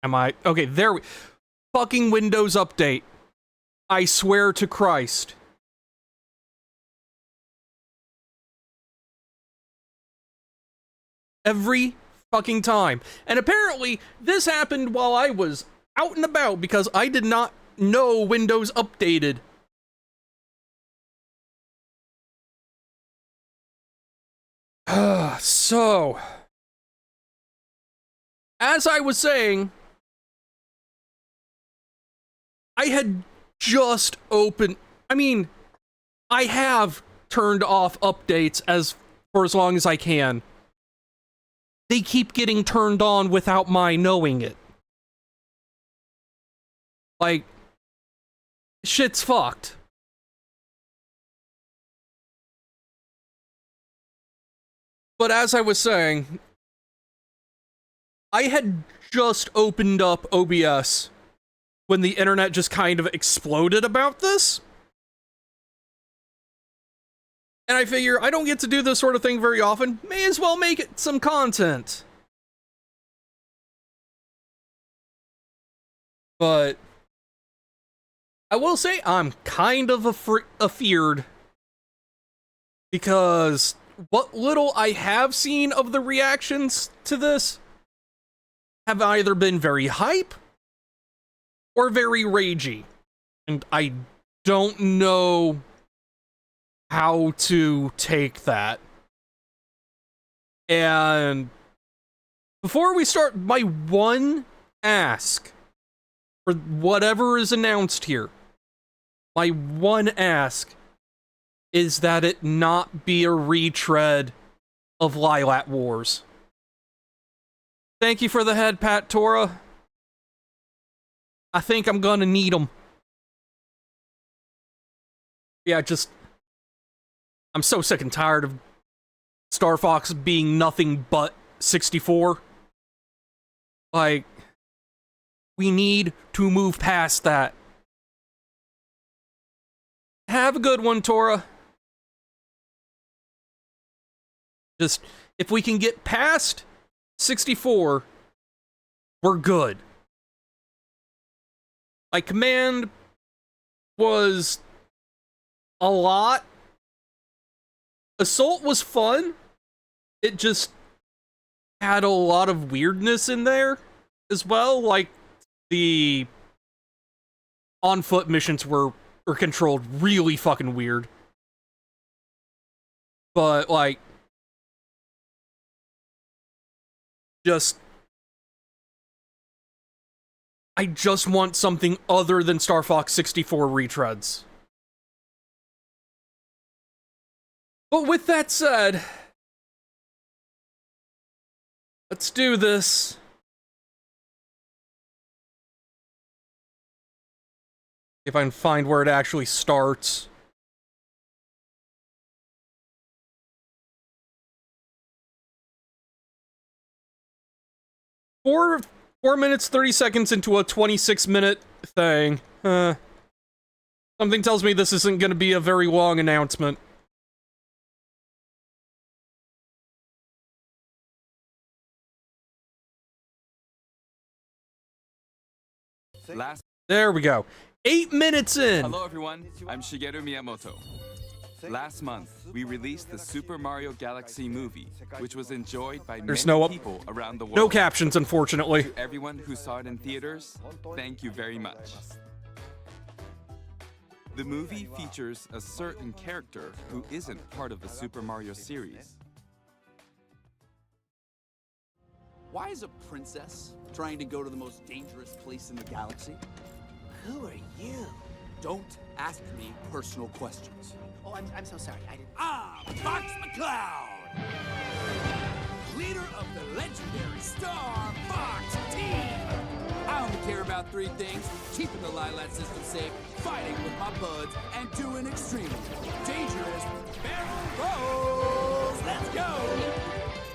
Am I? Okay, there we... Fucking Windows Update. I swear to Christ. Every fucking time. And apparently, this happened while I was out and about because I did not know Windows updated. So, as I was saying, I had just opened... I mean, I have turned off updates for as long as I can. They keep getting turned on without my knowing it. Like, shit's fucked. But as I was saying, I had just opened up OBS when the internet just kind of exploded about this. And I figure I don't get to do this sort of thing very often. May as well make it some content. But I will say I'm kind of afeared because what little I have seen of the reactions to this have either been very hype or very ragey. And I don't know how to take that. And before we start, my one ask for whatever is announced here, my one ask is that it not be a retread of Lilat Wars. Thank you for the head pat, Tora. I think I'm gonna need them. Yeah, I'm so sick and tired of Star Fox being nothing but 64. Like, we need to move past that. Have a good one, Tora. Just, if we can get past 64, we're good. Like, Command was a lot. Assault was fun. It just had a lot of weirdness in there as well. Like, the on-foot missions were controlled really fucking weird. But, like, I just want something other than Star Fox 64 retreads. But with that said, let's do this. If I can find where it actually starts. Four minutes, 30 seconds into a 26-minute thing. Something tells me this isn't going to be a very long announcement. There we go. 8 minutes in. Hello everyone, I'm Shigeru Miyamoto. Last month, we released the Super Mario Galaxy movie, which was enjoyed by many people around the world. No captions, unfortunately. To everyone who saw it in theaters, thank you very much. The movie features a certain character who isn't part of the Super Mario series. Why is a princess trying to go to the most dangerous place in the galaxy? Who are you? Don't ask me personal questions. Oh, I'm so sorry. I didn't. Fox McCloud! Leader of the legendary Star Fox team! I only care about three things: keeping the Lilat system safe, fighting with my buds, and doing extremely dangerous barrel rolls! Let's go!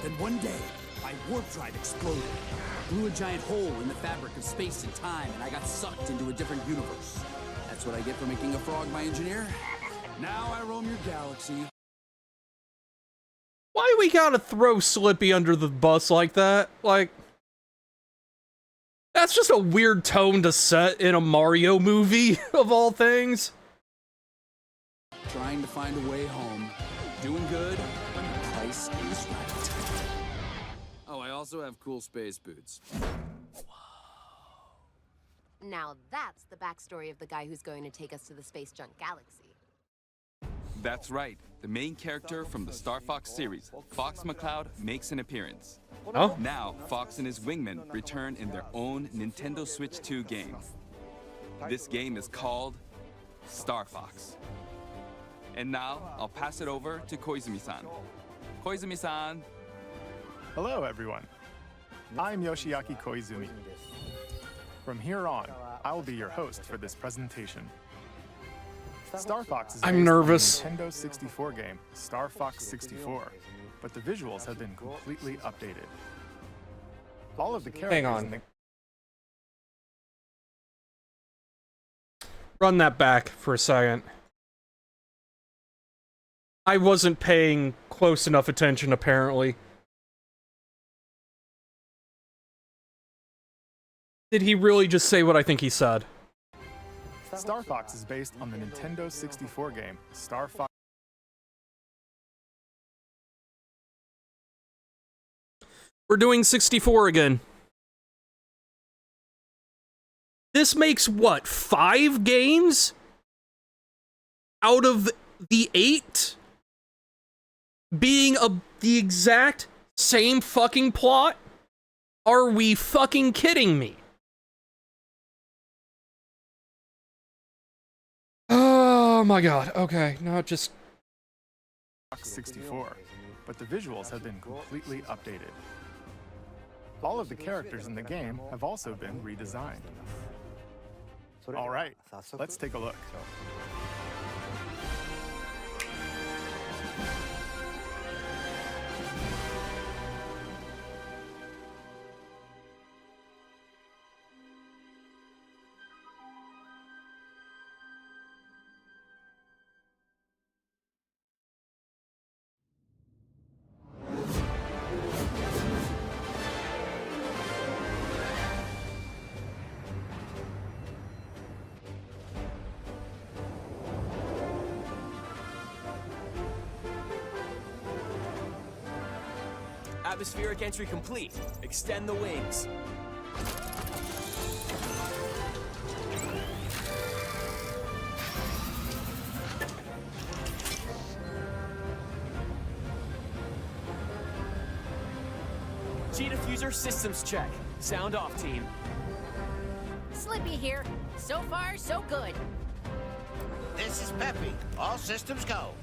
Then one day, my warp drive exploded. Blew a giant hole in the fabric of space and time, and I got sucked into a different universe. That's what I get for making a frog my engineer. Now I roam your galaxy. Why we gotta throw Slippy under the bus like that? Like, That's just a weird tone to set in a Mario movie, of all things. Trying to find a way home. Doing good when the price is right. Oh, I also have cool space boots. Now that's the backstory of the guy who's going to take us to the space junk galaxy. That's right. The main character from the Star Fox series, Fox McCloud, makes an appearance. Oh? Now, Fox and his wingmen return in their own Nintendo Switch 2 game. This game is called Star Fox. And now, I'll pass it over to Koizumi-san. Koizumi-san. Hello, everyone. I'm Yoshiaki Koizumi. From here on, I will be your host for this presentation. Star Fox is I'm based nervous. on the Nintendo 64 game, Star Fox 64, but the visuals have been completely updated. All of the characters Hang in on. the Run that back for a second. I wasn't paying close enough attention, apparently. Did he really just say what I think he said? Star Fox is based on the Nintendo 64 game, Star Fox. We're doing 64 again. This makes what, 5 games? Out of the 8? Being the exact same fucking plot? Are we fucking kidding me? Oh my god, okay, no, just... 64, but the visuals have been completely updated. All of the characters in the game have also been redesigned. All right, let's take a look. Atmospheric entry complete. Extend the wings. G-diffuser systems check. Sound off, team. Slippy here. So far, so good. This is Peppy. All systems go.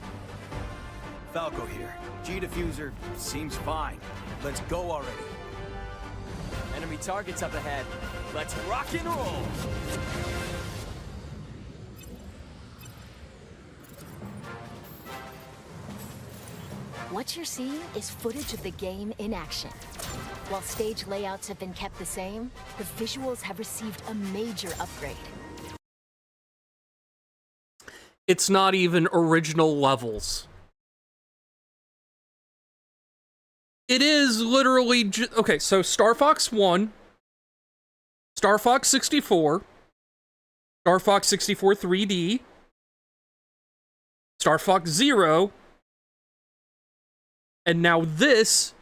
Falco here. G-diffuser seems fine. Let's go already. Enemy targets up ahead. Let's rock and roll. What you're seeing is footage of the game in action. While stage layouts have been kept the same, the visuals have received a major upgrade. It's not even original levels. It is literally okay, so Star Fox 1, Star Fox 64, Star Fox 64 3D, Star Fox 0, and now this,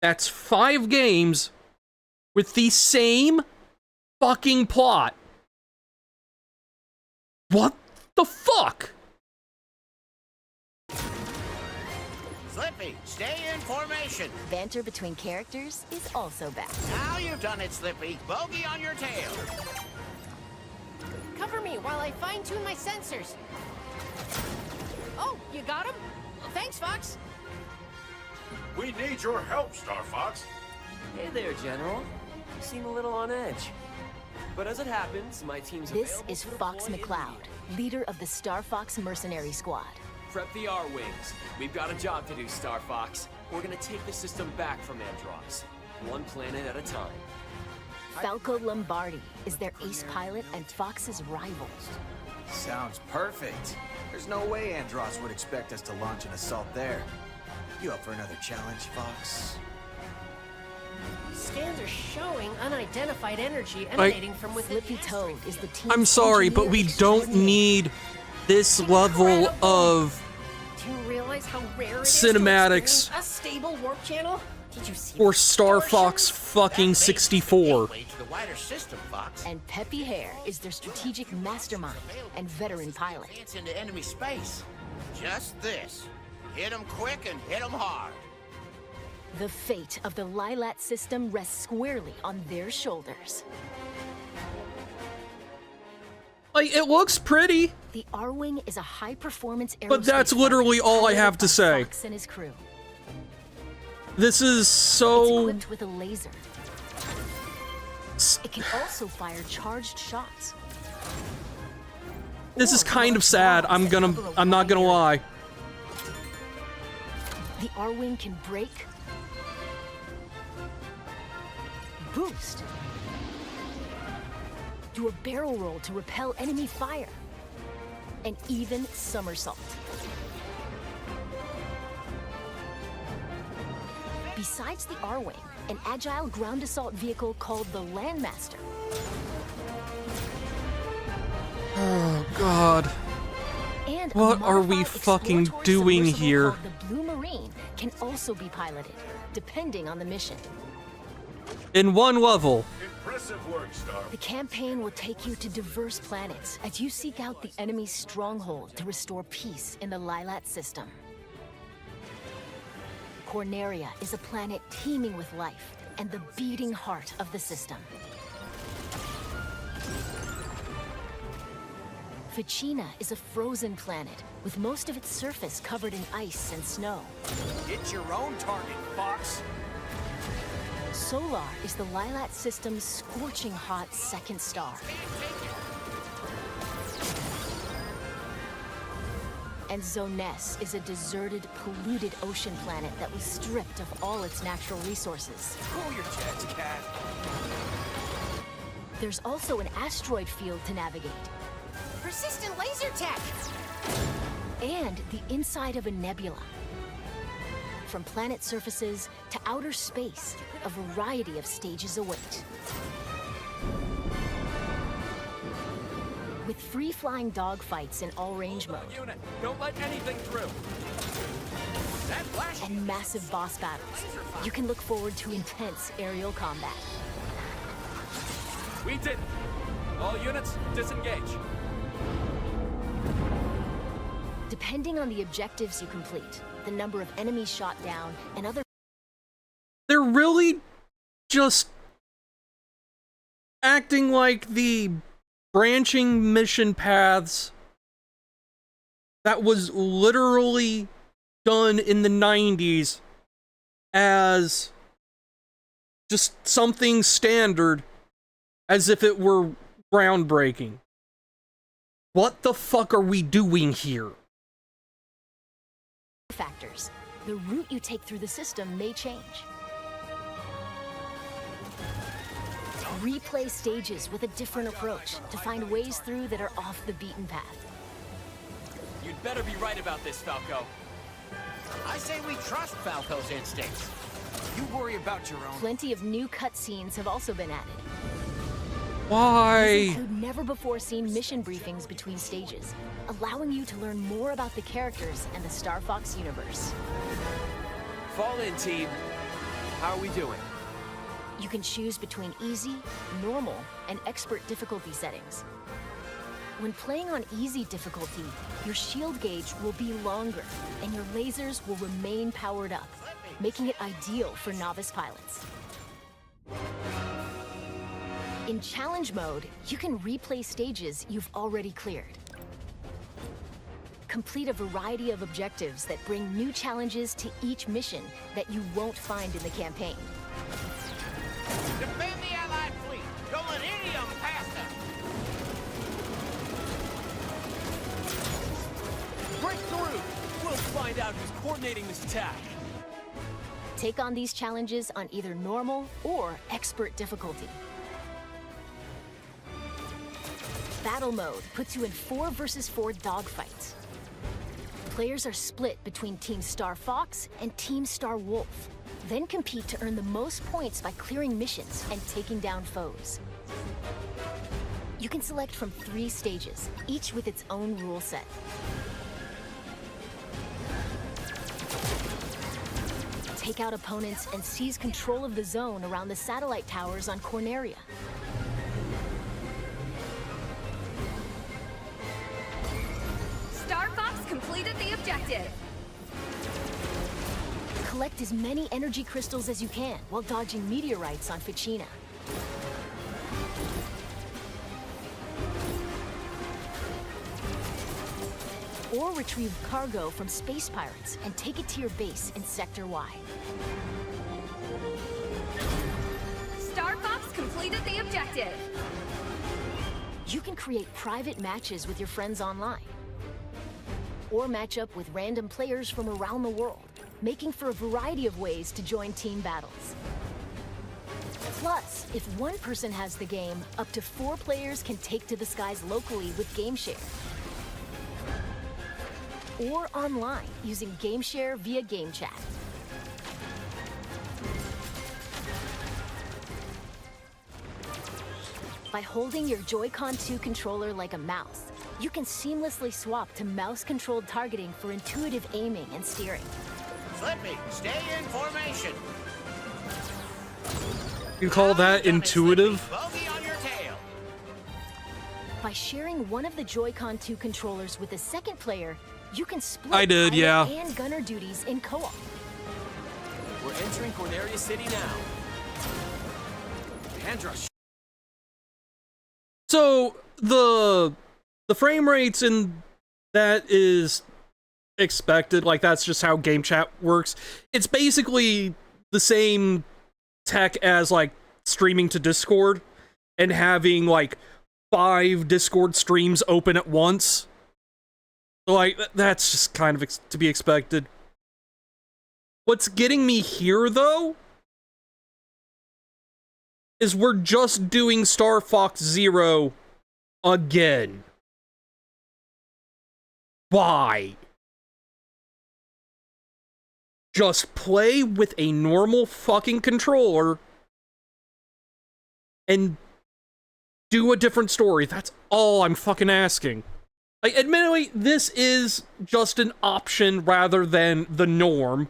that's 5 games with the same fucking plot. What the fuck? Slippy, stay in formation. Banter between characters is also back. Now you've done it, Slippy. Bogey on your tail. Cover me while I fine-tune my sensors. Oh, you got him? Thanks, Fox. We need your help, Star Fox. Hey there, General. You seem a little on edge. But as it happens, my team's This available is to Fox deploy in McCloud, need. leader of the Star Fox Mercenary Squad. Prep the R-Wings. We've got a job to do, Star Fox. We're gonna take the system back from Andross. One planet at a time. Falco Lombardi is their ace pilot and Fox's rival. Sounds perfect. There's no way Andross would expect us to launch an assault there. You up for another challenge, Fox? Scans are showing unidentified energy emanating from within Flippy the Toad asteroid. is the team's I'm sorry, but we don't need this level of Do you realize how rare it cinematics is to experience a stable warp channel? Did you see for the Star Fox distortions? fucking 64. Gateway to the wider system, Fox. And Peppy Hare is their strategic mastermind and veteran pilot. It's into enemy space. Just this. Hit 'em quick and hit 'em hard. The fate of the Lilat system rests squarely on their shoulders. Like, it looks pretty, The R-Wing is a high-performance aerospace but that's literally fighter all I have piloted to by say. Fox and his crew. This is It's so... equipped with a laser. It can also fire charged shots. This is Or kind of launch sad, bombs that cover a I'm not wide gonna area. lie. The R-Wing can brake, boost, do a barrel roll to repel enemy fire, and even somersault. Besides the R-Wing, an agile ground assault vehicle called the Landmaster Oh, God. and What a are we modified fucking exploratory doing submersible here? called the Blue Marine can also be piloted, depending on the mission. In one level. Impressive work, Star. The campaign will take you to diverse planets as you seek out the enemy's stronghold to restore peace in the Lilat system. Corneria is a planet teeming with life and the beating heart of the system. Ficina is a frozen planet with most of its surface covered in ice and snow. Get your own target, Fox. Solar is the Lilat system's scorching hot second star. And Zoness is a deserted, polluted ocean planet that was stripped of all its natural resources. Cool your jets, Cat. There's also an asteroid field to navigate, Persistent laser tech! and the inside of a nebula. From planet surfaces to outer space, a variety of stages await. With free-flying dogfights in all-range mode Unit, don't let anything through. That flash. and massive boss battles, you can look forward to intense aerial combat. We did it. All units, disengage. Depending on the objectives you complete, the number of enemies shot down, and other They're really just acting like the branching mission paths that was literally done in the 90s as just something standard, as if it were groundbreaking. What the fuck are we doing here? factors. The route you take through the system may change. Replay stages with a different approach to find ways through that are off the beaten path. You'd better be right about this, Falco. I say we trust Falco's instincts. You worry about your own. Plenty of new cutscenes have also been added. These Why? include never-before-seen mission briefings between stages, allowing you to learn more about the characters and the Star Fox universe. Fall in, team. How are we doing? You can choose between easy, normal, and expert difficulty settings. When playing on easy difficulty, your shield gauge will be longer, and your lasers will remain powered up, making it ideal for novice pilots. In challenge mode, you can replay stages you've already cleared. Complete a variety of objectives that bring new challenges to each mission that you won't find in the campaign. Defend the Allied fleet. Don't let any of them pass us. Break through! We'll find out who's coordinating this attack. Take on these challenges on either normal or expert difficulty. Battle mode puts you in 4 versus 4 dogfights. Players are split between Team Star Fox and Team Star Wolf. Then compete to earn the most points by clearing missions and taking down foes. You can select from 3 stages, each with its own rule set. Take out opponents and seize control of the zone around the satellite towers on Corneria. Star Fox completed the objective. Collect as many energy crystals as you can while dodging meteorites on Ficina. Or retrieve cargo from space pirates and take it to your base in Sector Y. Star Fox completed the objective. You can create private matches with your friends online, or match up with random players from around the world, making for a variety of ways to join team battles. Plus, if one person has the game, up to 4 players can take to the skies locally with GameShare. Or online using GameShare via GameChat. By holding your Joy-Con 2 controller like a mouse, you can seamlessly swap to mouse-controlled targeting for intuitive aiming and steering. Flippy, stay in formation. You call that intuitive? Bogey on your tail. By sharing one of the Joy-Con 2 controllers with a second player, you can split I did, pilot yeah. and gunner duties in co-op. We're entering Corneria City now. Andros. So the frame rates in that is expected. Like, that's just how game chat works. It's basically the same tech as like streaming to Discord and having like 5 Discord streams open at once. Like, that's just kind of to be expected. What's getting me here, though, is we're just doing Star Fox Zero again. Why? Just play with a normal fucking controller and do a different story. That's all I'm fucking asking. Like, admittedly, this is just an option rather than the norm.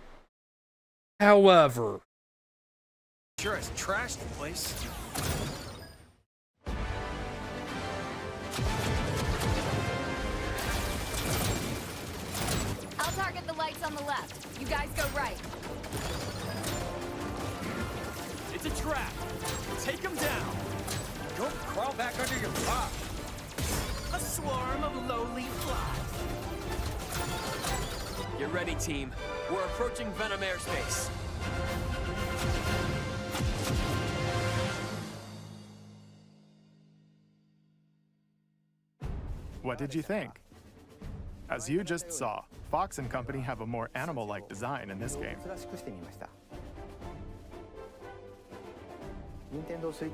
However, Sure has trashed the place. I'll target the lights on the left. You guys go right. It's a trap. Take him down. Don't crawl back under your rock. A swarm of lowly flies. Get ready, team. We're approaching Venom airspace. What did you think? As you just saw, Fox and Company have a more animal-like design in this game.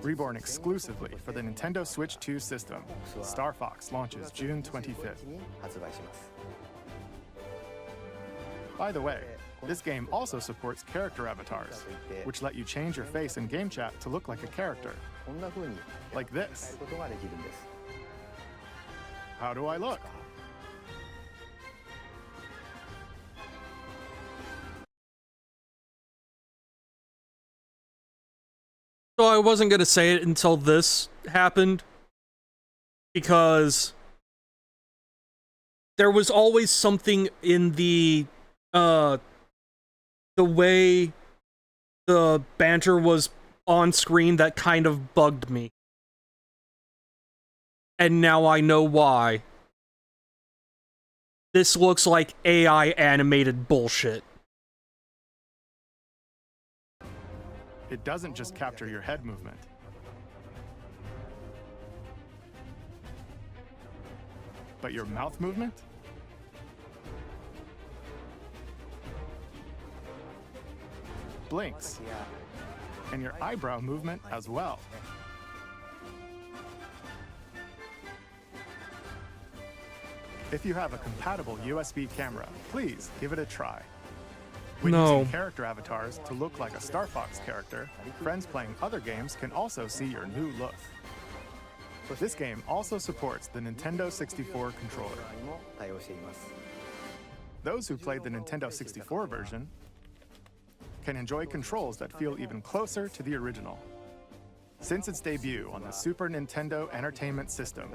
Reborn exclusively for the Nintendo Switch 2 system, Star Fox launches June 25th. By the way, this game also supports character avatars, which let you change your face in game chat to look like a character. Like this. How do I look? so I wasn't gonna say it until this happened, because there was always something in the way the banter was on screen that kind of bugged me. And now I know why. This looks like AI animated bullshit. It doesn't just capture your head movement. But your mouth movement? Blinks. And your eyebrow movement as well. If you have a compatible USB camera, please give it a try. When No. using character avatars to look like a Star Fox character, friends playing other games can also see your new look. This game also supports the Nintendo 64 controller. Those who played the Nintendo 64 version can enjoy controls that feel even closer to the original. Since its debut on the Super Nintendo Entertainment System,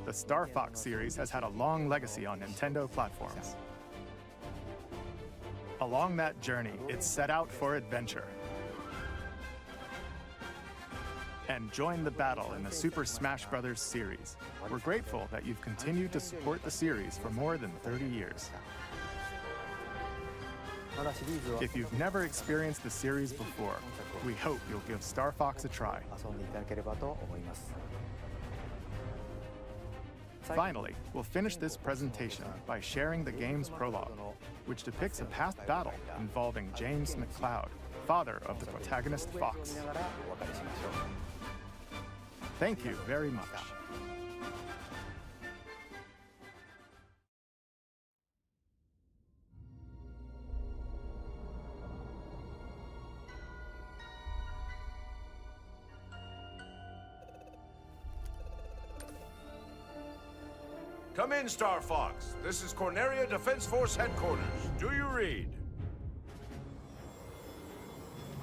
the Star Fox series has had a long legacy on Nintendo platforms. Along that journey, it set out for adventure and joined the battle in the Super Smash Bros. Series. We're grateful that you've continued to support the series for more than 30 years. If you've never experienced the series before, we hope you'll give Star Fox a try. Finally, we'll finish this presentation by sharing the game's prologue, which depicts a past battle involving James McCloud, father of the protagonist Fox. Thank you very much. Come in, Star Fox. This is Corneria Defense Force Headquarters. Do you read?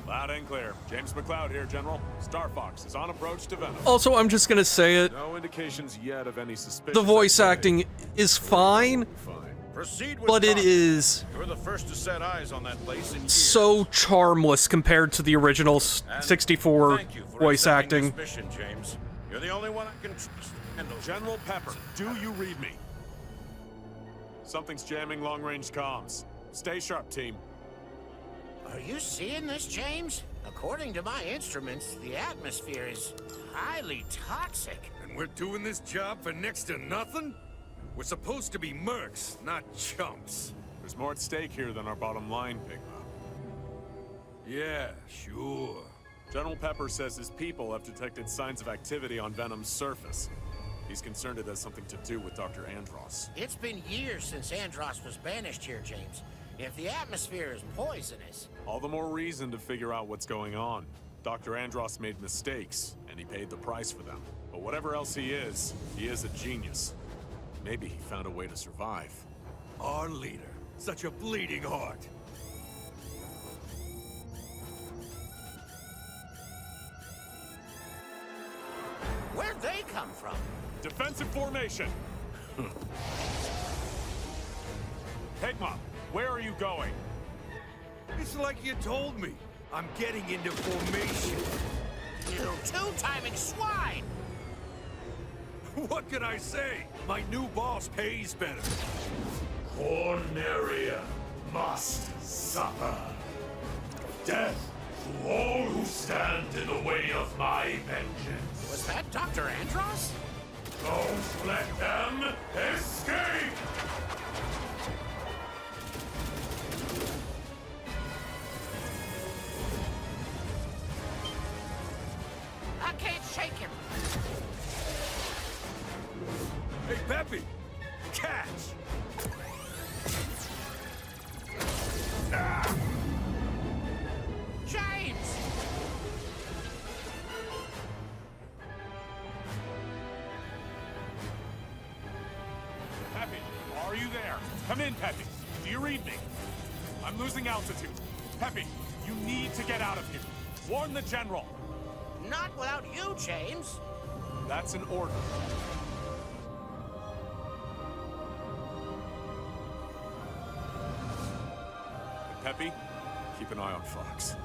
Loud and clear. James McCloud here, General. Star Fox is on approach to Venom. Also, I'm just gonna say it. No indications yet of any suspicion. The voice acting is fine, Proceed with but it caution. is You're the first to set eyes on that place in years. so charmless compared to the original 64 Thank you for voice accepting acting. this mission, James. You're the only one I can trust. General Pepper, do you read me? Something's jamming long-range comms. Stay sharp, team. Are you seeing this, James? According to my instruments, the atmosphere is highly toxic. And we're doing this job for next to nothing? We're supposed to be mercs, not chumps. There's more at stake here than our bottom line, Pigma. Yeah, sure. General Pepper says his people have detected signs of activity on Venom's surface. He's concerned it has something to do with Dr. Andross. It's been years since Andross was banished here, James. If the atmosphere is poisonous... All the more reason to figure out what's going on. Dr. Andross made mistakes, and he paid the price for them. But whatever else he is a genius. Maybe he found a way to survive. Our leader. Such a bleeding heart. Where'd they come from? Defensive formation! Pigma, where are you going? It's like you told me. I'm getting into formation. You two-timing swine! What can I say? My new boss pays better. Corneria must suffer. Death to all who stand in the way of my vengeance. Was that Dr. Andross? Don't let them escape! I can't shake him. Hey, Peppy! Catch! James! Peppy, are you there? Come in, Peppy. Do you read me? I'm losing altitude. Peppy, you need to get out of here. Warn the General. Not without you, James. That's an order. And Peppy, keep an eye on Fox.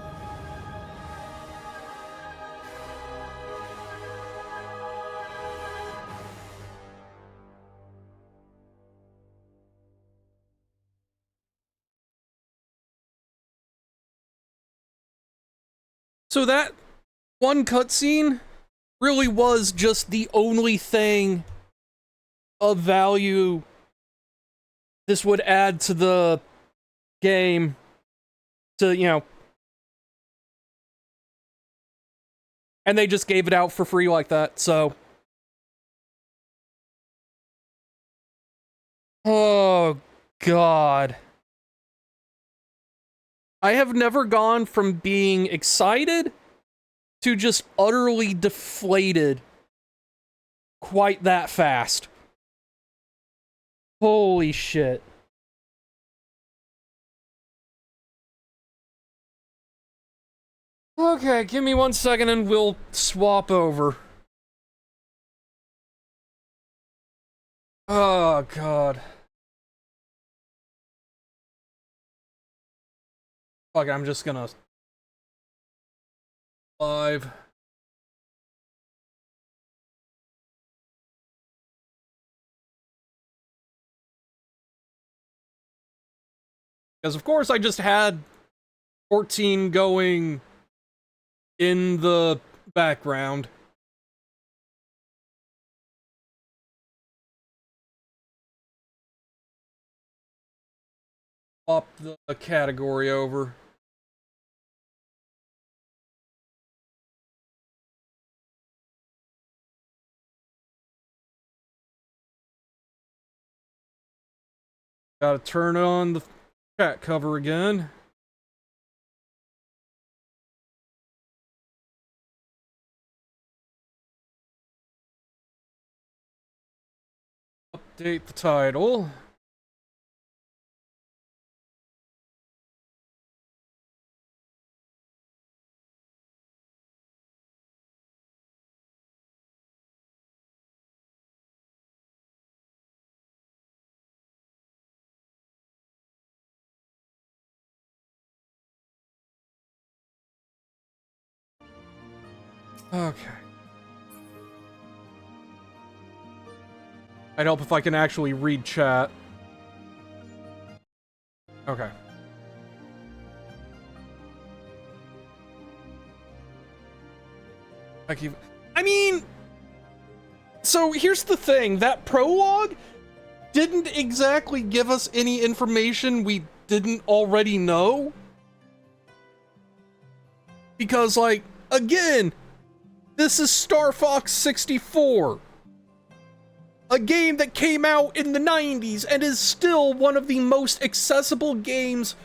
So that one cutscene really was just the only thing of value this would add to the game to, you know, and they just gave it out for free like that, so. Oh, God. I have never gone from being excited to just utterly deflated quite that fast. Holy shit. Okay, give me 1 second and we'll swap over. Oh, God. Fuck, I'm just gonna... live. Because, of course, I just had 14 going in the background. Swap the category over. Gotta turn on the chat cover again. Update the title. Okay. I'd help if I can actually read chat. Okay. I mean, so here's the thing, that prologue didn't exactly give us any information we didn't already know. Because, like, again, this is Star Fox 64. A game that came out in the 90s and is still one of the most accessible games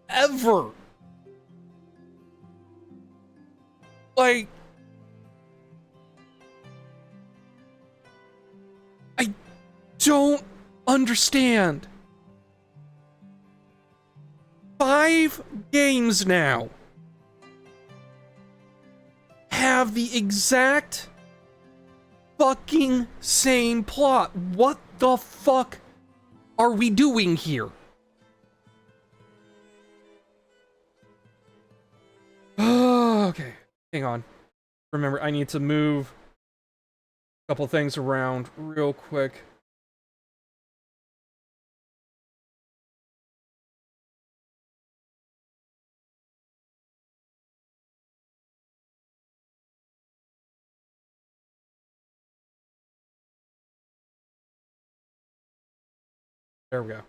ever. Like, I don't understand. 5 games now have the exact fucking same plot. What the fuck are we doing here? Okay, hang on. Remember, I need to move a couple things around real quick. There we go.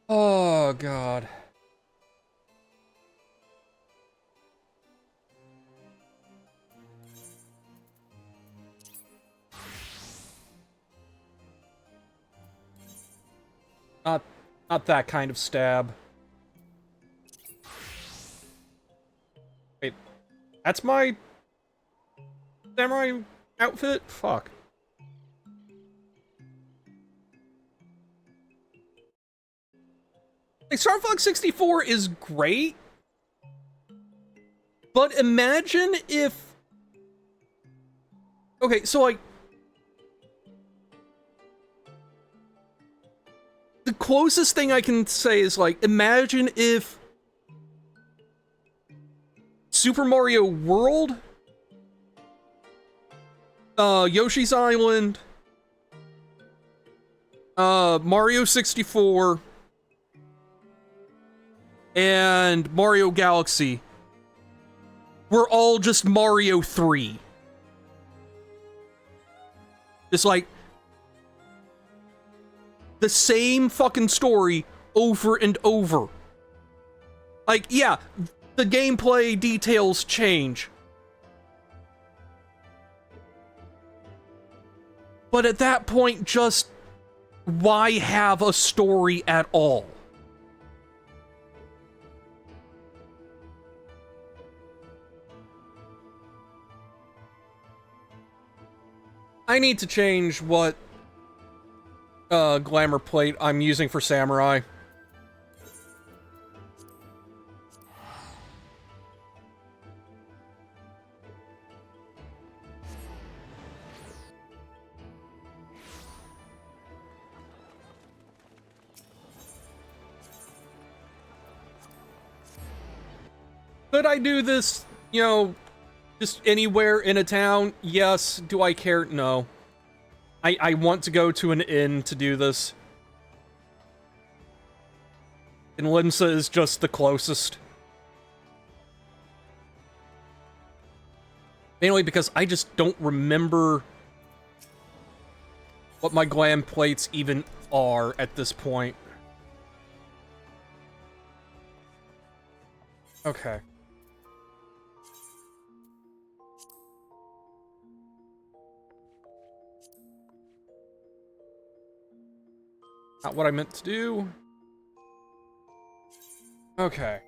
Oh, God. Not that kind of stab. Wait, that's my samurai outfit? Fuck. Like, Star Fox 64 is great, but imagine if... Okay, so, like... The closest thing I can say is, like, imagine if Super Mario World, Yoshi's Island, Mario 64, and Mario Galaxy were all just Mario 3. It's like the same fucking story over and over. Like, yeah, the gameplay details change. But at that point, just why have a story at all? I need to change what glamour plate I'm using for Samurai. Could I do this, you know, just anywhere in a town? Yes. Do I care? No. I want to go to an inn to do this. And Limsa is just the closest. Mainly because I just don't remember what my glam plates even are at this point. Okay. Not what I meant to do. Okay.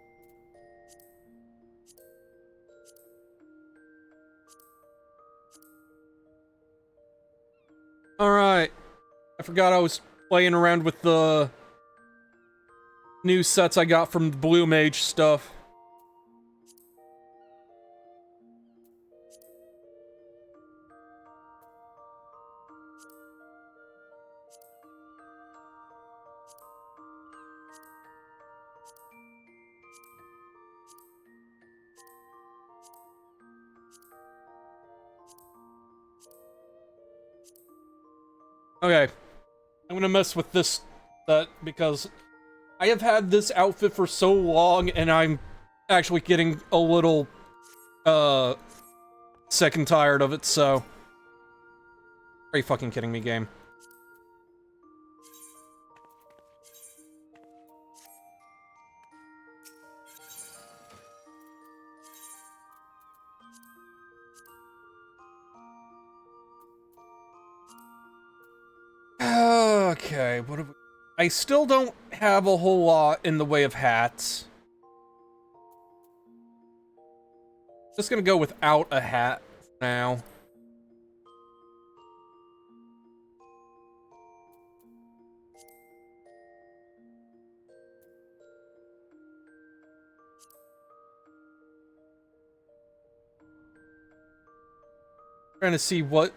Alright. I forgot I was playing around with the new sets I got from the Blue Mage stuff. Okay. I'm gonna mess with this set because I have had this outfit for so long and I'm actually getting a little sick and tired of it, so are you fucking kidding me, game? Okay, what have we... I still don't have a whole lot in the way of hats. Just gonna go without a hat now. Trying to see what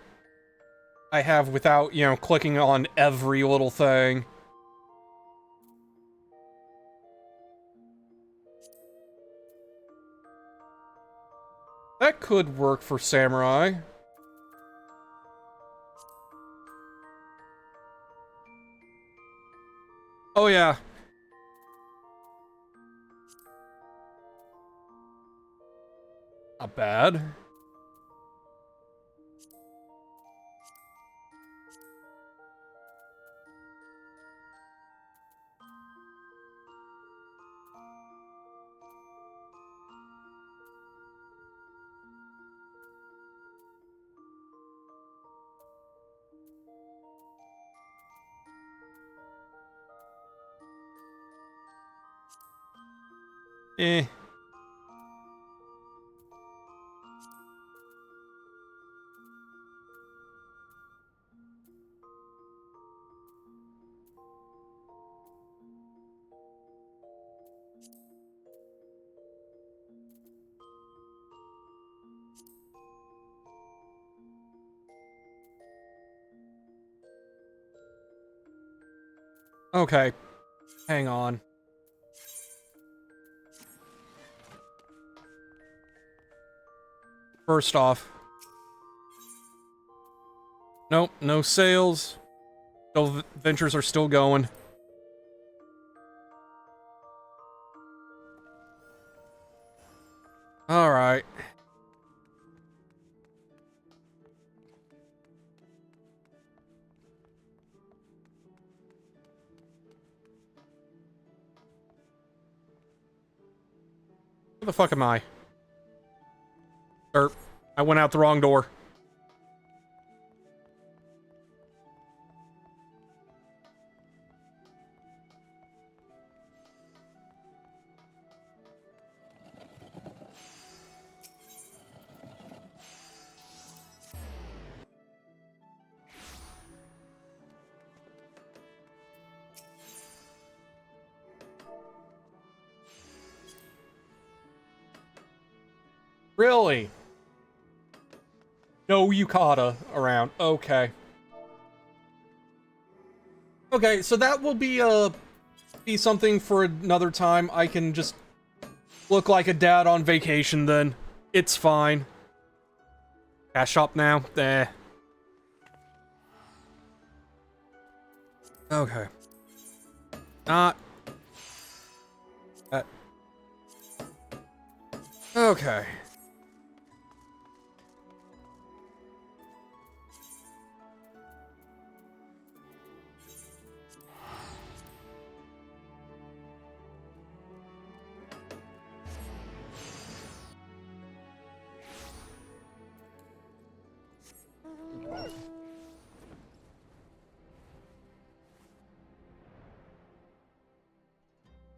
I have without, you know, clicking on every little thing. That could work for Samurai. Oh yeah. Not bad. Eh. Okay. Hang on. First off. Nope, no sales. Still, ventures are still going. Alright. Where the fuck am I? I went out the wrong door. Really? No yukata around. Okay. Okay, so that will be something for another time. I can just look like a dad on vacation then. It's fine. Cash shop now? Eh. Okay. Not... Okay.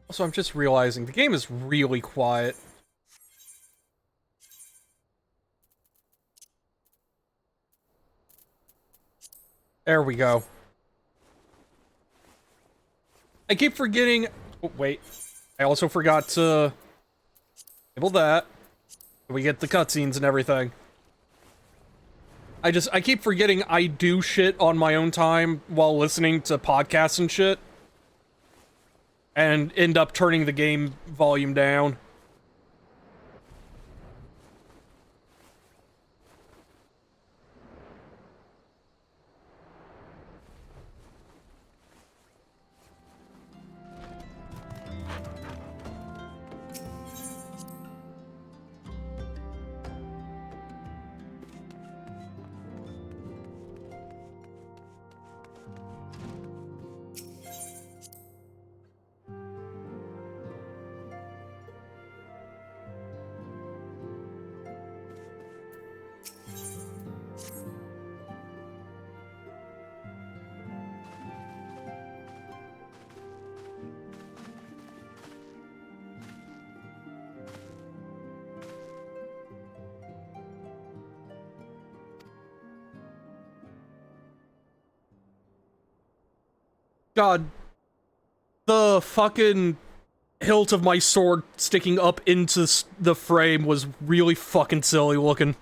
Also, I'm just realizing the game is really quiet. There we go. I keep forgetting... Oh, wait. I also forgot to... enable that. We get the cutscenes and everything. I keep forgetting I do shit on my own time while listening to podcasts and shit. And end up turning the game volume down. God, the fucking hilt of my sword sticking up into the frame was really fucking silly looking.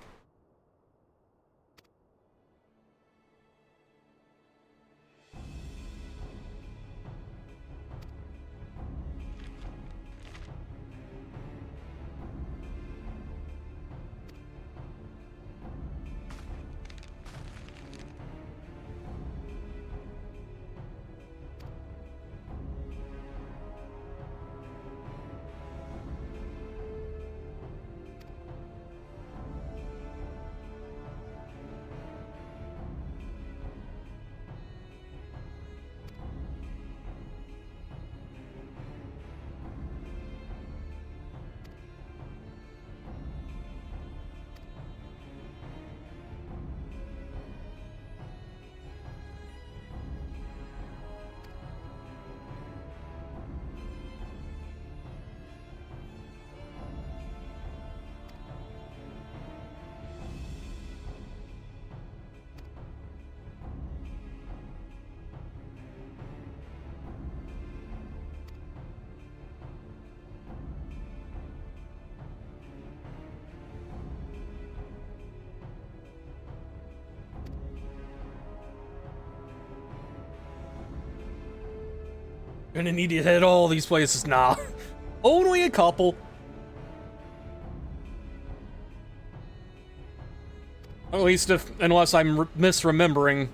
Gonna need to hit all these places. Nah. Only a couple. At least unless I'm misremembering.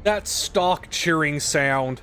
That stock cheering sound.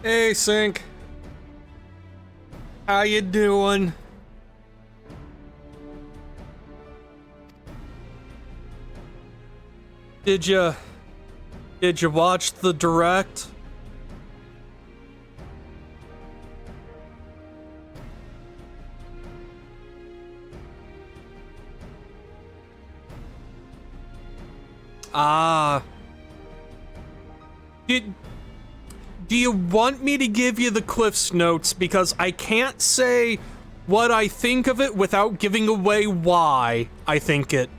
Hey, Sync. How you doing? Did you watch the direct? Do you want me to give you the Cliff's Notes? Because I can't say what I think of it without giving away why I think it.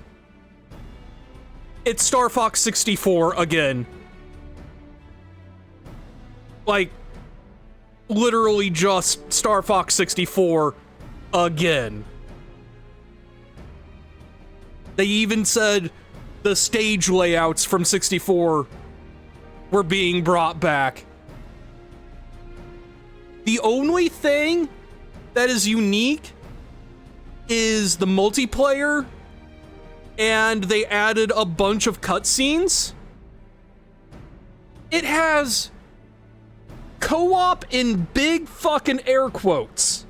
It's Star Fox 64 again. Like, literally just Star Fox 64 again. They even said the stage layouts from 64 were being brought back. The only thing that is unique is the multiplayer, and they added a bunch of cutscenes. It has co-op in big fucking air quotes.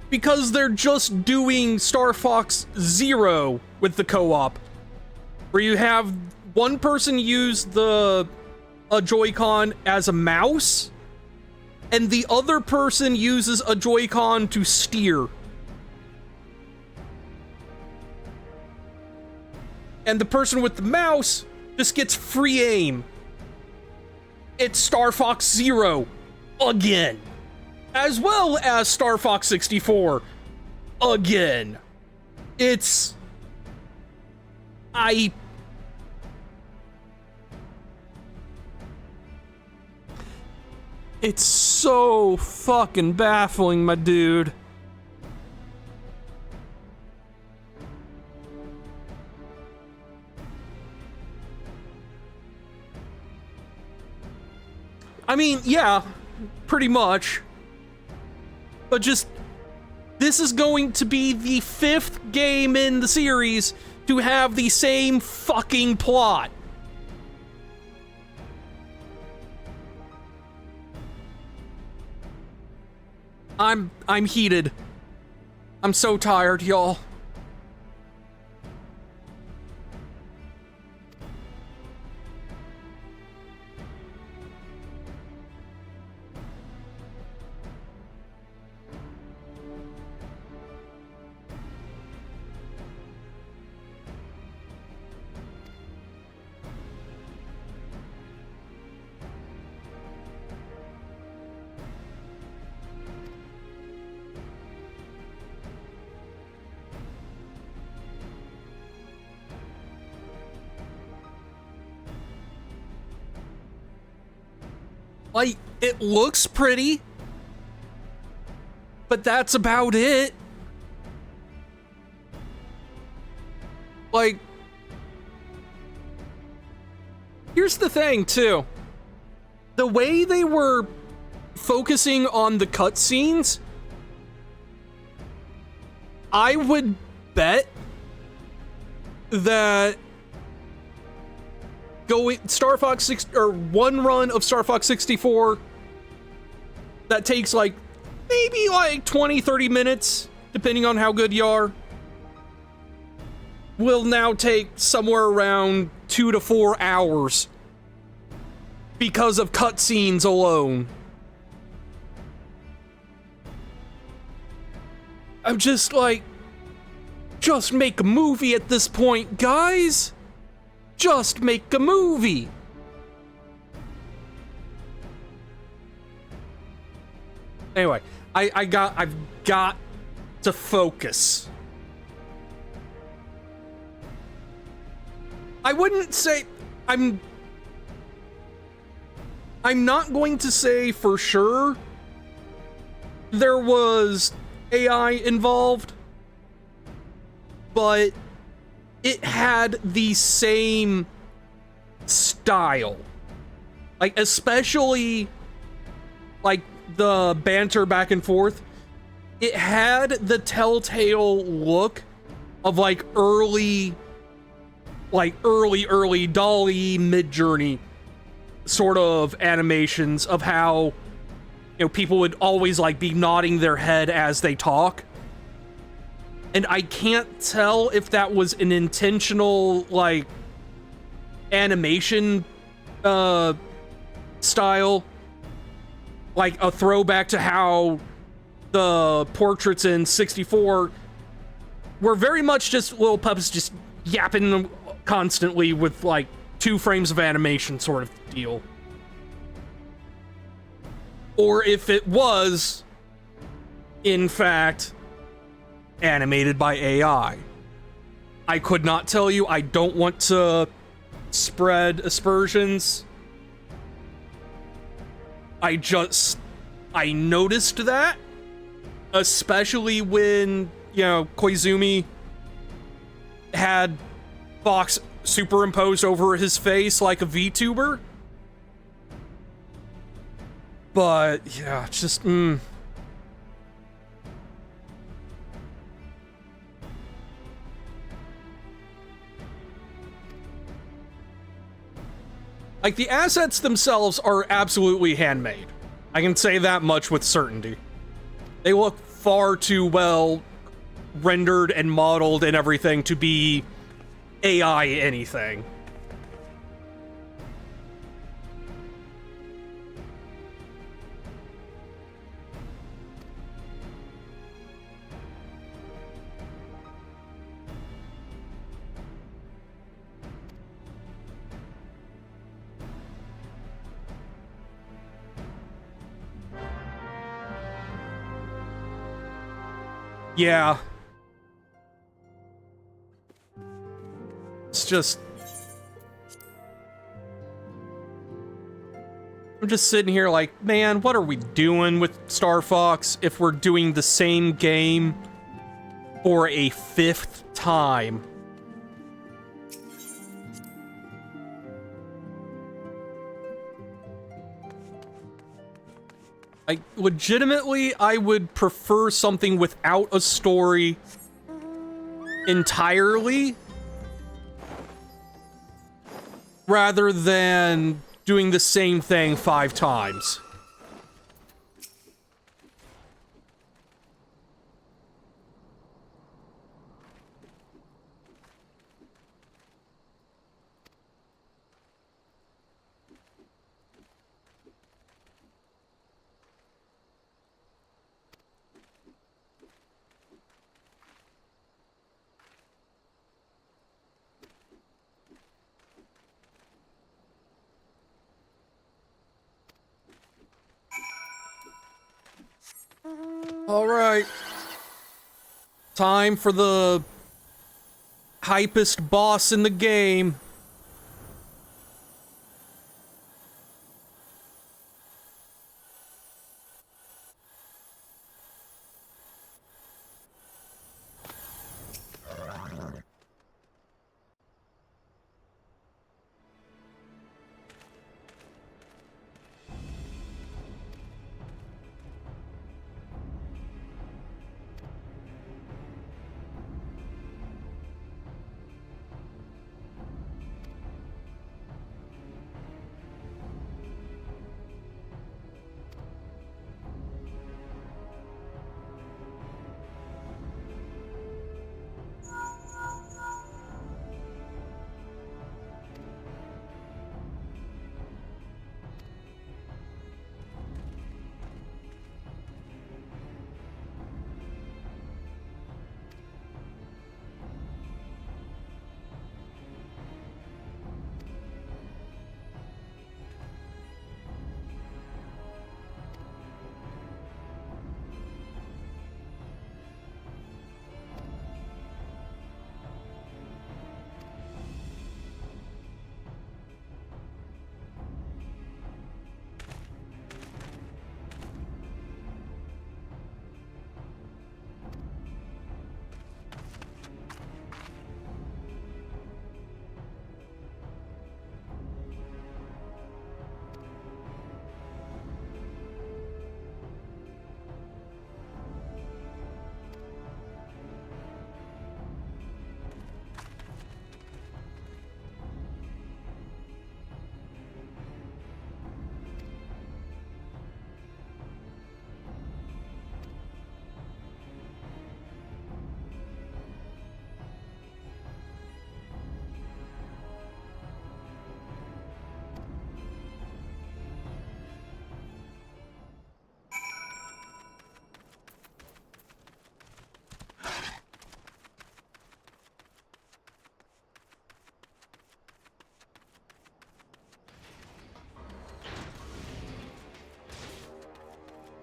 Because they're just doing Star Fox Zero with the co-op, where you have one person use a Joy-Con as a mouse, and the other person uses a Joy-Con to steer. And the person with the mouse just gets free aim. It's Star Fox Zero again. As well as Star Fox 64 again. It's so fucking baffling, my dude. I mean, yeah, pretty much. But just, this is going to be the 5th game in the series to have the same fucking plot. I'm heated. I'm so tired, y'all. Like, it looks pretty, but that's about it. Like, here's the thing, too. The way they were focusing on the cutscenes, I would bet that Star Fox 6 or one run of Star Fox 64 that takes like maybe like 20-30 minutes depending on how good you are will now take somewhere around 2 to 4 hours because of cutscenes alone. I'm just like, just make a movie at this point, guys. Just make a movie. Anyway, I've got to focus. I wouldn't say I'm not going to say for sure there was AI involved, but it had the same style. Like, especially like the banter back and forth. It had the telltale look of like early Dolly Mid-Journey sort of animations of how, you know, people would always like be nodding their head as they talk. And I can't tell if that was an intentional like animation style, like a throwback to how the portraits in 64 were very much just little puppets just yapping constantly with like 2 frames of animation sort of deal. Or if it was, in fact, animated by AI. I could not tell you. I don't want to spread aspersions. I noticed that, especially when, you know, Koizumi had Fox superimposed over his face like a VTuber. But yeah, just like, the assets themselves are absolutely handmade. I can say that much with certainty. They look far too well rendered and modeled and everything to be AI anything. Yeah. It's just... I'm just sitting here like, man, what are we doing with Star Fox if we're doing the same game for a 5th time? Like, legitimately, I would prefer something without a story entirely, rather than doing the same thing 5 times. All right. Time for the hypest boss in the game.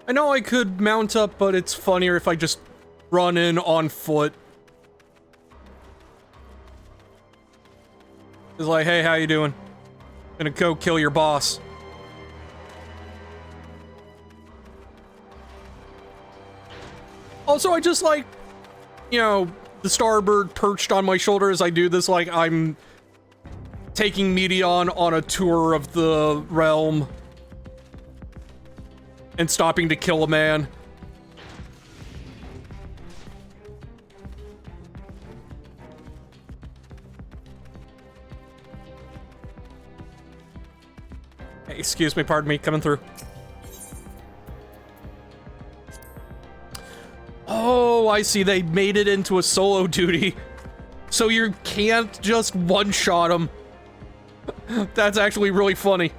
I know I could mount up, but it's funnier if I just run in on foot. It's like, hey, how you doing? Gonna go kill your boss. Also, I just like, you know, the starbird perched on my shoulder as I do this, like I'm taking Medion on a tour of the realm and stopping to kill a man. Hey, excuse me, pardon me, coming through. Oh, I see, they made it into a solo duty. So you can't just one-shot him. That's actually really funny.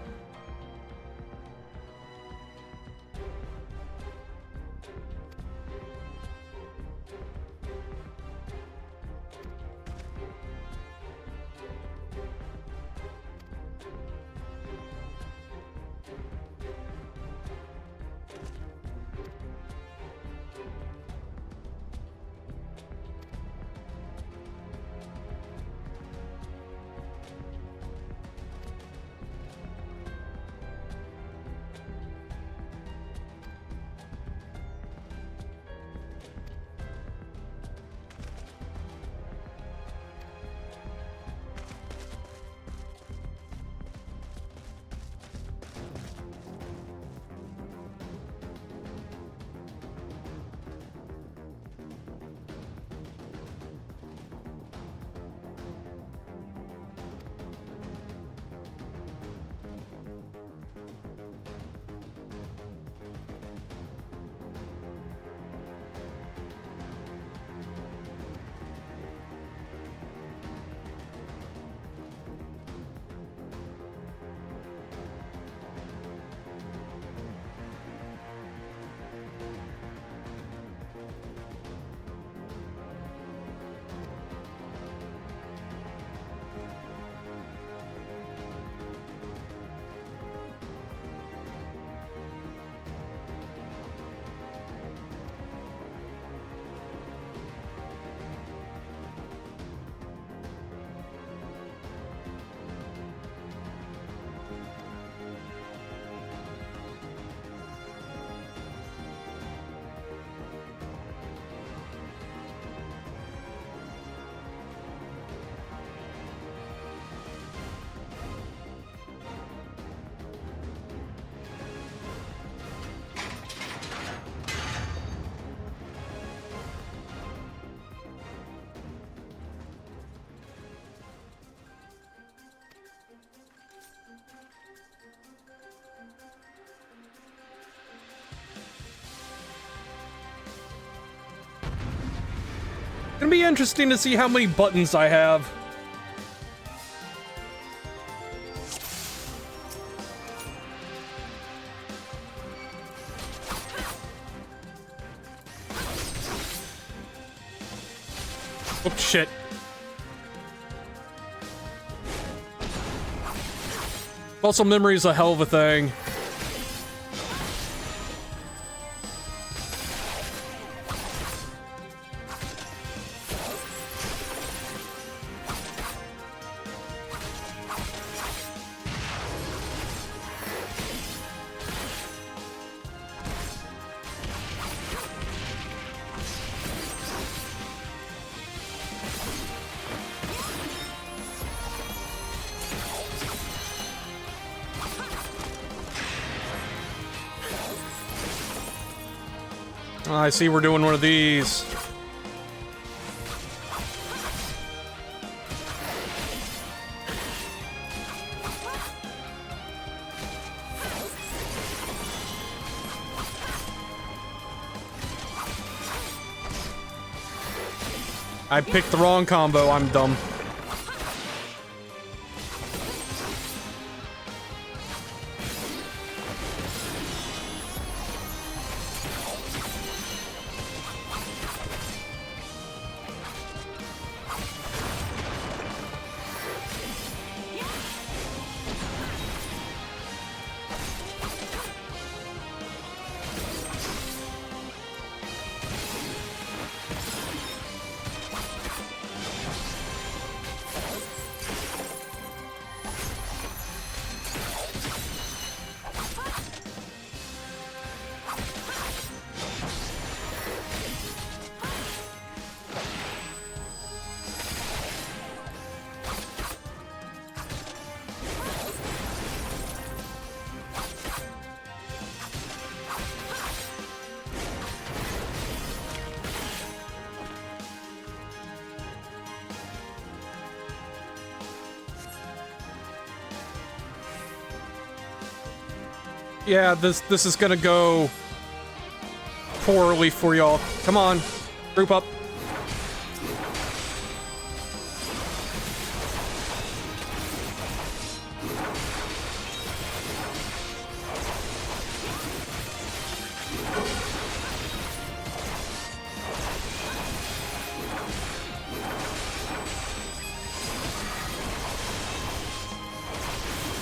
Gonna be interesting to see how many buttons I have. Oh, shit. Muscle memory is a hell of a thing. I see we're doing one of these. I picked the wrong combo, I'm dumb. Yeah, this is gonna go poorly for y'all. Come on, group up.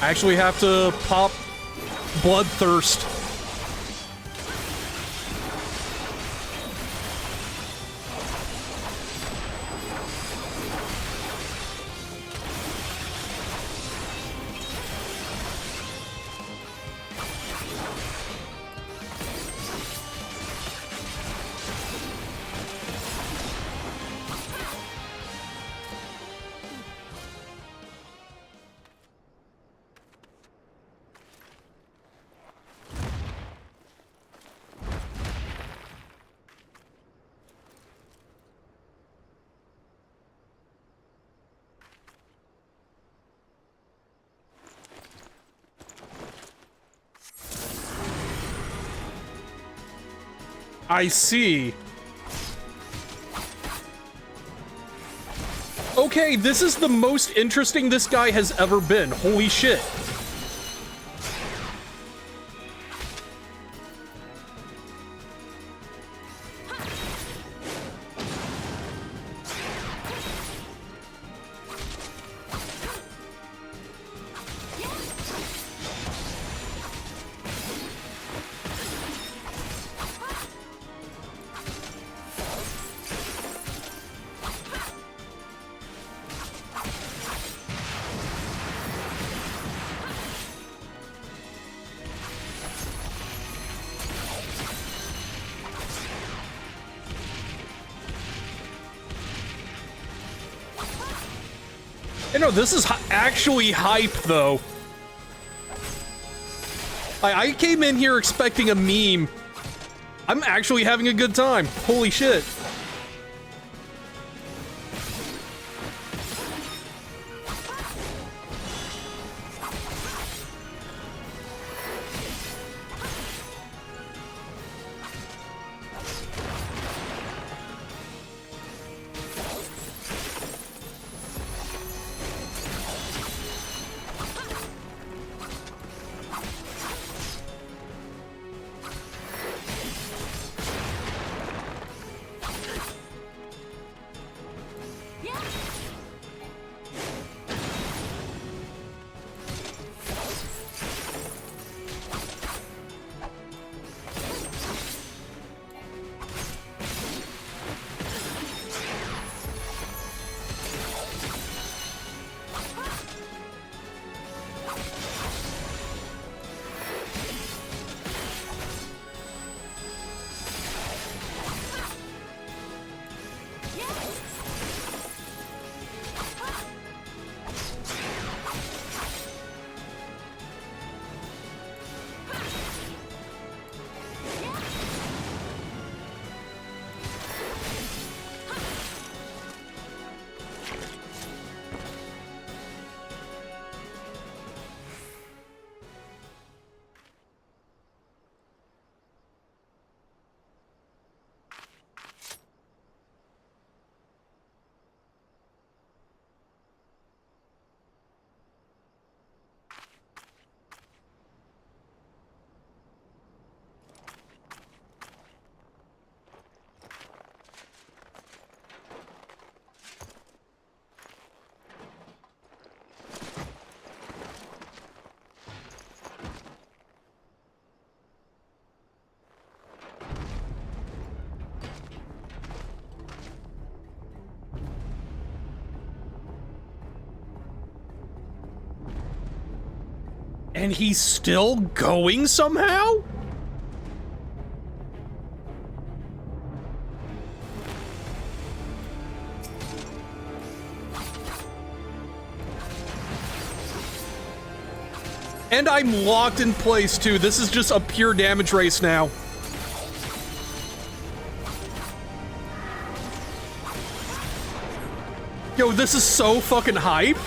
I actually have to pop Bloodthirst. I see. Okay, this is the most interesting this guy has ever been. Holy shit. You know, this is actually hype, though. I came in here expecting a meme. I'm actually having a good time. Holy shit. And he's still going somehow? And I'm locked in place too. This is just a pure damage race now. Yo, this is so fucking hype.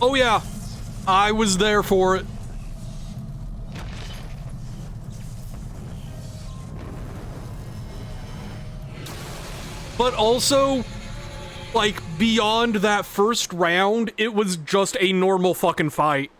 Oh yeah, I was there for it. But also, like, beyond that first round, it was just a normal fucking fight.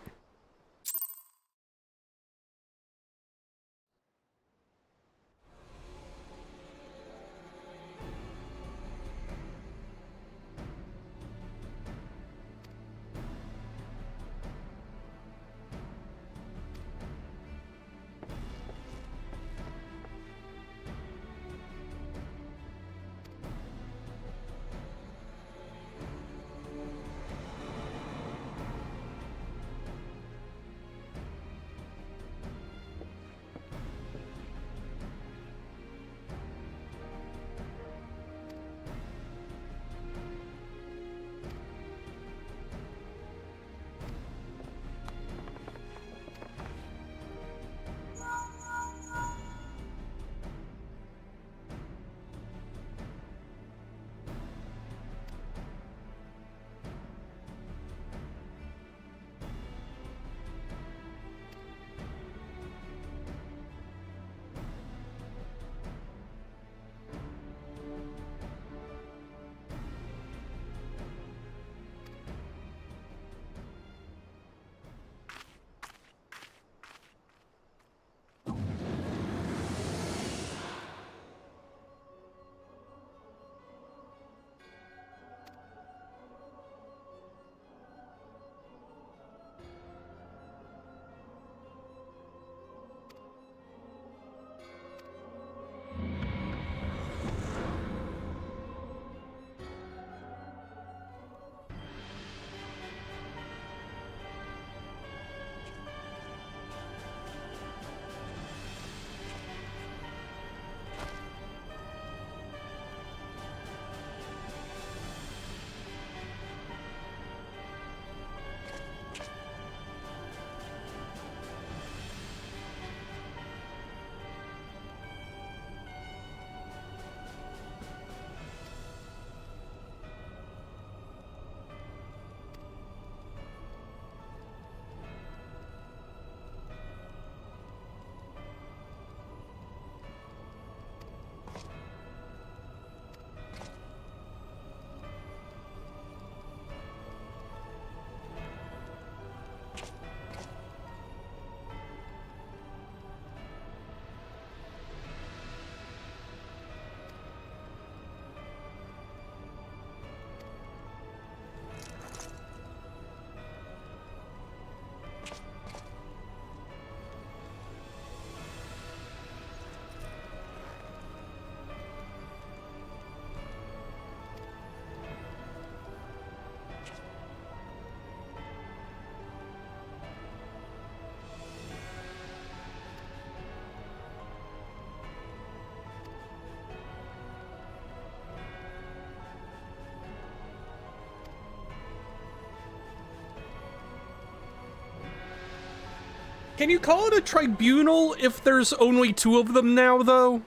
Can you call it a tribunal if there's only 2 of them now, though?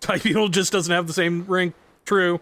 Tribunal just doesn't have the same rank. True.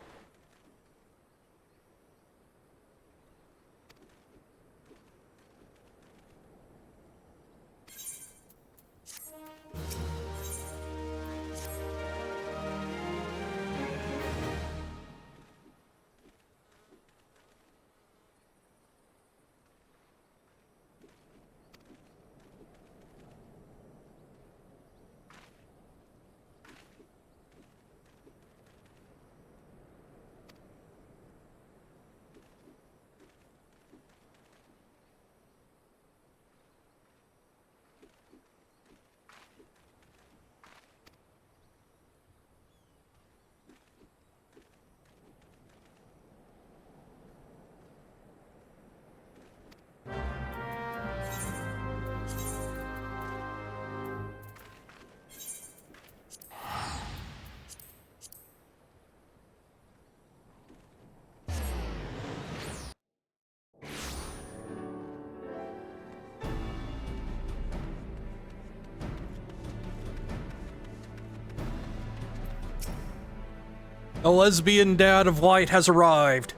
The lesbian dad of light has arrived.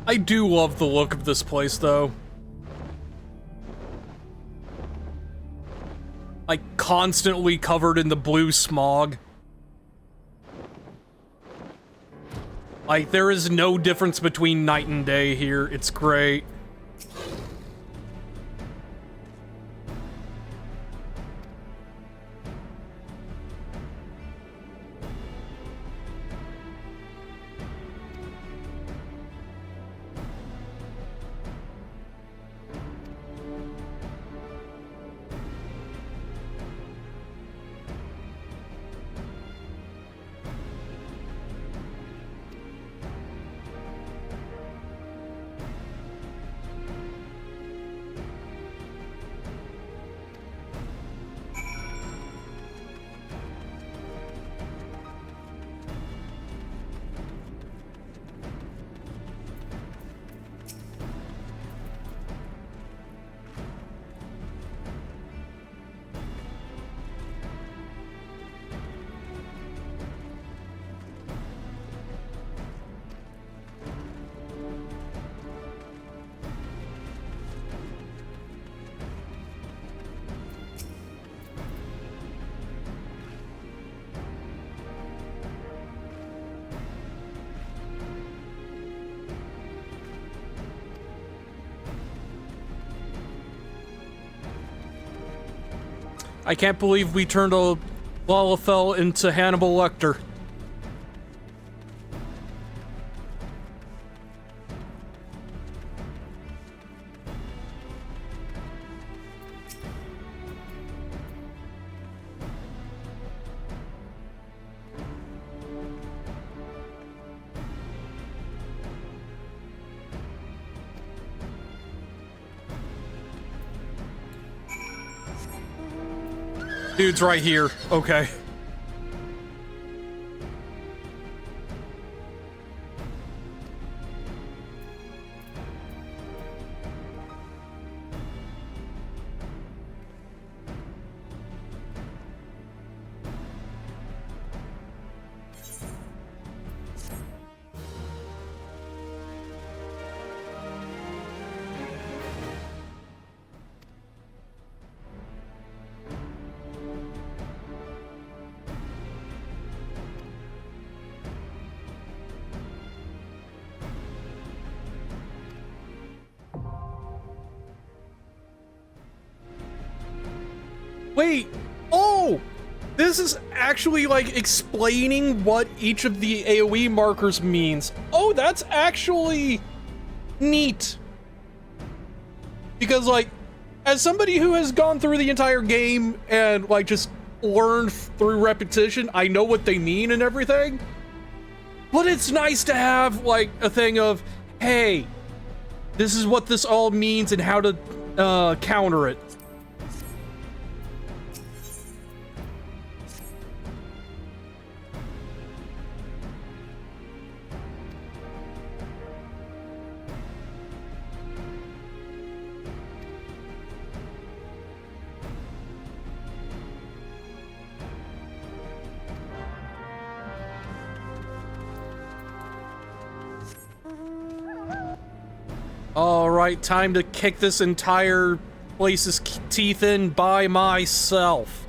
I do love the look of this place, though. Like, constantly covered in the blue smog. Like, there is no difference between night and day here. It's great. I can't believe we turned a Lalafell into Hannibal Lecter. Dude's right here. Okay. Wait, oh, this is actually like explaining what each of the AoE markers means. Oh, that's actually neat. Because like, as somebody who has gone through the entire game and like just learned through repetition, I know what they mean and everything. But it's nice to have like a thing of, hey, this is what this all means and how to counter it. All right, time to kick this entire place's teeth in by myself.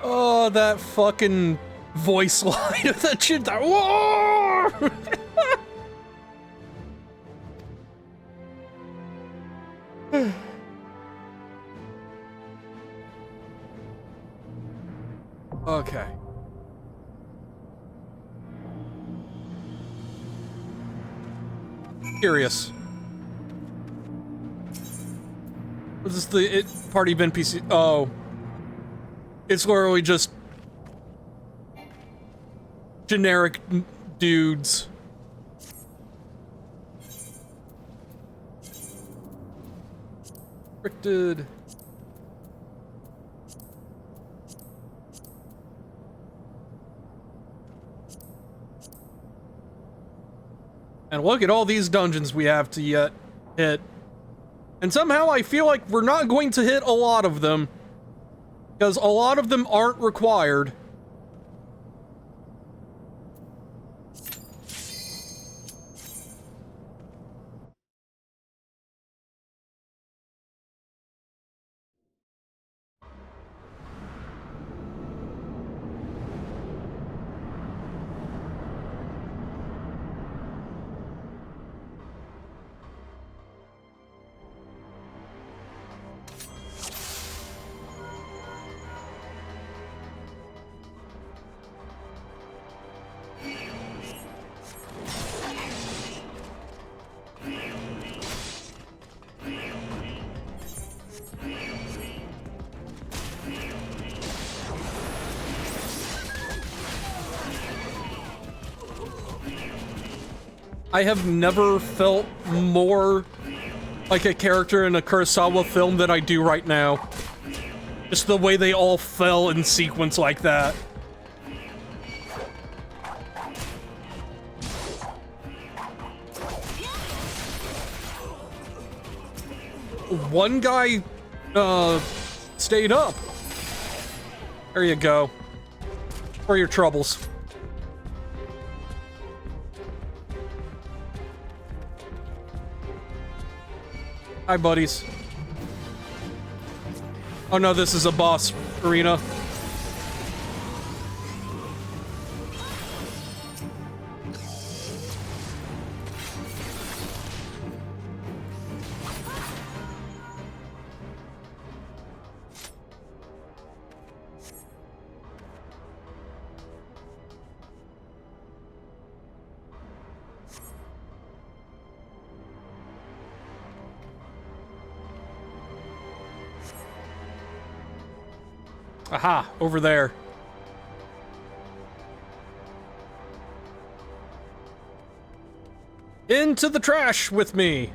Oh, that fucking voice line of that shit. That whoa! Okay. Curious. Was this the party event PC? Oh. It's literally just generic dudes. Restricted. And look at all these dungeons we have to yet hit. And somehow I feel like we're not going to hit a lot of them. Because a lot of them aren't required. I have never felt more like a character in a Kurosawa film than I do right now. Just the way they all fell in sequence like that. One guy, stayed up. There you go. For your troubles. Hi, buddies. Oh no, this is a boss arena. Aha, over there. Into the trash with me.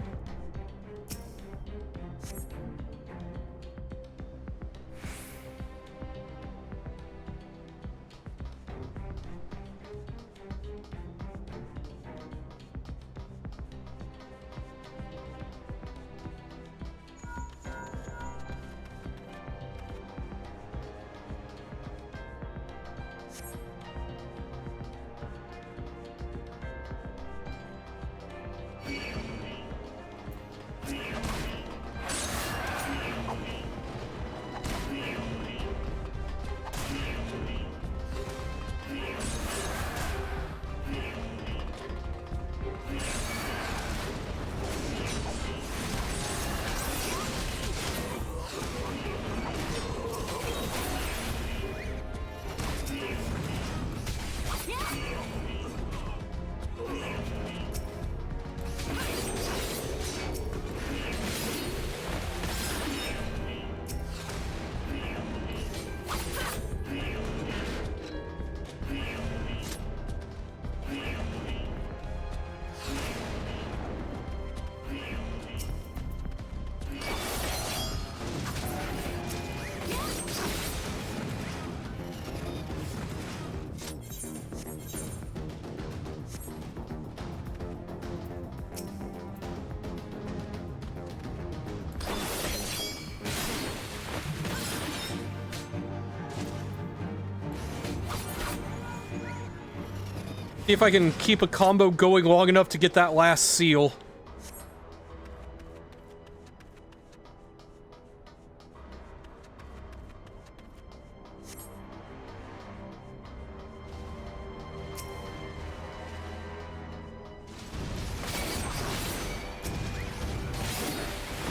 See if I can keep a combo going long enough to get that last seal.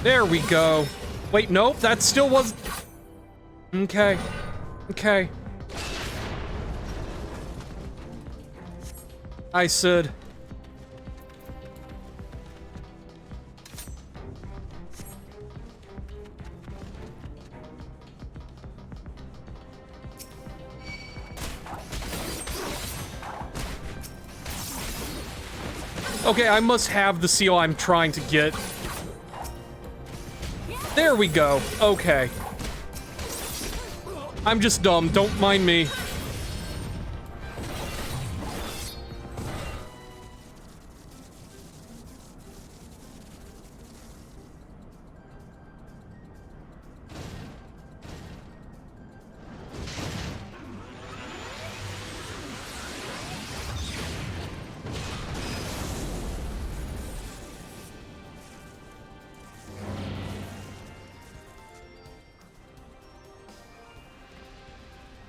There we go. Wait, nope, that still was... Okay. Okay. I said. Okay, I must have the seal I'm trying to get. There we go. Okay. I'm just dumb. Don't mind me.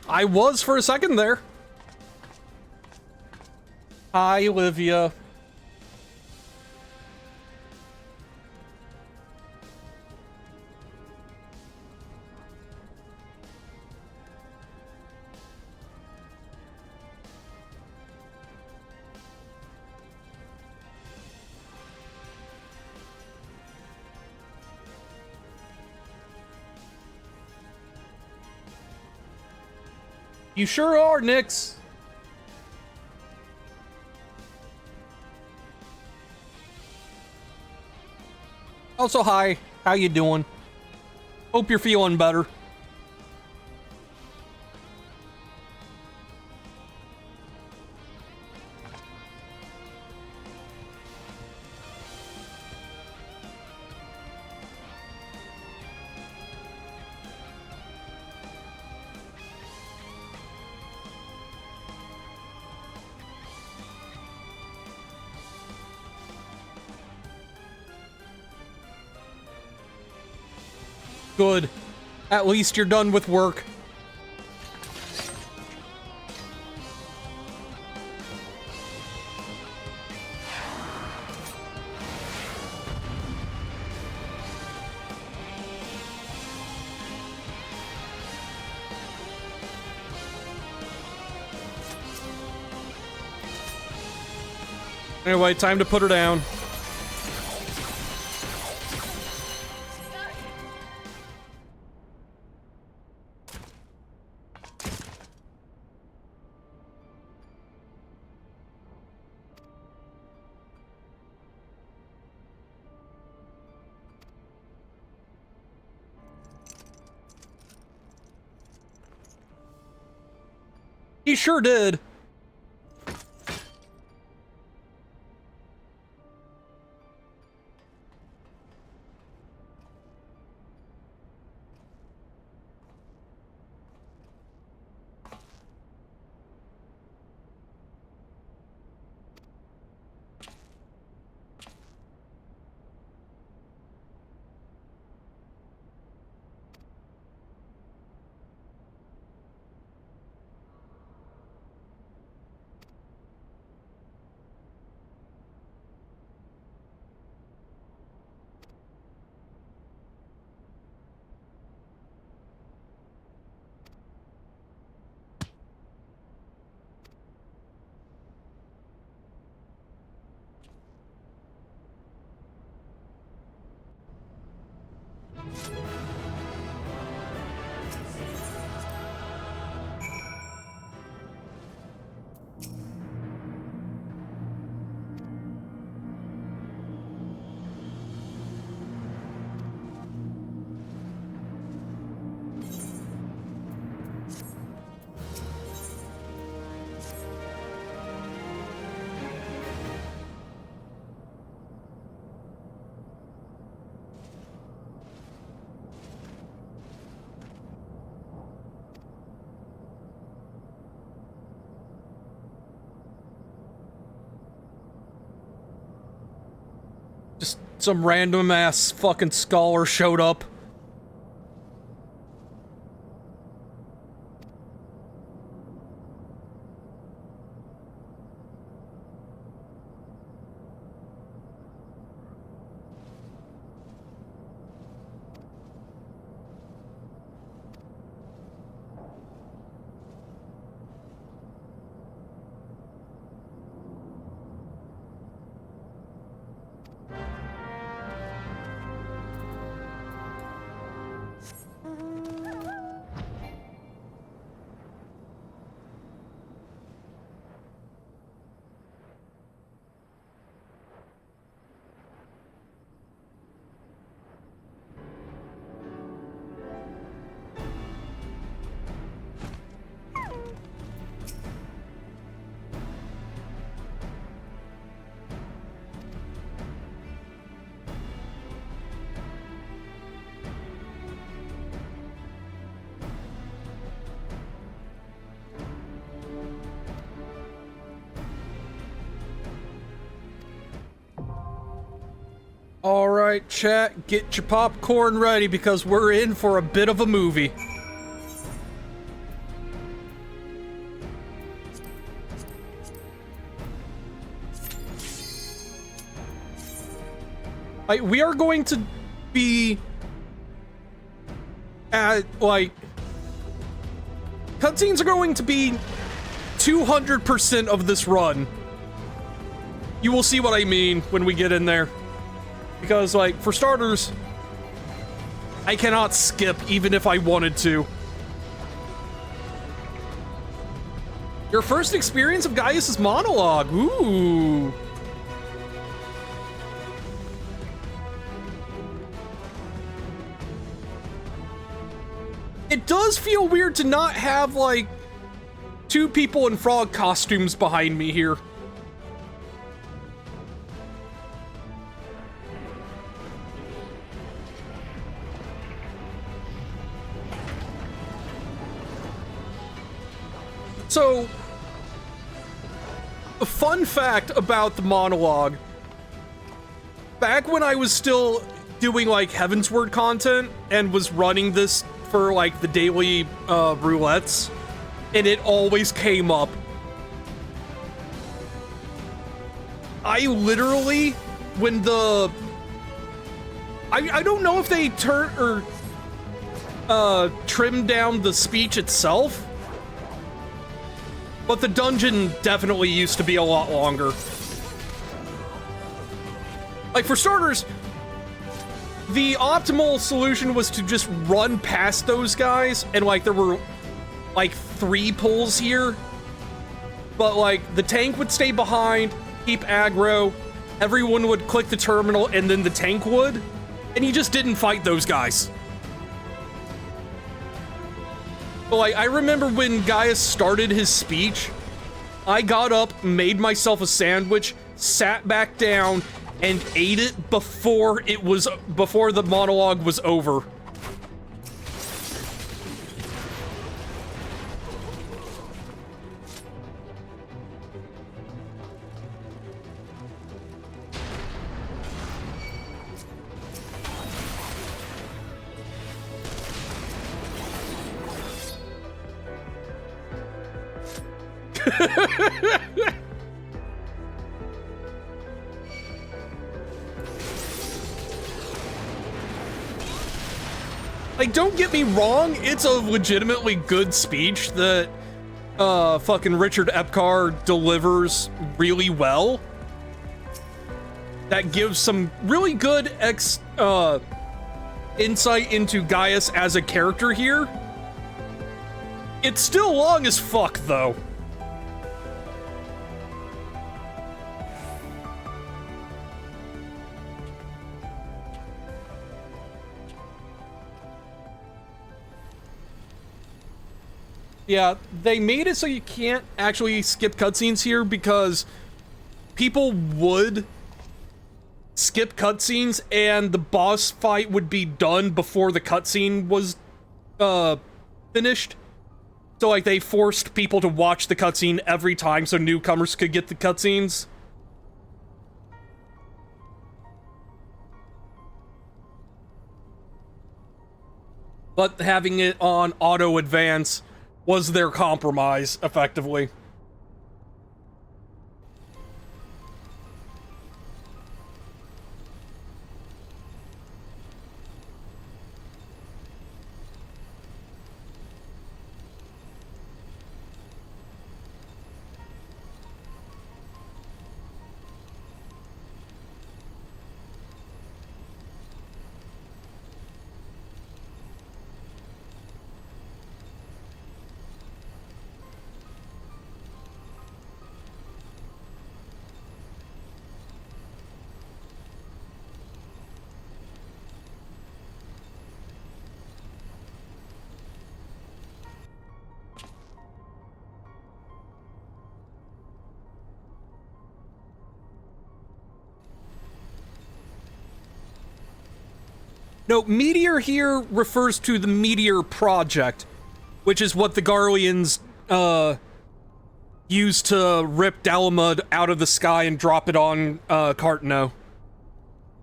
I was for a second there. Hi, Olivia. You sure are, Nix. Also, hi. How you doing? Hope you're feeling better. Good. At least you're done with work. Anyway, time to put her down. He sure did. Just some random ass fucking scholar showed up. Alright, chat, get your popcorn ready because we're in for a bit of a movie. We are going to be at, like, cutscenes are going to be 200% of this run. You will see what I mean when we get in there. Because, like, for starters, I cannot skip even if I wanted to. Your first experience of Gaius' monologue. Ooh. It does feel weird to not have, like, 2 people in frog costumes behind me here. So, a fun fact about the monologue. Back when I was still doing, like, Heavensward content and was running this for, like, the daily roulettes, and it always came up. I literally, when the... I don't know if they trimmed down the speech itself, but the dungeon definitely used to be a lot longer. Like, for starters, the optimal solution was to just run past those guys, and, like, there were, like, 3 pulls here. But, like, the tank would stay behind, keep aggro, everyone would click the terminal, and then the tank would, and you just didn't fight those guys. But, like, I remember when Gaius started his speech, I got up, made myself a sandwich, sat back down, and ate it before the monologue was over. Like, don't get me wrong, it's a legitimately good speech that fucking Richard Epcar delivers really well. That gives some really good insight into Gaius as a character here. It's still long as fuck, though. Yeah, they made it so you can't actually skip cutscenes here because people would skip cutscenes and the boss fight would be done before the cutscene was finished. So, like, they forced people to watch the cutscene every time so newcomers could get the cutscenes. But having it on auto advance was their compromise, effectively. No, Meteor here refers to the Meteor Project, which is what the Garleans, used to rip Dalamud out of the sky and drop it on, Cartno.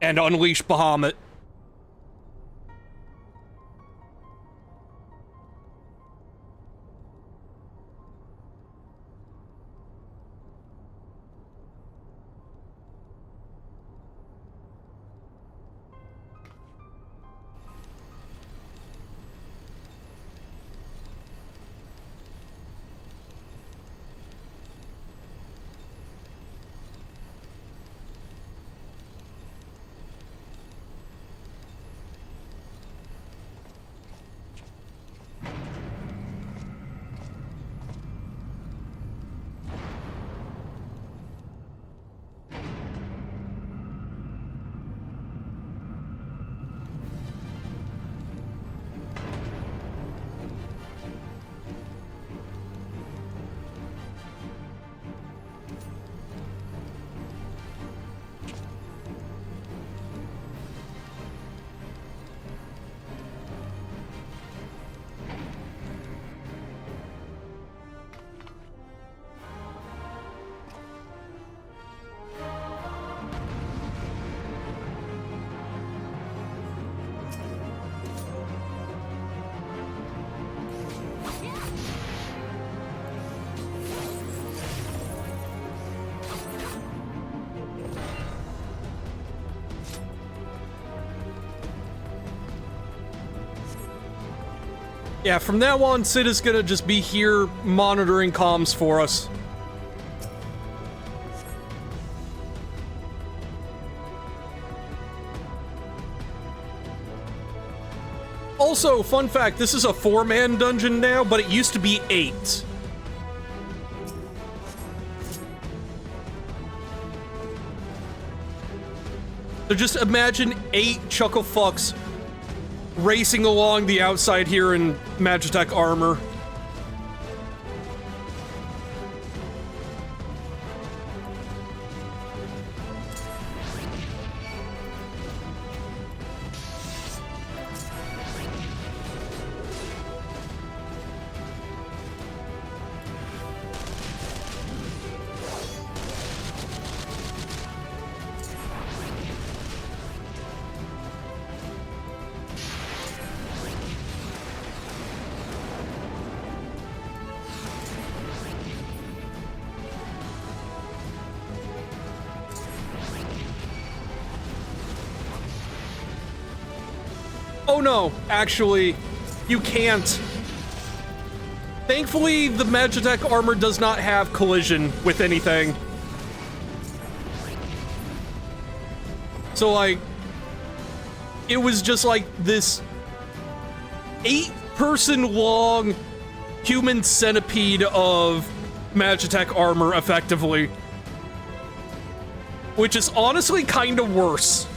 And unleash Bahamut. Yeah, from now on, Sid is gonna just be here monitoring comms for us. Also, fun fact, this is a 4-man dungeon now, but it used to be 8. So just imagine 8 chuckle fucks racing along the outside here in Magitech armor. Oh no, actually, you can't. Thankfully, the Magitech armor does not have collision with anything. So, like, it was just like this 8-person long human centipede of Magitech armor, effectively. Which is honestly kind of worse.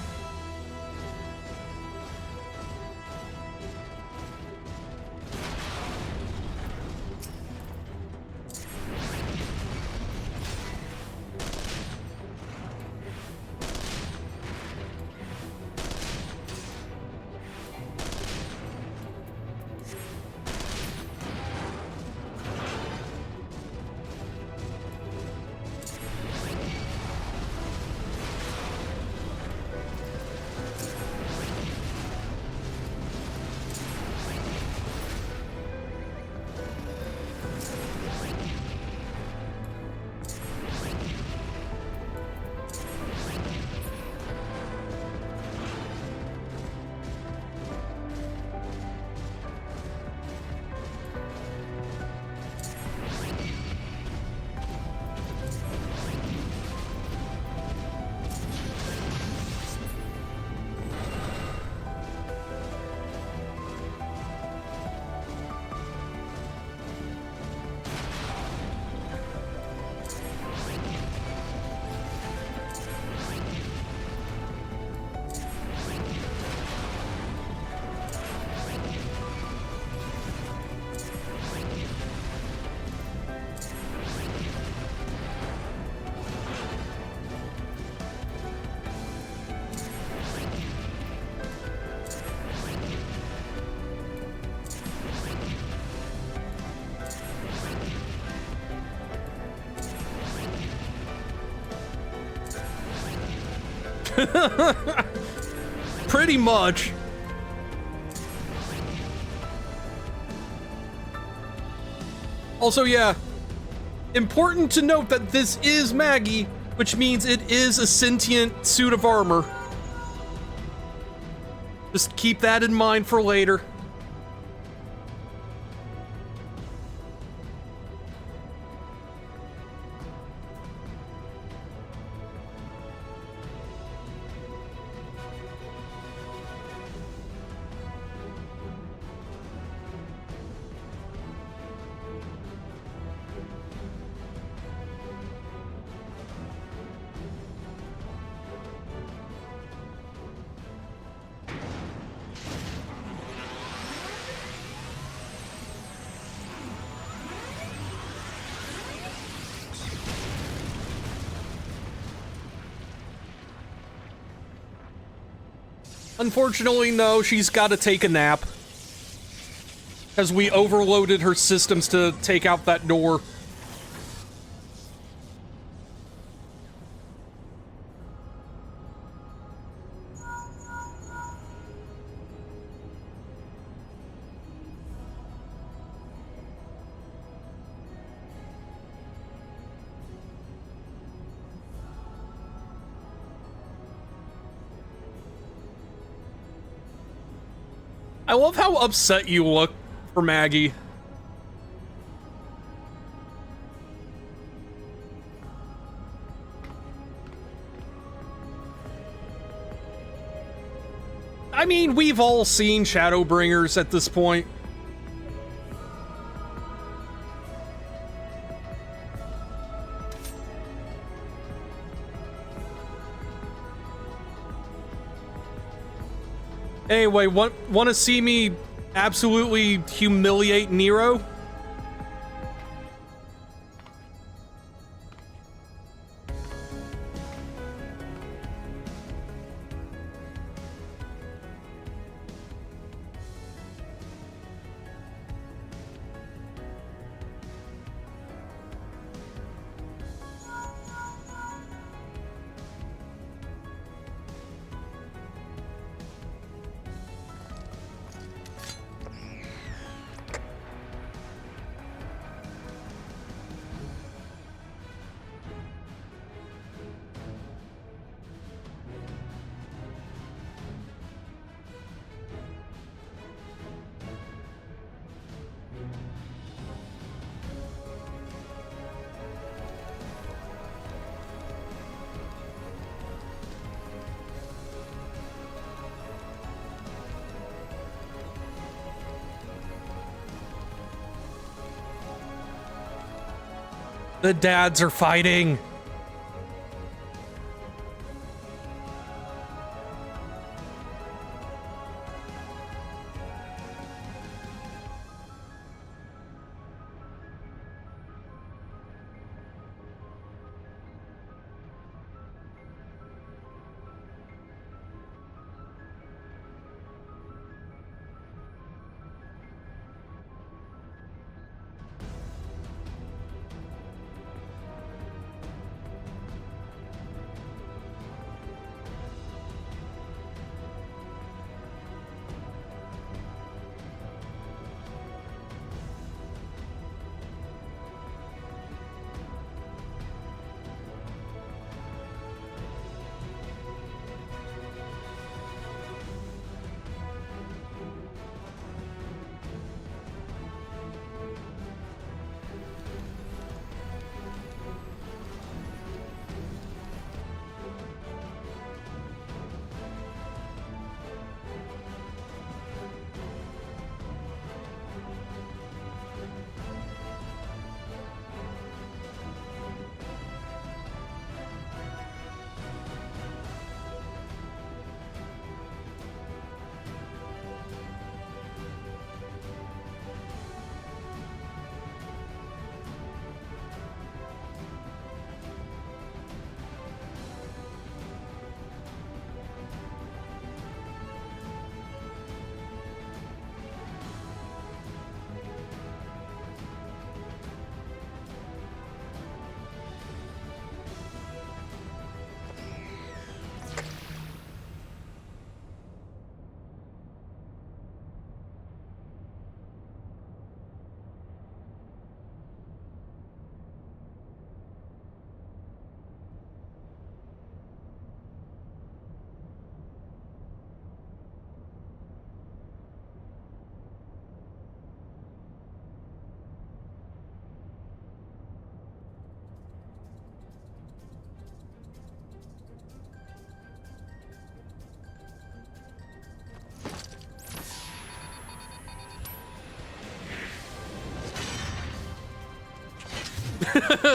Pretty much. Also, yeah, important to note that this is Maggie, which means it is a sentient suit of armor. Just keep that in mind for later. Unfortunately, no, she's got to take a nap. Because we overloaded her systems to take out that door. I love how upset you look for Maggie. I mean, we've all seen Shadowbringers at this point. Anyway, want to see me absolutely humiliate Nero? The dads are fighting.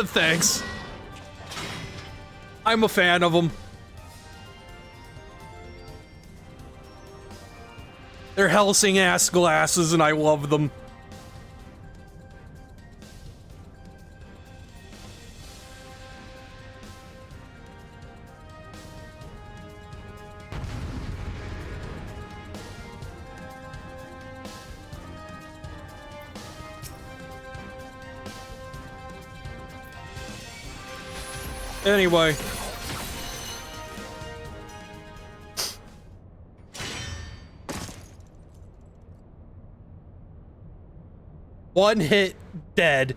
Thanks. I'm a fan of them. They're Helsing ass glasses and I love them. Anyway. One hit, dead.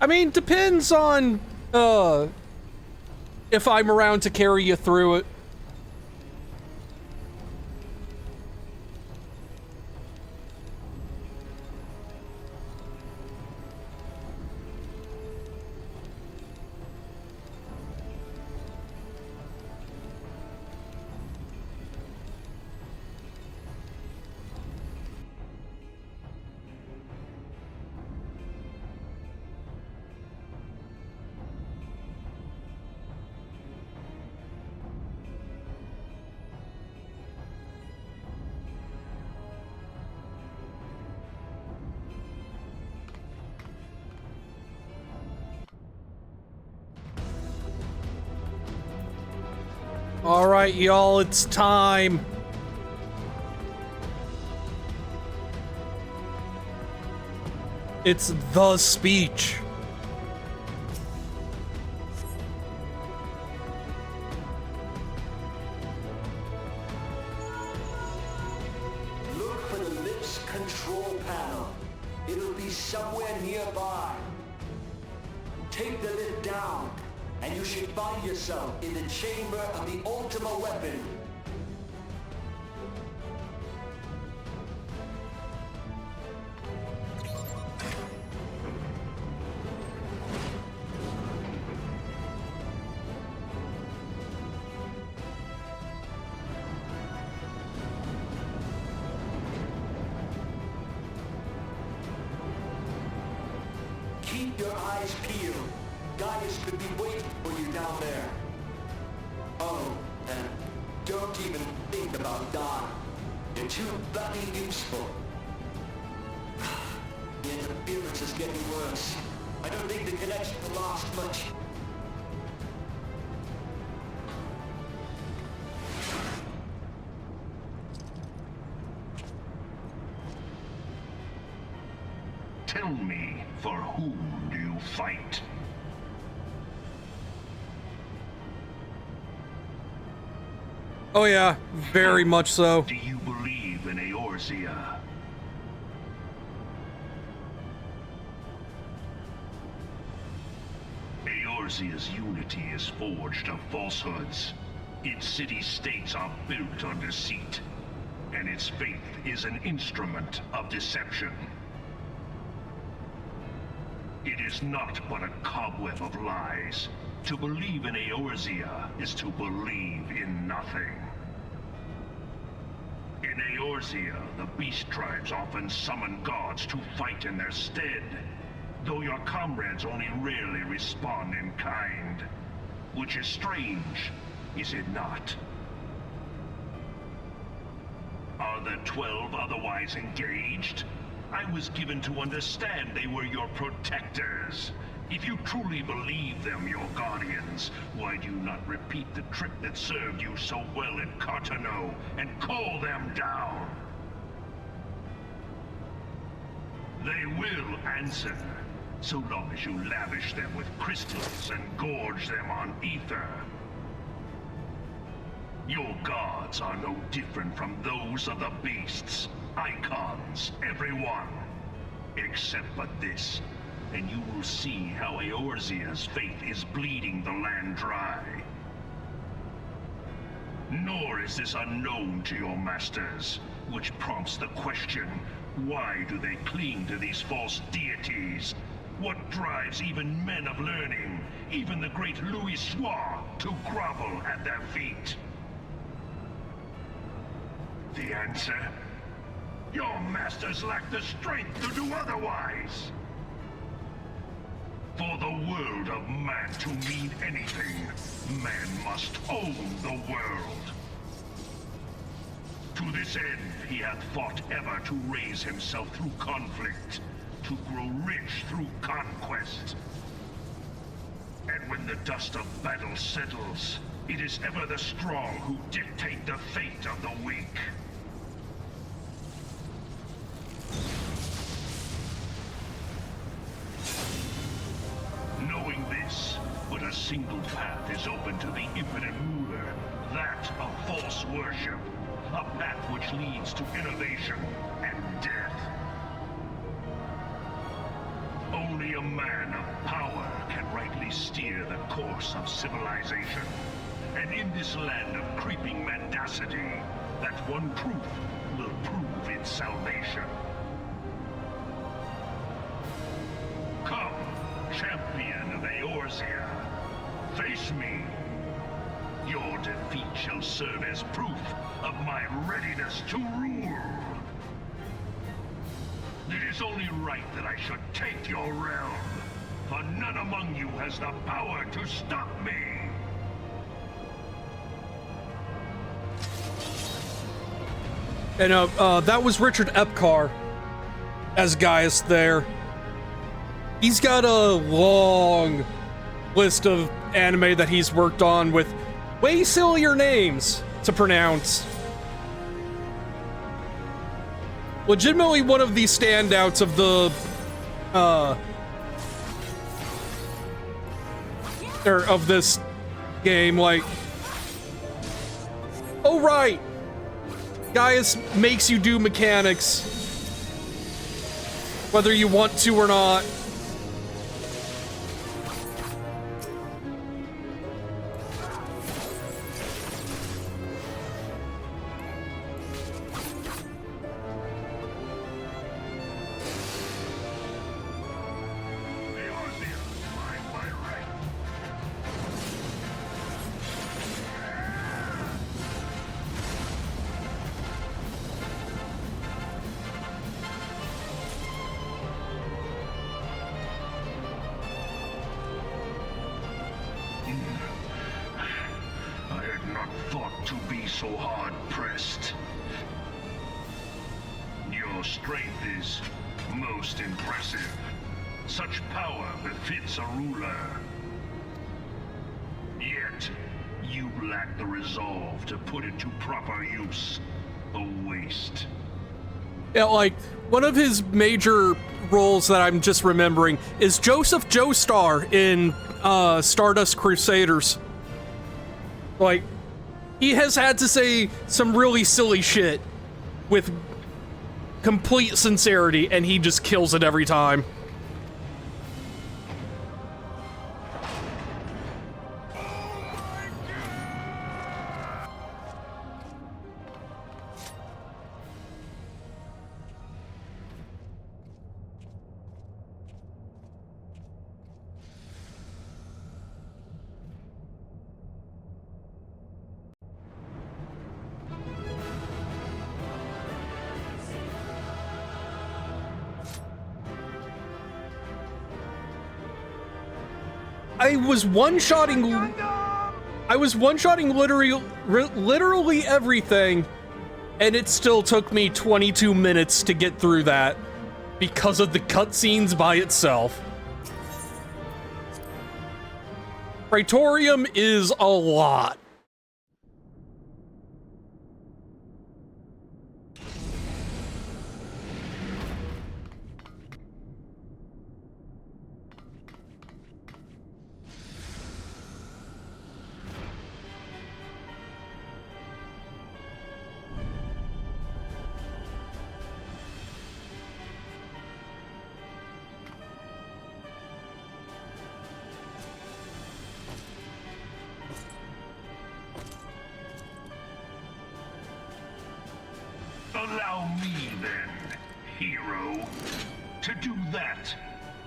I mean, depends on, if I'm around to carry you through it. All right, y'all, it's time. It's the speech. Look for the lips control panel. It'll be somewhere nearby. Take the lid down, and you should find yourself in the chamber of the Ultima weapon. Keep your eyes peeled. Gaius could be waiting for you down there. Oh, and don't even think about dying. You're too bloody useful. The interference is getting worse. I don't think the connection will last much. Tell me, for whom do you fight? Oh yeah, very much so. Do you believe in Eorzea? Eorzea's unity is forged of falsehoods. Its city-states are built on deceit, and its faith is an instrument of deception. It is not but a cobweb of lies. To believe in Eorzea is to believe in nothing. In Eorzea, the beast tribes often summon gods to fight in their stead, though your comrades only rarely respond in kind. Which is strange, is it not? Are the 12 otherwise engaged? I was given to understand they were your protectors. If you truly believe them your guardians, why do you not repeat the trick that served you so well at Cartano and call them down? They will answer, so long as you lavish them with crystals and gorge them on ether. Your gods are no different from those of the beasts. Icons, every one. Except but this, and you will see how Eorzea's faith is bleeding the land dry. Nor is this unknown to your masters, which prompts the question, why do they cling to these false deities? What drives even men of learning, even the great Louis Soir, to grovel at their feet? The answer? Your masters lack the strength to do otherwise. For the world of man to mean anything, man must own the world. To this end, he hath fought ever to raise himself through conflict, to grow rich through conquest. And when the dust of battle settles, it is ever the strong who dictate the fate of the weak. Knowing this, but a single path is open to the impotent ruler, that of false worship, a path which leads to innovation and death. Only a man of power can rightly steer the course of civilization. And in this land of creeping mendacity, that one truth will prove its salvation. Come, champion of Eorzea, face me. Your defeat shall serve as proof of my readiness to rule. It is only right that I should take your realm, for none among you has the power to stop me. And that was Richard Epcar as Gaius there. He's got a long list of anime that he's worked on with way sillier names to pronounce. Legitimately one of the standouts of the of this game, like, oh right, Gaius makes you do mechanics whether you want to or not. So hard pressed. Your strength is most impressive. Such power befits a ruler. Yet, you lack the resolve to put it to proper use. A waste. Yeah, like, one of his major roles that I'm just remembering is Joseph Joestar in Stardust Crusaders. Like, he has had to say some really silly shit with complete sincerity, and he just kills it every time. I was one-shotting literally everything, and it still took me 22 minutes to get through that because of the cutscenes by itself. Praetorium is a lot. Allow me then, hero, to do that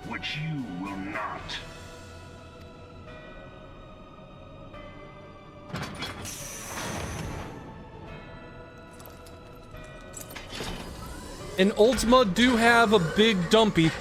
which you will not. And Ultima do have a big dumpy.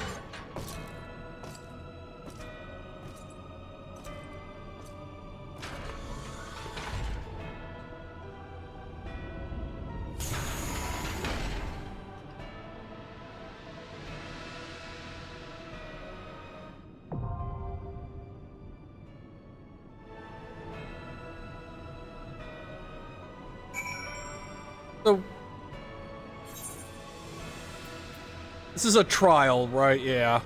So, this is a trial, right? Yeah.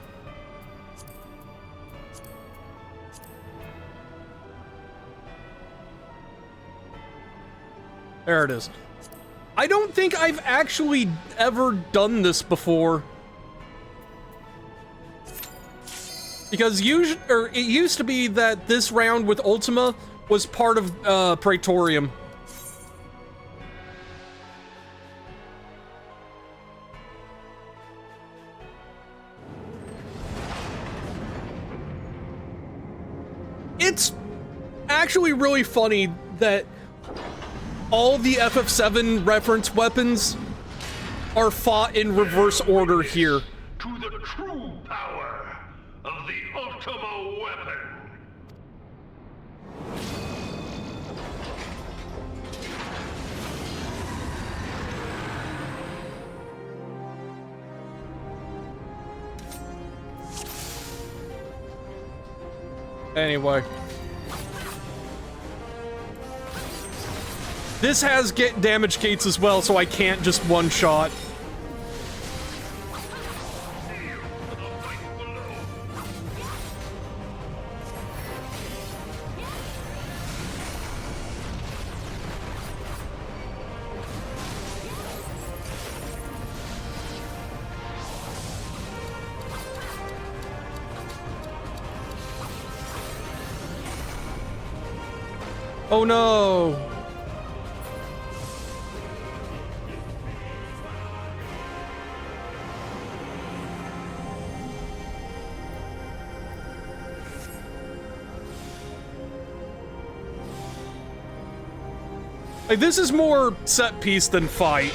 There it is. I don't think I've actually ever done this before. Because it used to be that this round with Ultima was part of Praetorium. It's actually really funny that all the FF7 reference weapons are fought in reverse order here. To the true power of the Ultima weapon. Anyway. This has get damage gates as well, so I can't just one-shot. Oh no! Like, this is more set piece than fight.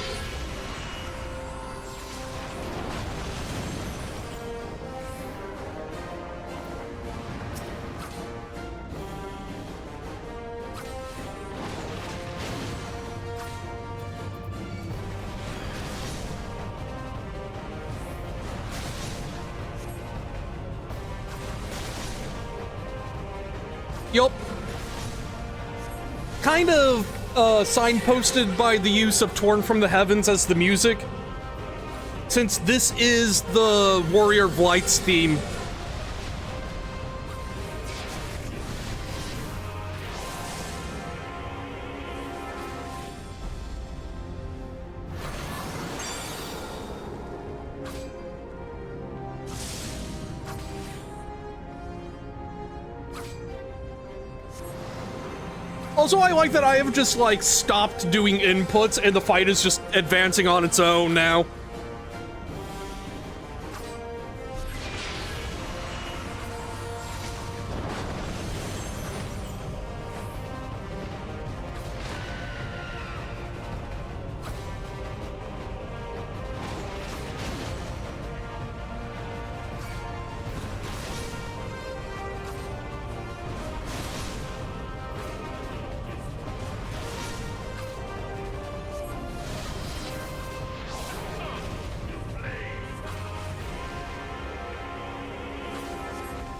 Yup. Kind of signposted by the use of Torn from the Heavens as the music, since this is the Warrior of Light's theme. Also, I like that I have just, like, stopped doing inputs and the fight is just advancing on its own now.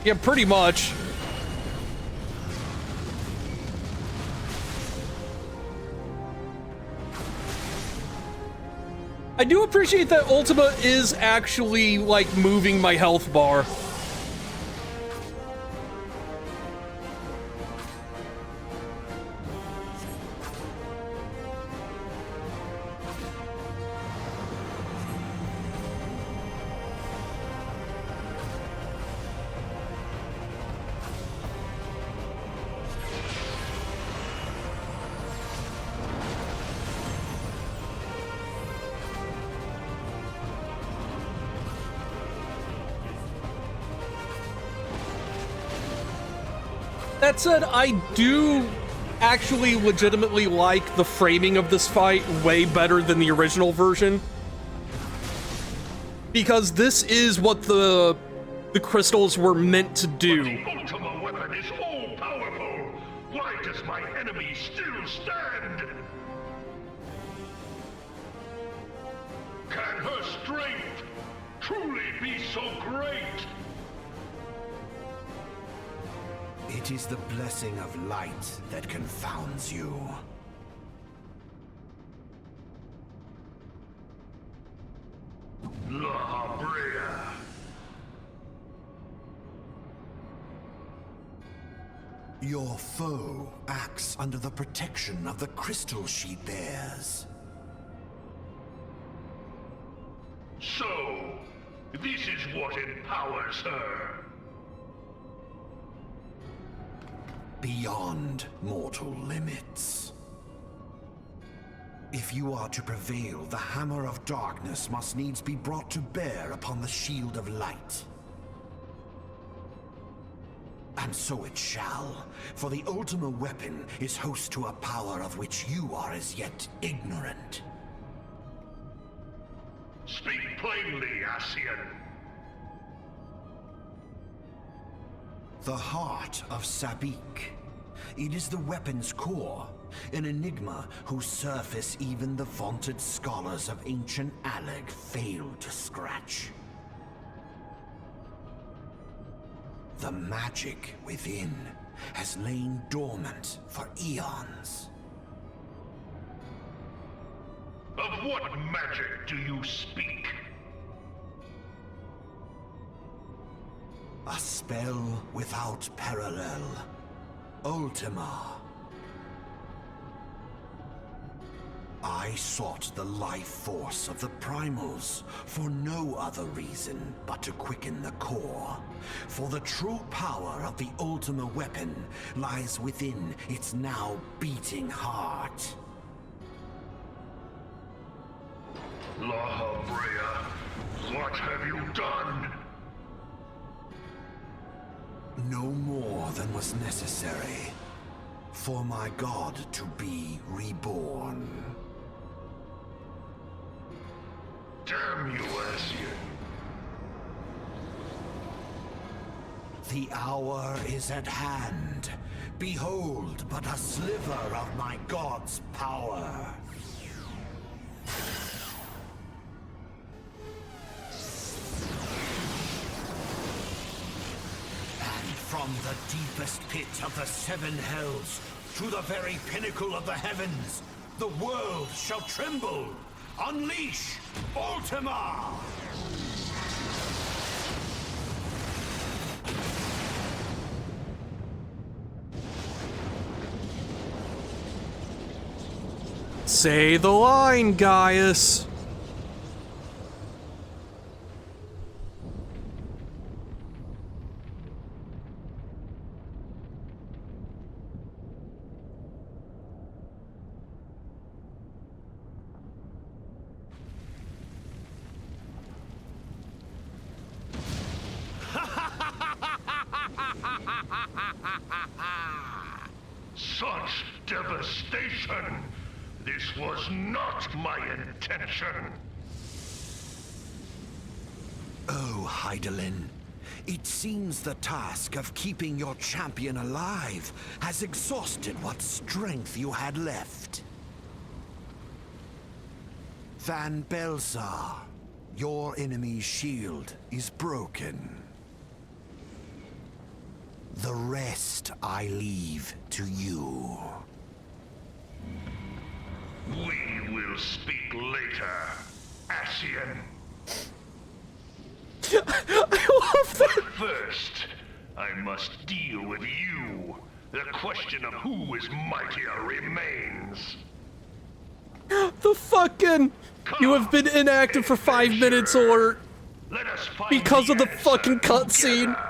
Yeah, pretty much. I do appreciate that Ultima is actually, like, moving my health bar. That said, I do actually legitimately like the framing of this fight way better than the original version. Because this is what the crystals were meant to do. The Ultima weapon is all-powerful. Why does my enemy still stand? Can her strength truly be so great? It is the blessing of light that confounds you. La Habrea. Your foe acts under the protection of the crystal she bears. So, this is what empowers her. beyond mortal limits. If you are to prevail, the hammer of darkness must needs be brought to bear upon the shield of light. And so it shall, for the Ultima weapon is host to a power of which you are as yet ignorant. Speak plainly, Ascian. The heart of Sabik. It is the weapon's core, an enigma whose surface even the vaunted scholars of ancient Alleg failed to scratch. The magic within has lain dormant for eons. Of what magic do you speak? A spell without parallel. Ultima. I sought the life force of the primals for no other reason but to quicken the core. For the true power of the Ultima weapon lies within its now beating heart. La Brea, what have you done? No more than was necessary for my god to be reborn. Damn you, Ascian. The hour is at hand. Behold but a sliver of my god's power. From the deepest pit of the seven hells to the very pinnacle of the heavens, the world shall tremble. Unleash Ultima! Say the line, Gaius. Such devastation! This was not my intention! Oh, Hydaelyn. It seems the task of keeping your champion alive has exhausted what strength you had left. Van Belsar, your enemy's shield is broken. The rest I leave to you. We will speak later, Ascian. I love that. First, I must deal with you. The question of who is mightier remains. The fucking... You have been inactive for 5 minutes alert. Let us find Because of the answer fucking cutscene. together.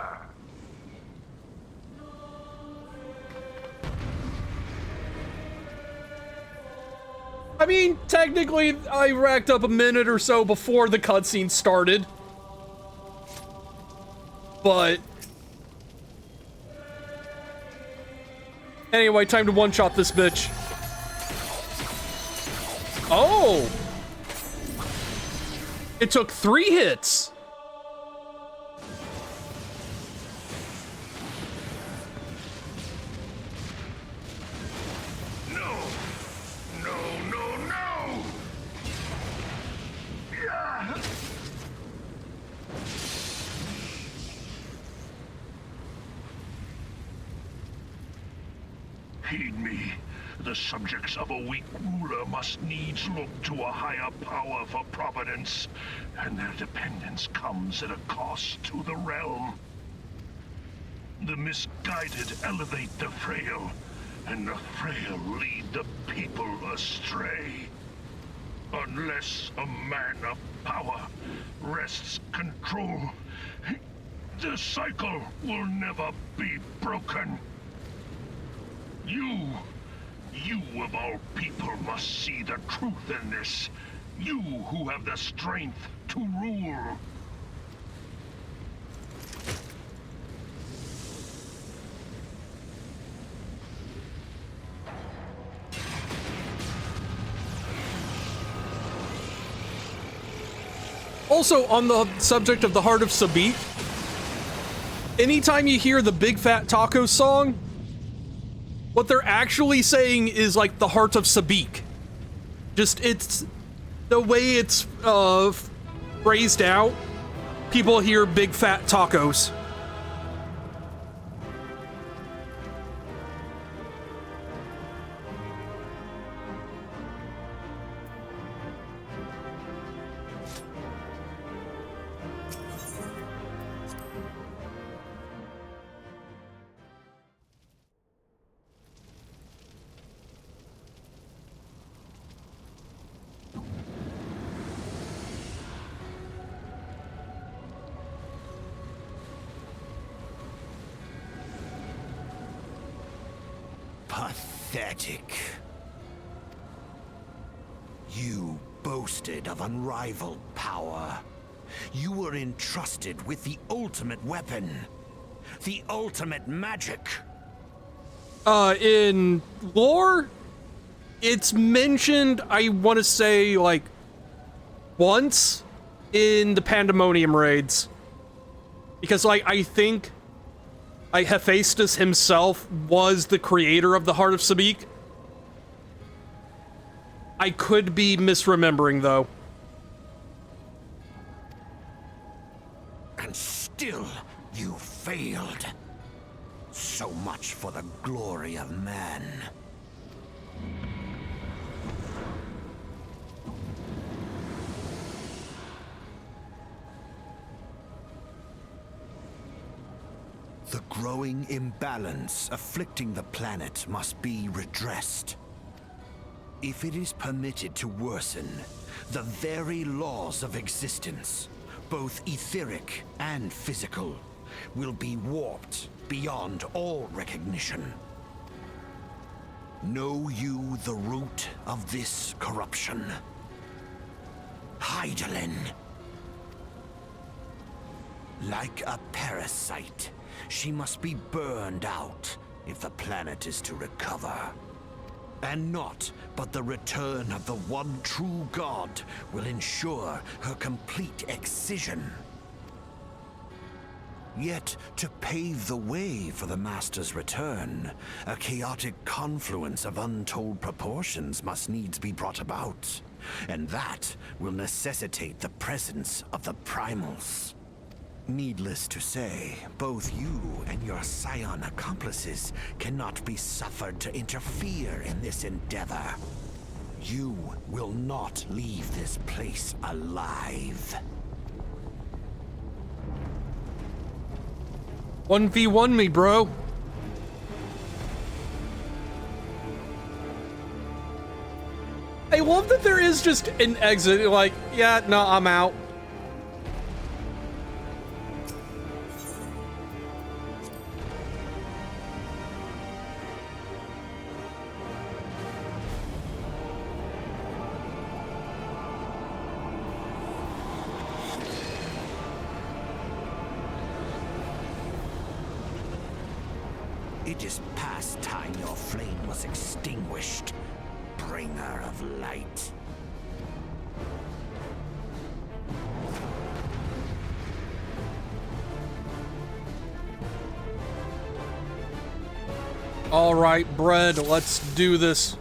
I mean, technically, I racked up a minute or so before the cutscene started. But... Anyway, time to one-shot this bitch. Oh! It took 3 hits! No! No, no, no! Yeah. Heed me. The subjects of a weak ruler must needs look to a higher power for providence, and their dependence comes at a cost to the realm. The misguided elevate the frail, and the frail lead the people astray. Unless a man of power wrests control, the cycle will never be broken. You of all people must see the truth in this. You who have the strength to rule. Also, on the subject of the Heart of Sabik, anytime you hear the Big Fat Taco song, what they're actually saying is like the Heart of Sabik. Just, it's the way it's phrased out, people hear Big Fat Tacos. Pathetic. You boasted of unrivaled power. You were entrusted with the ultimate weapon. The ultimate magic. In lore, it's mentioned, I want to say, like, once in the Pandemonium raids. Because, like, I think Hephaestus himself was the creator of the Heart of Sabik. I could be misremembering, though. And still, you failed. So much for the glory of man. The growing imbalance afflicting the planet must be redressed. If it is permitted to worsen, the very laws of existence, both etheric and physical, will be warped beyond all recognition. Know you the root of this corruption? Hydaelyn. Like a parasite, she must be burned out if the planet is to recover. And naught but the return of the one true god will ensure her complete excision. Yet, to pave the way for the Master's return, a chaotic confluence of untold proportions must needs be brought about. And that will necessitate the presence of the primals. Needless to say, both you and your scion accomplices cannot be suffered to interfere in this endeavor. You will not leave this place alive. 1v1 me, bro. I love that there is just an exit, like, yeah, no, I'm out. It is past time your flame was extinguished, bringer of light. All right, bread, let's do this.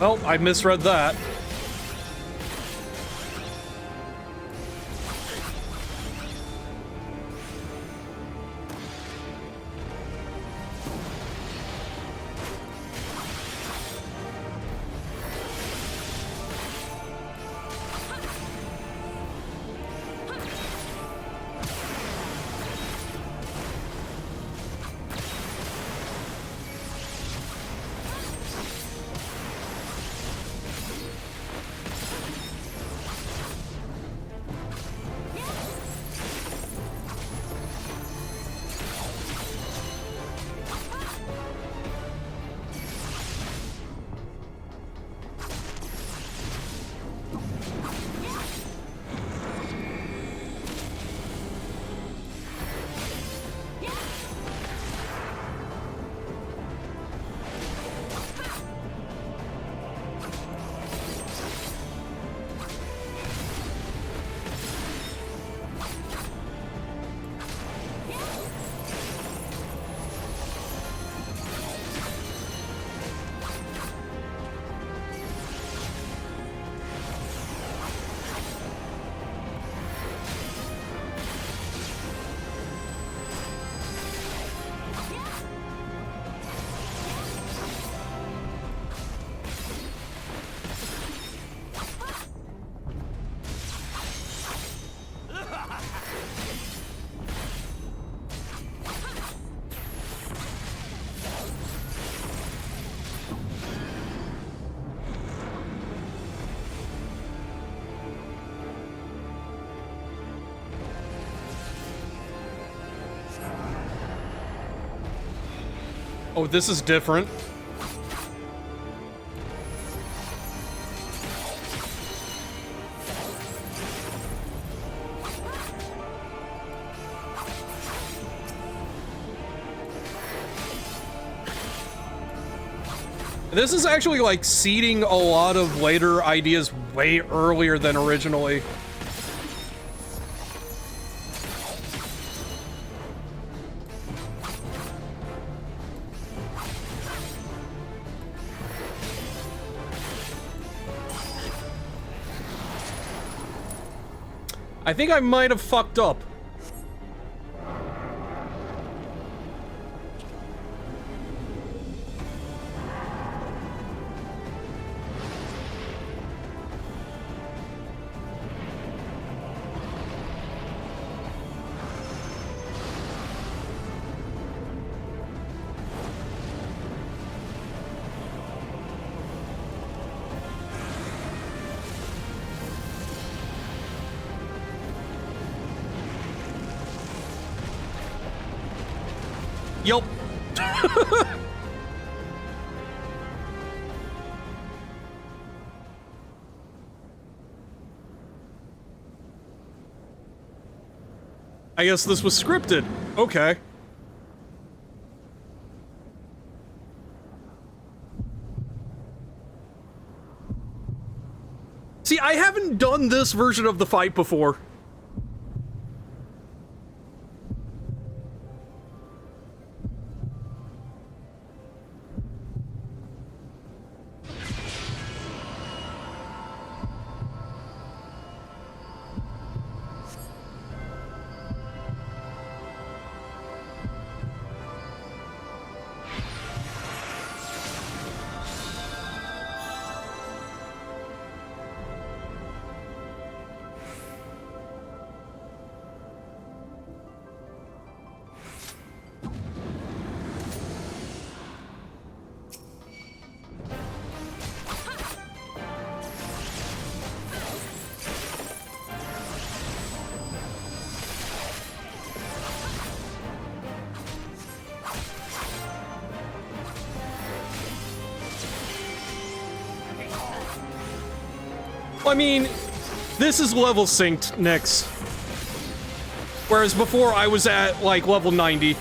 Well, I misread that. Oh, this is different. This is actually like seeding a lot of later ideas way earlier than originally. I think I might have fucked up. Yup. I guess this was scripted. Okay. See, I haven't done this version of the fight before. I mean, this is level synced, Nyx. Whereas before I was at, like, level 90.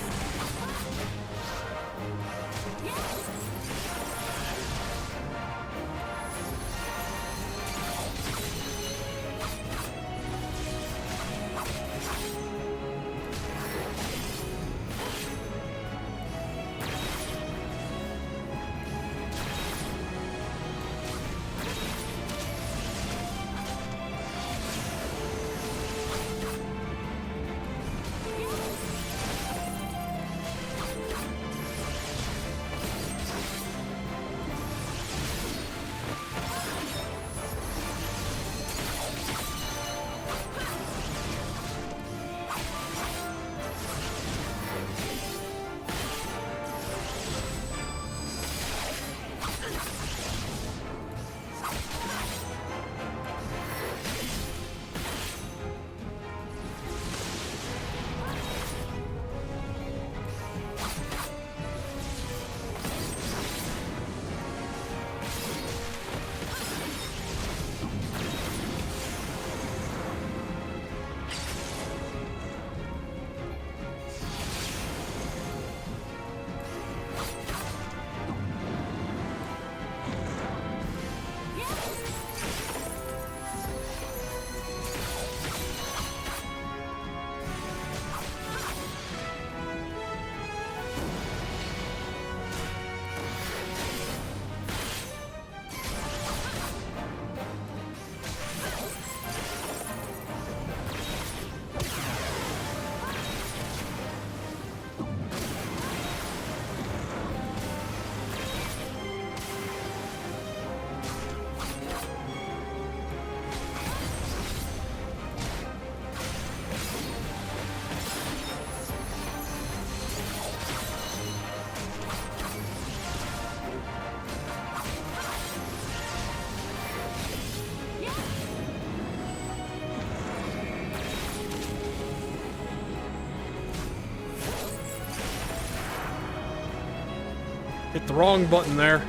Hit the wrong button there.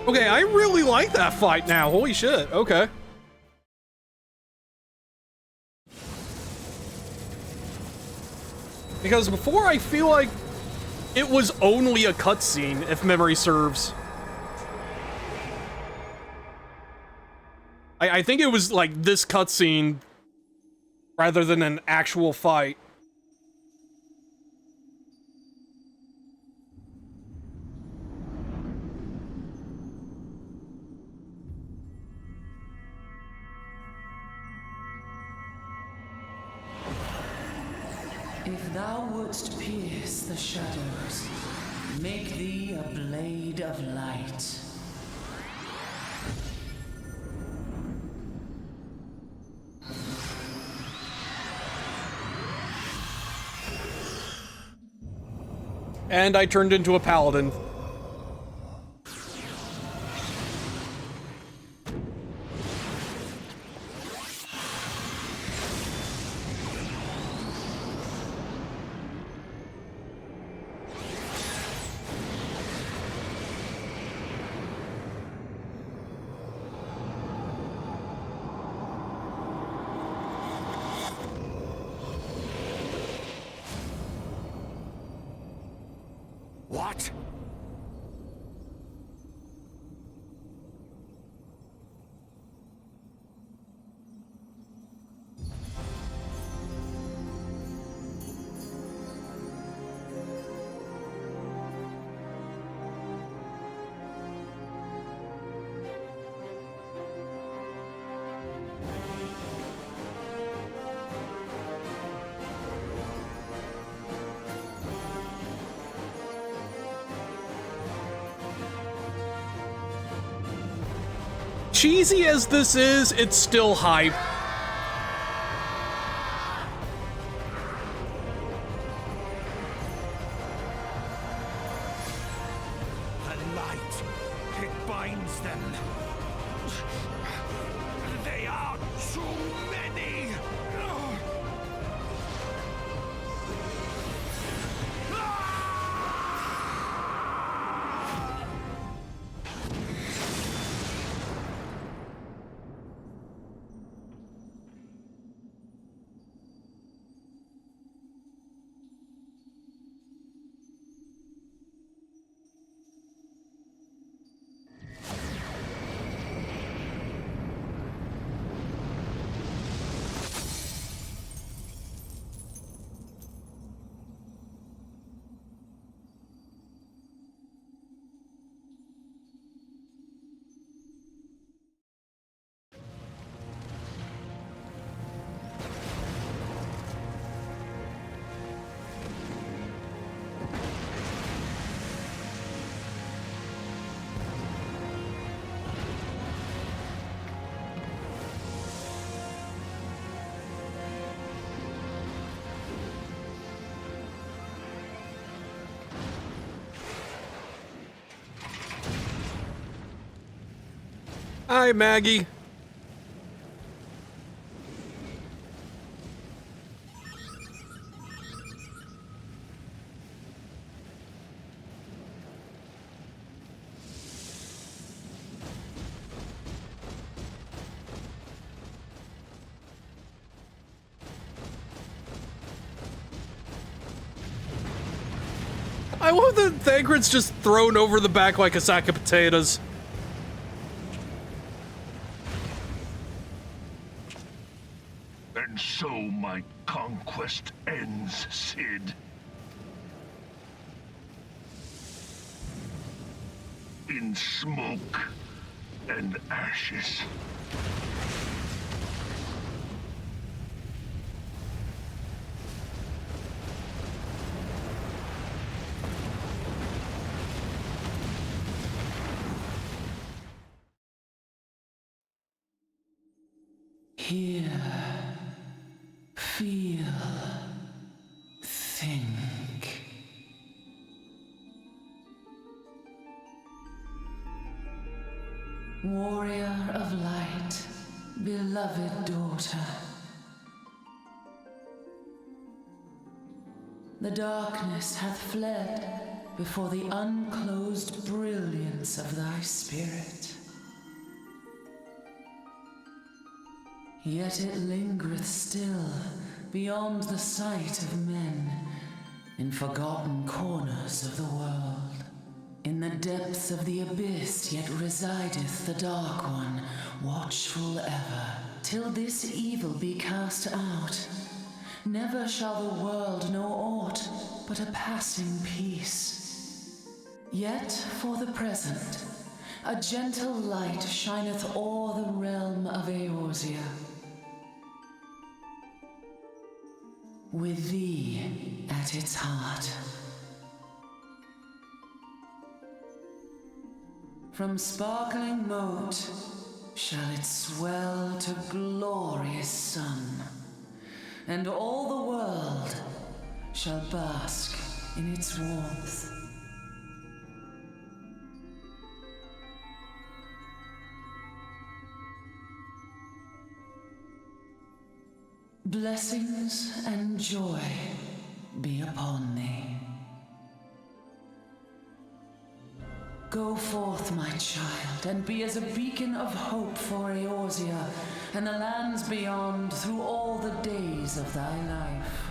Okay, I really like that fight now. Holy shit. Okay. Because before, I feel like it was only a cutscene, if memory serves. I think it was like this cutscene rather than an actual fight. If thou wouldst pierce the shadows, make thee a blade of light. And I turned into a paladin. What? Cheesy as this is, it's still hype. The light, it binds them. They are too many. Hi, Maggie. I love that Thancred's just thrown over the back like a sack of potatoes. And so my conquest ends, Cid. In smoke and ashes. Hear, feel, think. Warrior of light, beloved daughter, The darkness hath fled before the unclosed brilliance of thy spirit. Yet it lingereth still beyond the sight of men, in forgotten corners of the world. In the depths of the abyss yet resideth the Dark One, watchful ever, till this evil be cast out. Never shall the world know aught but a passing peace. Yet for the present, a gentle light shineth o'er the realm of Eorzea. With thee at its heart. From sparkling moat shall it swell to glorious sun, and all the world shall bask in its warmth. Blessings and joy be upon thee. Go forth, my child, and be as a beacon of hope for Eorzea and the lands beyond through all the days of thy life.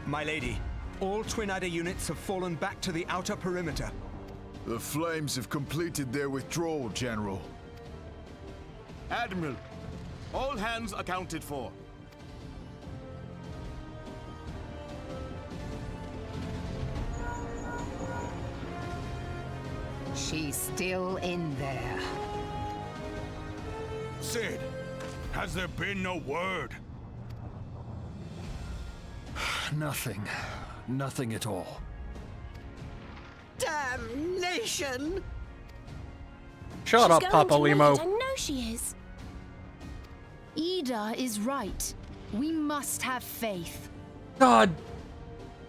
My lady, all Twin Adder units have fallen back to the outer perimeter. The Flames have completed their withdrawal, General. Admiral, all hands accounted for. She's still in there. Sid, has there been no word? Nothing. Nothing at all. Damnation! Shut up, Papa Limo. I know she is. Ida is right. We must have faith. God,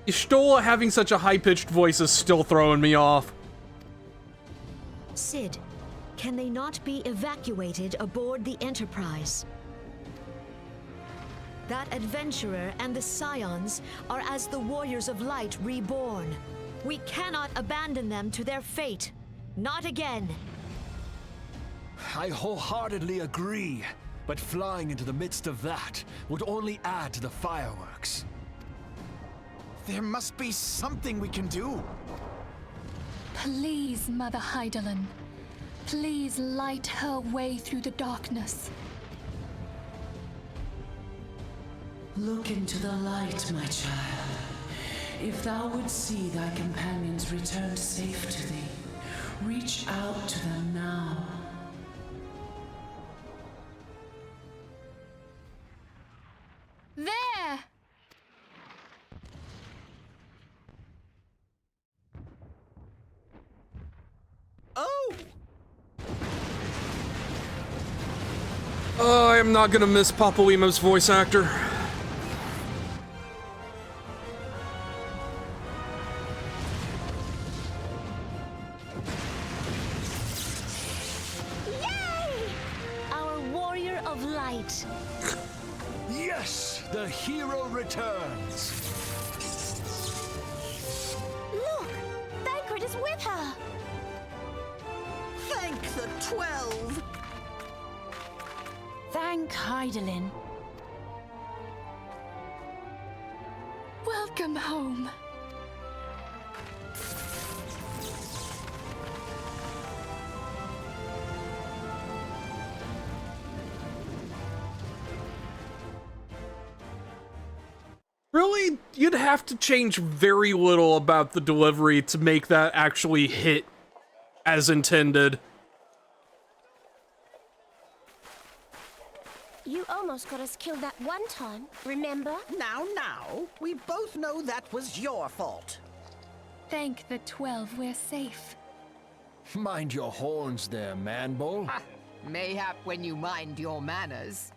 Y'shtola having such a high-pitched voice is still throwing me off. Sid, can they not be evacuated aboard the Enterprise? That adventurer and the Scions are as the Warriors of Light reborn. We cannot abandon them to their fate. Not again. I wholeheartedly agree, but flying into the midst of that would only add to the fireworks. There must be something we can do. Please, Mother Hydaelyn. Please light her way through the darkness. Look into the light, my child. If thou wouldst see thy companions returned safe to thee, reach out to them now. There! Oh! Oh, I'm not gonna miss Papa Limo's voice actor. Yes! The hero returns! Look! Thancred is with her! Thank the 12! Thank Hydaelyn. Welcome home. Really? You'd have to change very little about the delivery to make that actually hit as intended. You almost got us killed that one time, remember? Now, we both know that was your fault. Thank the 12 we're safe. Mind your horns there, Manbull. Mayhap when you mind your manners.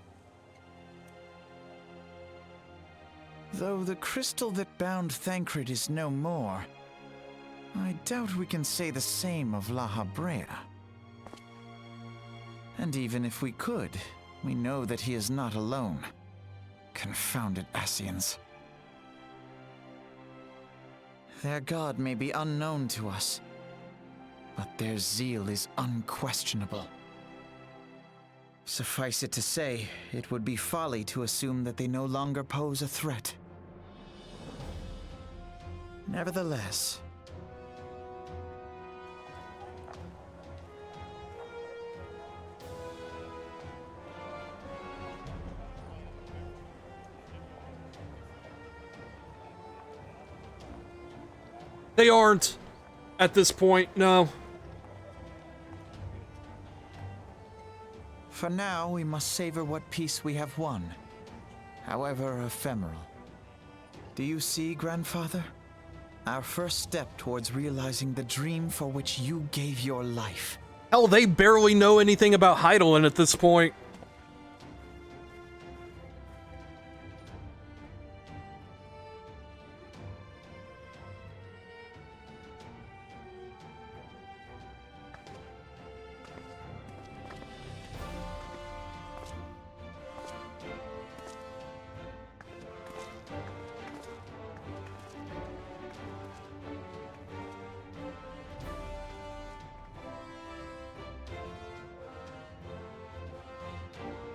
Though the crystal that bound Thancred is no more, I doubt we can say the same of La Habrea. And even if we could, we know that he is not alone. Confounded Ascians. Their god may be unknown to us, but their zeal is unquestionable. Suffice it to say, it would be folly to assume that they no longer pose a threat. Nevertheless, they aren't at this point, no. for now, we must savor what peace we have won, however ephemeral. Do you see, Grandfather? Our first step towards realizing the dream for which you gave your life. Hell, they barely know anything about Heidelin at this point.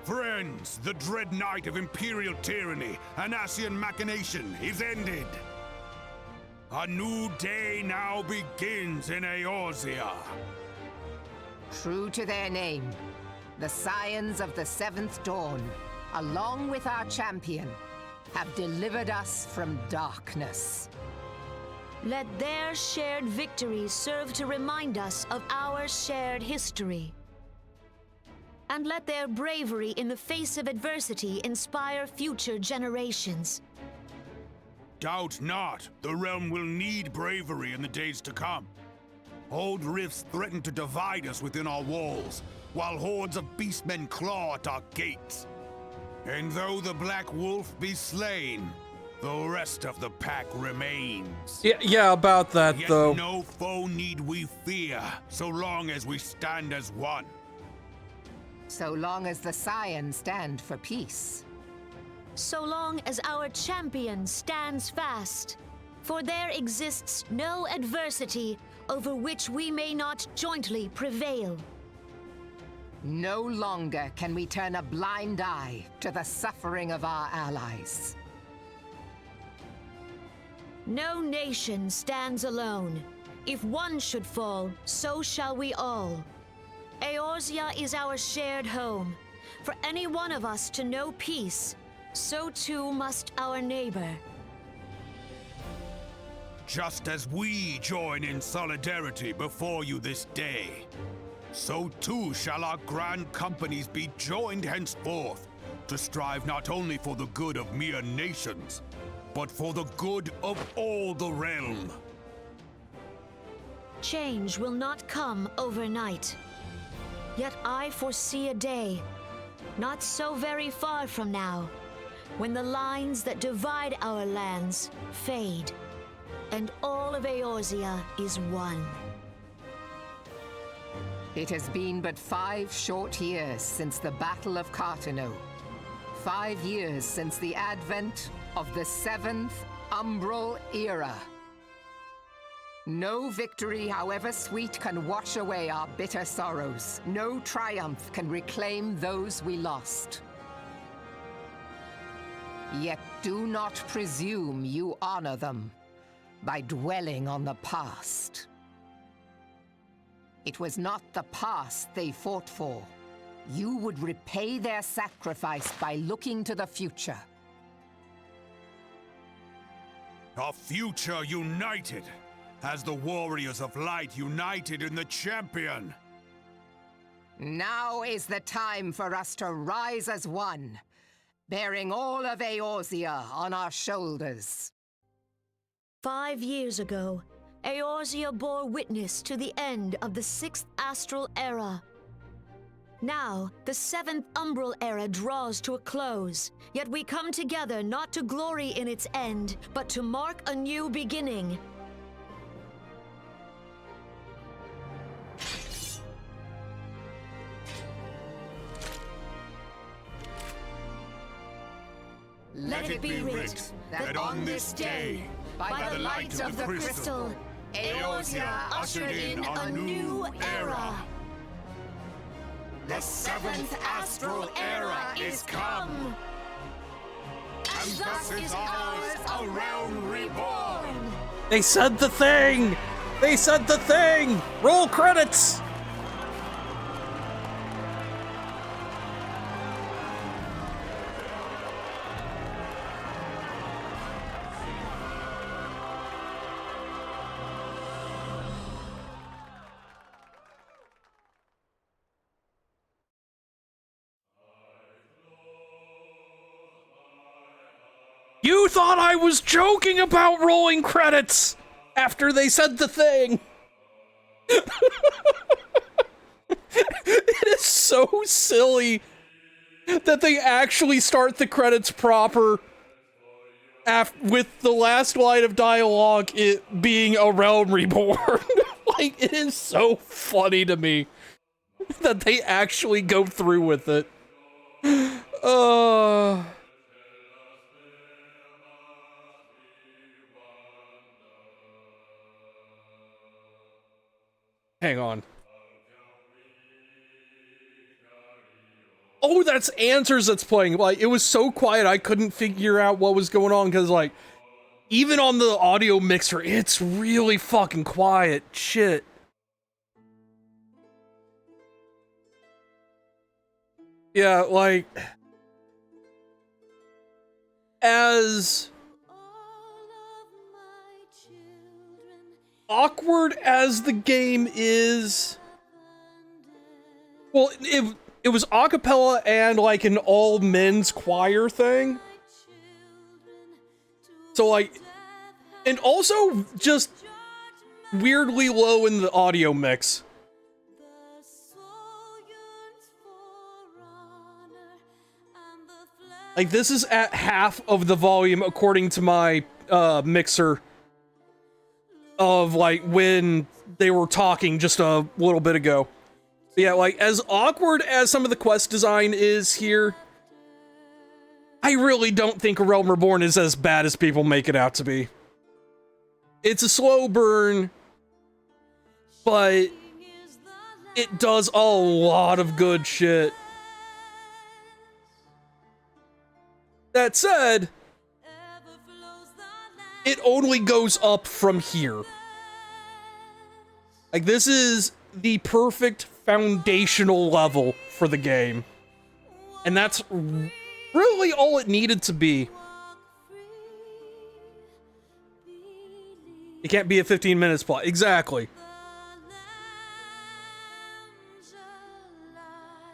Friends, the dread night of Imperial tyranny and Ascian machination is ended. A new day now begins in Eorzea. True to their name, the Scions of the Seventh Dawn, along with our champion, have delivered us from darkness. Let their shared victory serve to remind us of our shared history. And let their bravery in the face of adversity inspire future generations. Doubt not, the realm will need bravery in the days to come. Old rifts threaten to divide us within our walls, while hordes of beastmen claw at our gates. And though the Black Wolf be slain, the rest of the pack remains. Yeah, about that, Yet though. no foe need we fear, so long as we stand as one. So long as the Scions stand for peace. So long as our champion stands fast, for there exists no adversity over which we may not jointly prevail. No longer can we turn a blind eye to the suffering of our allies. No nation stands alone. If one should fall, so shall we all. Eorzea is our shared home. For any one of us to know peace, so too must our neighbor. Just as we join in solidarity before you this day, so too shall our grand companies be joined henceforth to strive not only for the good of mere nations, but for the good of all the realm. Change will not come overnight. Yet I foresee a day, not so very far from now, when the lines that divide our lands fade, and all of Eorzea is one. It has been but 5 short years since the Battle of Cartano. 5 years since the advent of the 7th Umbral Era. No victory, however sweet, can wash away our bitter sorrows. No triumph can reclaim those we lost. Yet do not presume you honor them by dwelling on the past. It was not the past they fought for. You would repay their sacrifice by looking to the future. A future united, as the warriors of light united in the champion. Now is the time for us to rise as one, bearing all of Eorzea on our shoulders. 5 years ago, Eorzea bore witness to the end of the 6th Astral Era. Now, the 7th Umbral Era draws to a close, yet we come together not to glory in its end, but to mark a new beginning. Let it be writ that on this day, by the light of the crystal, Eorzea ushered in a new era. The 7th Astral Era is come, and thus is ours a realm reborn. They said the thing! They said the thing! Roll credits! You thought I was joking about rolling credits after they said the thing. It is so silly that they actually start the credits proper with the last line of dialogue it being a realm reborn. Like, it is so funny to me that they actually go through with it. Hang on. Oh, that's Answers that's playing. Like, it was so quiet I couldn't figure out what was going on, because, like, even on the audio mixer, it's really fucking quiet. Shit. Yeah, like, as awkward as the game is, well, it was a cappella and like an all men's choir thing. So like, and also just weirdly low in the audio mix. Like, this is at half of the volume according to my mixer of like when they were talking just a little bit ago. But yeah, like, as awkward as some of the quest design is here, I really don't think A Realm Reborn is as bad as people make it out to be. It's a slow burn, but it does a lot of good shit. That said, it only goes up from here. Like, this is the perfect foundational level for the game. And that's really all it needed to be. It can't be a 15 minutes plot. Exactly.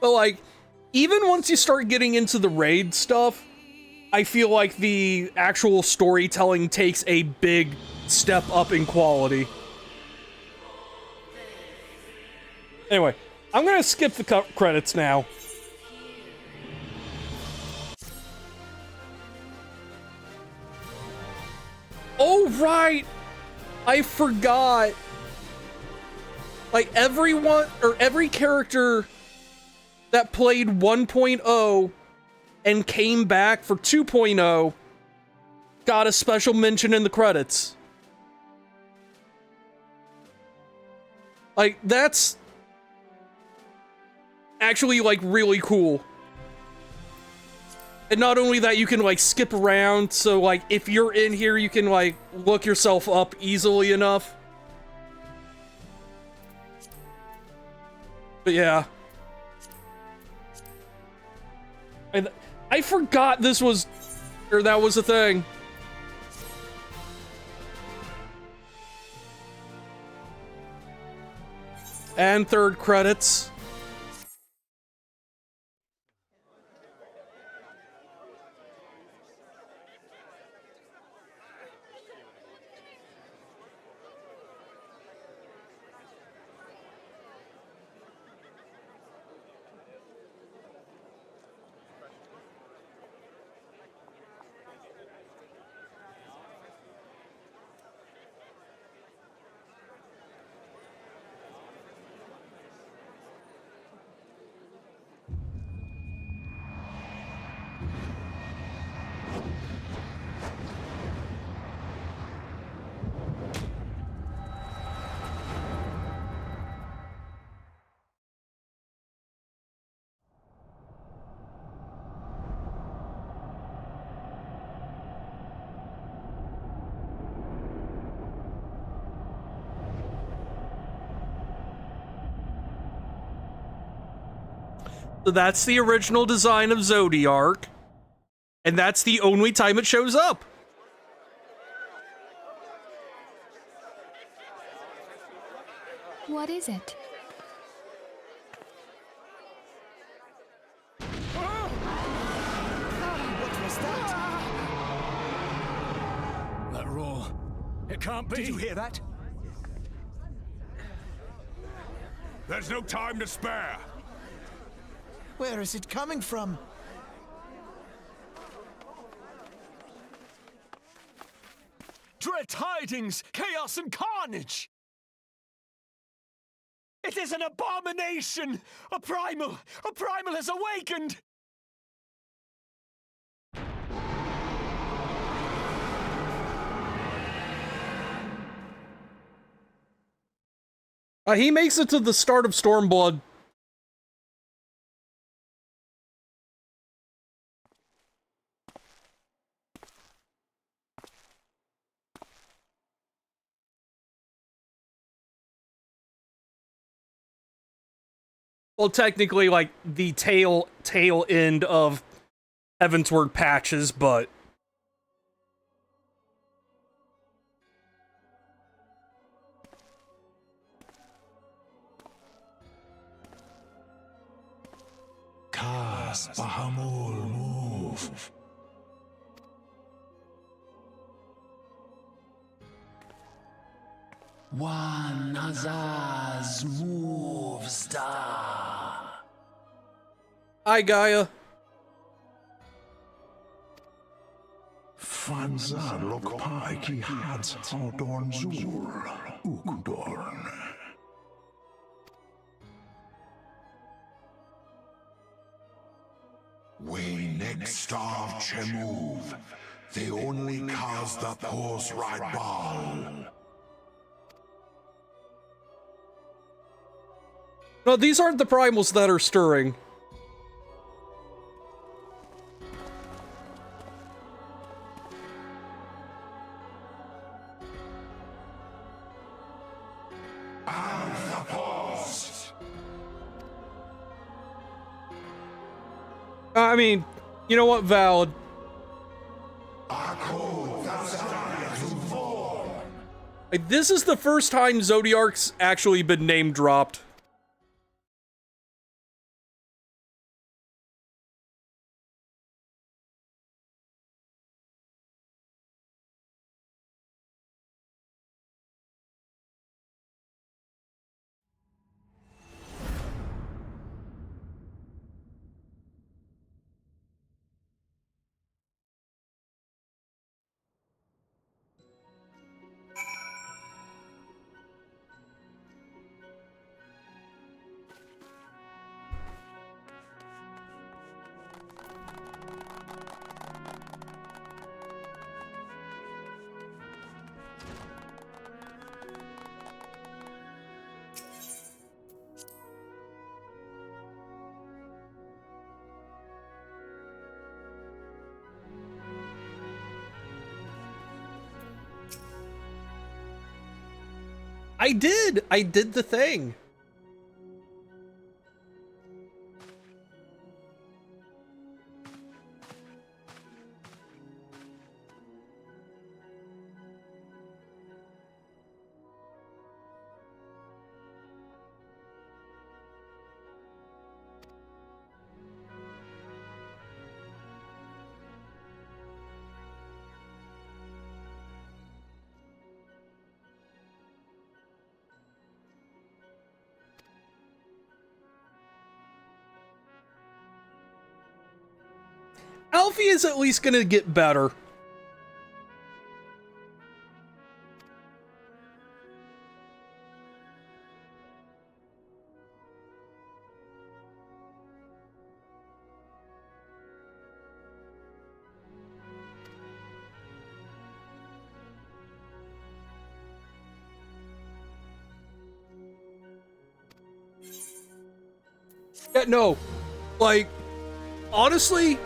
But like, even once you start getting into the raid stuff, I feel like the actual storytelling takes a big step up in quality. Anyway, I'm gonna skip the credits now. Oh, right! I forgot. Like, every character that played 1.0 and came back for 2.0 got a special mention in the credits. Like, that's actually, like, really cool. And not only that, you can, like, skip around, so, like, if you're in here, you can, like, look yourself up easily enough. But yeah. And I forgot this was, or that was a thing. And third credits. So that's the original design of Zodiark, and that's the only time it shows up. What is it? What was that? That roar. It can't be. Did you hear that? There's no time to spare. Where is it coming from? Dread tidings, chaos and carnage! It is an abomination! A primal has awakened! He makes it to the start of Stormblood. Well, technically, like, the tail end of Heavensward patches, but... Kas Bahamul move. One Azaz moves da. Hi, Gaia. Fanza Lokpai ki Hads Haldorn Zur Ukdorn. We next starve Chemuv. They only cause the pause right ball. No, these aren't the primals that are stirring. I mean, you know what, valid. Like, this is the first time Zodiark's actually been name dropped. I did the thing. Alfie is at least gonna get better. Yeah, no, like, honestly,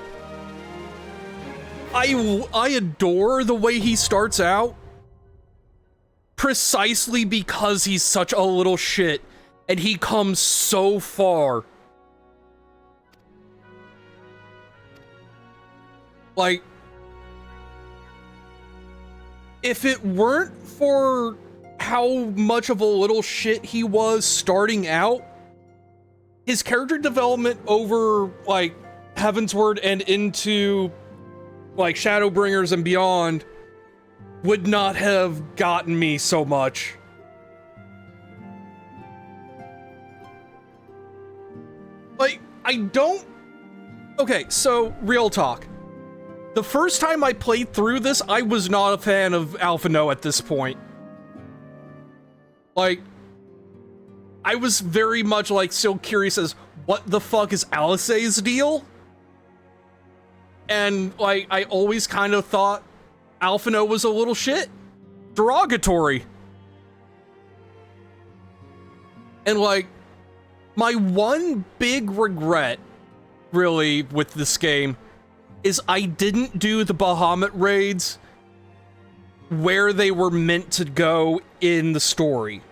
I adore the way he starts out, precisely because he's such a little shit, and he comes so far. Like, if it weren't for how much of a little shit he was starting out, his character development over, like, Heavensward and into, like, Shadowbringers and beyond would not have gotten me so much. Like, I don't... Okay, so, real talk. The first time I played through this, I was not a fan of Alphino at this point. Like, I was very much, like, still curious as, what the fuck is Alisaie's deal? And, like, I always kind of thought Alphino was a little shit. Derogatory. And, like, my one big regret, really, with this game is I didn't do the Bahamut raids where they were meant to go in the story.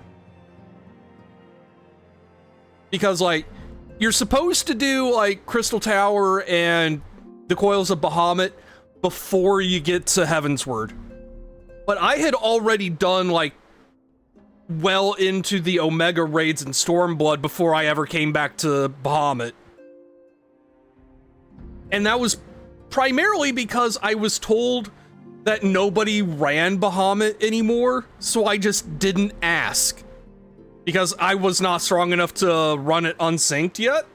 Because, like, you're supposed to do, like, Crystal Tower and the Coils of Bahamut before you get to Heavensward. But I had already done, like, well into the Omega raids and Stormblood before I ever came back to Bahamut. And that was primarily because I was told that nobody ran Bahamut anymore, so I just didn't ask. Because I was not strong enough to run it unsynced yet.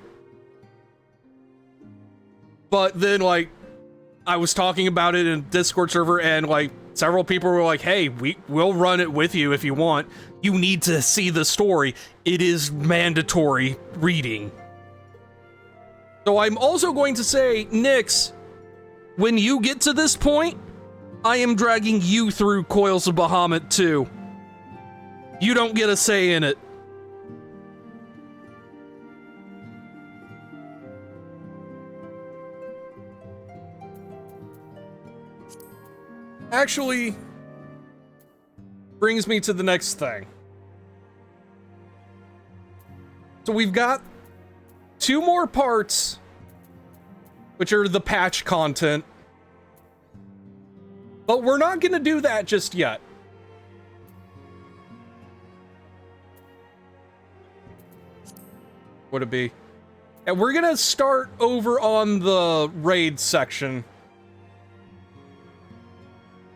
But then, like, I was talking about it in Discord server, and, like, several people were like, hey, we'll run it with you if you want. You need to see the story. It is mandatory reading. So I'm also going to say, Nyx, when you get to this point, I am dragging you through Coils of Bahamut too. You don't get a say in it. Actually, brings me to the next thing. So we've got 2 more parts, which are the patch content. But we're not going to do that just yet. Would it be? And we're going to start over on the raid section.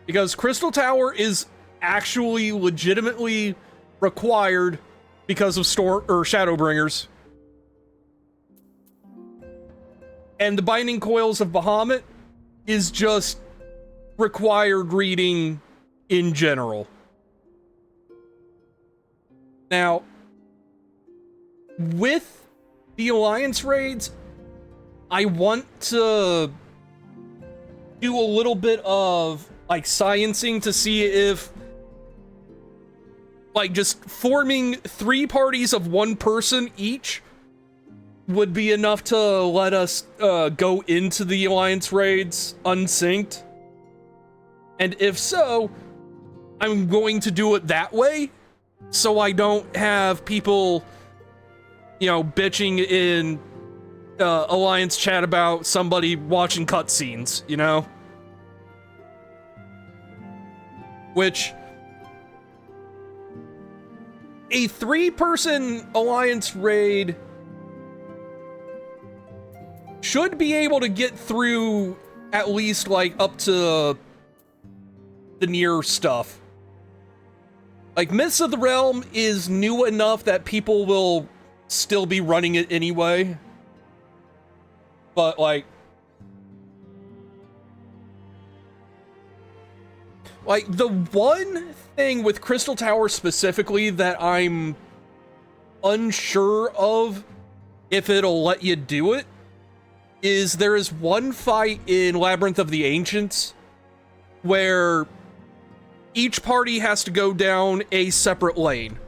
Because Crystal Tower is actually legitimately required because of Shadowbringers. And the Binding Coils of Bahamut is just required reading in general. Now, with the Alliance raids, I want to do a little bit of, like, sciencing to see if, like, just forming 3 parties of 1 person each would be enough to let us go into the Alliance raids unsynced. And if so, I'm going to do it that way, so I don't have people, you know, bitching in Alliance chat about somebody watching cutscenes, you know? Which, a 3-person Alliance raid should be able to get through at least, like, up to the near stuff. Like, Myths of the Realm is new enough that people will still be running it anyway. But, like, the one thing with Crystal Tower specifically that I'm unsure of if it'll let you do it is there is one fight in Labyrinth of the Ancients where each party has to go down a separate lane.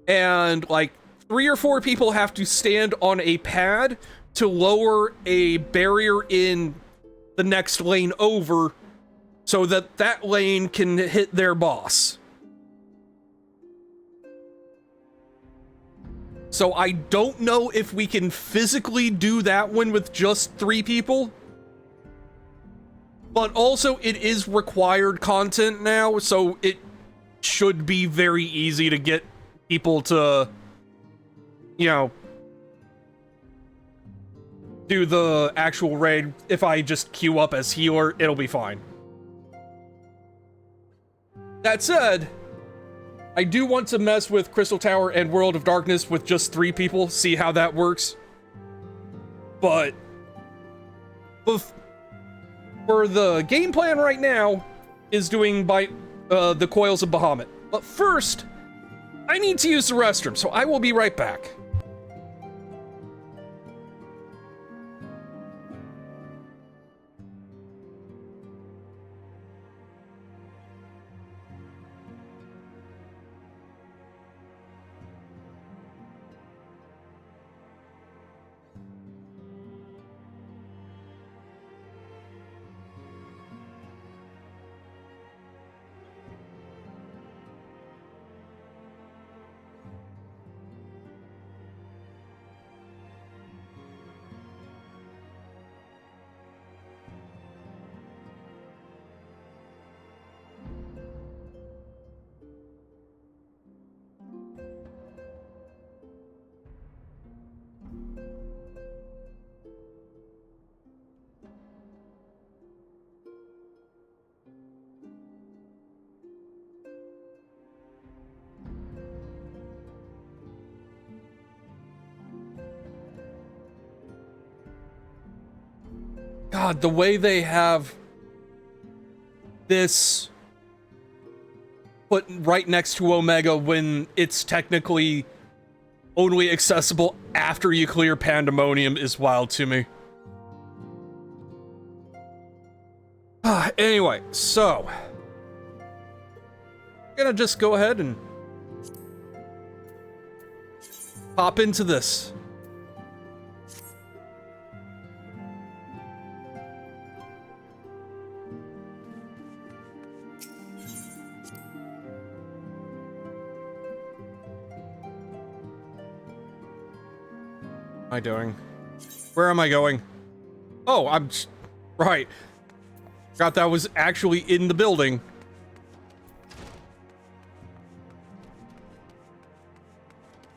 And, like, 3 or 4 people have to stand on a pad to lower a barrier in the next lane over so that that lane can hit their boss. So I don't know if we can physically do that one with just 3 people. But also, it is required content now, so it should be very easy to get people to, you know, do the actual raid. If I just queue up as healer, it'll be fine. That said, I do want to mess with Crystal Tower and World of Darkness with just 3 people, see how that works. But for the game plan right now is doing by the Coils of Bahamut. But first, I need to use the restroom, so I will be right back. God, the way they have this put right next to Omega when it's technically only accessible after you clear Pandemonium is wild to me. Anyway, so I'm gonna just go ahead and pop into this. What am I doing? Where am I going? Oh, I'm right. Forgot that was actually in the building.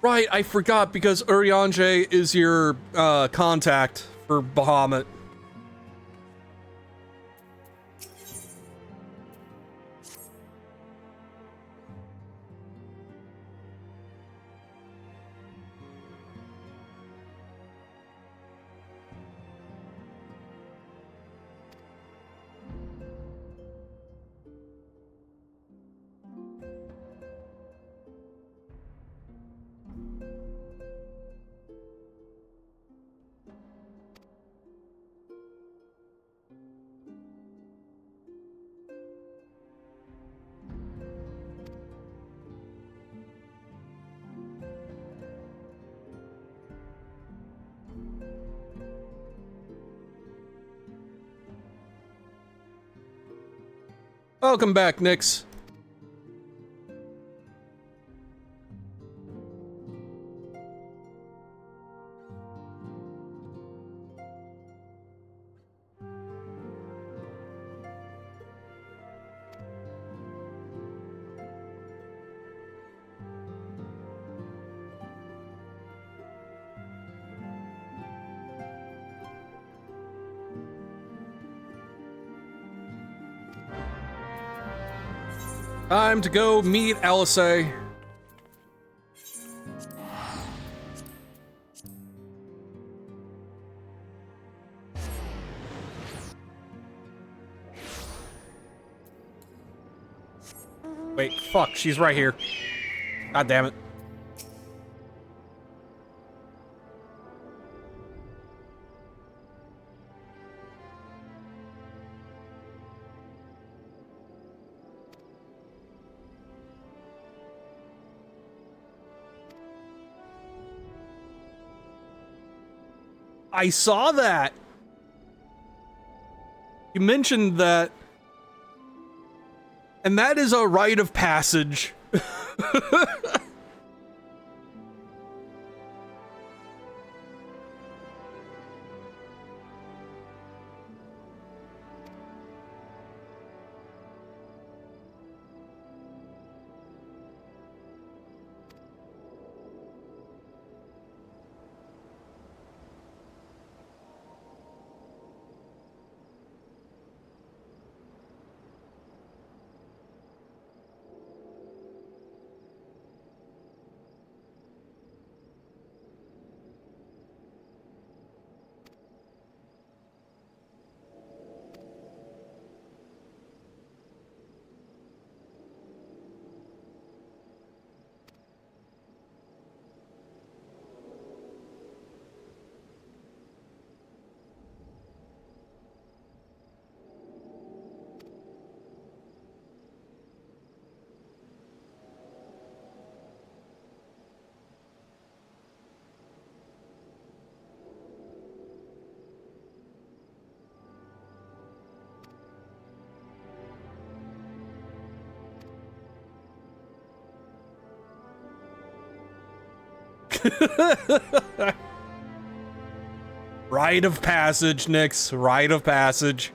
Right, I forgot because Urianger is your contact for Bahamut. Welcome back, Nix. Time to go meet Alice. Wait, fuck, she's right here. God damn it. I saw that. You mentioned that. And that is a rite of passage. Rite of passage, Nix. Rite of passage.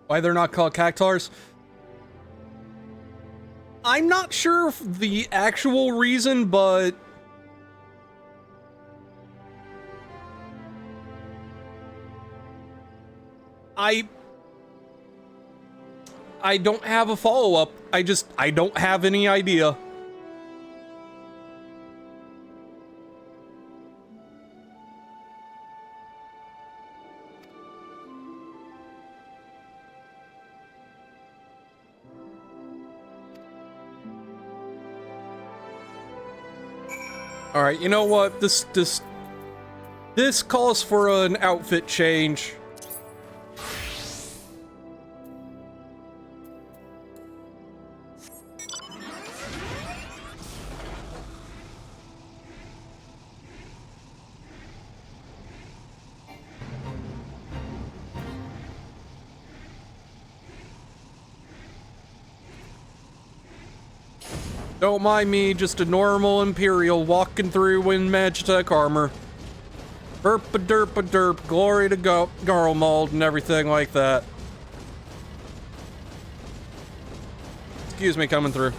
Why they're not called cactars? I'm not sure if the actual reason, but I don't have a follow-up. I don't have any idea. All right, you know what? This calls for an outfit change. Don't mind me, just a normal Imperial walking through in Magitech armor. Burp-a-derp-a-derp, glory to Garlemald and everything like that. Excuse me, coming through.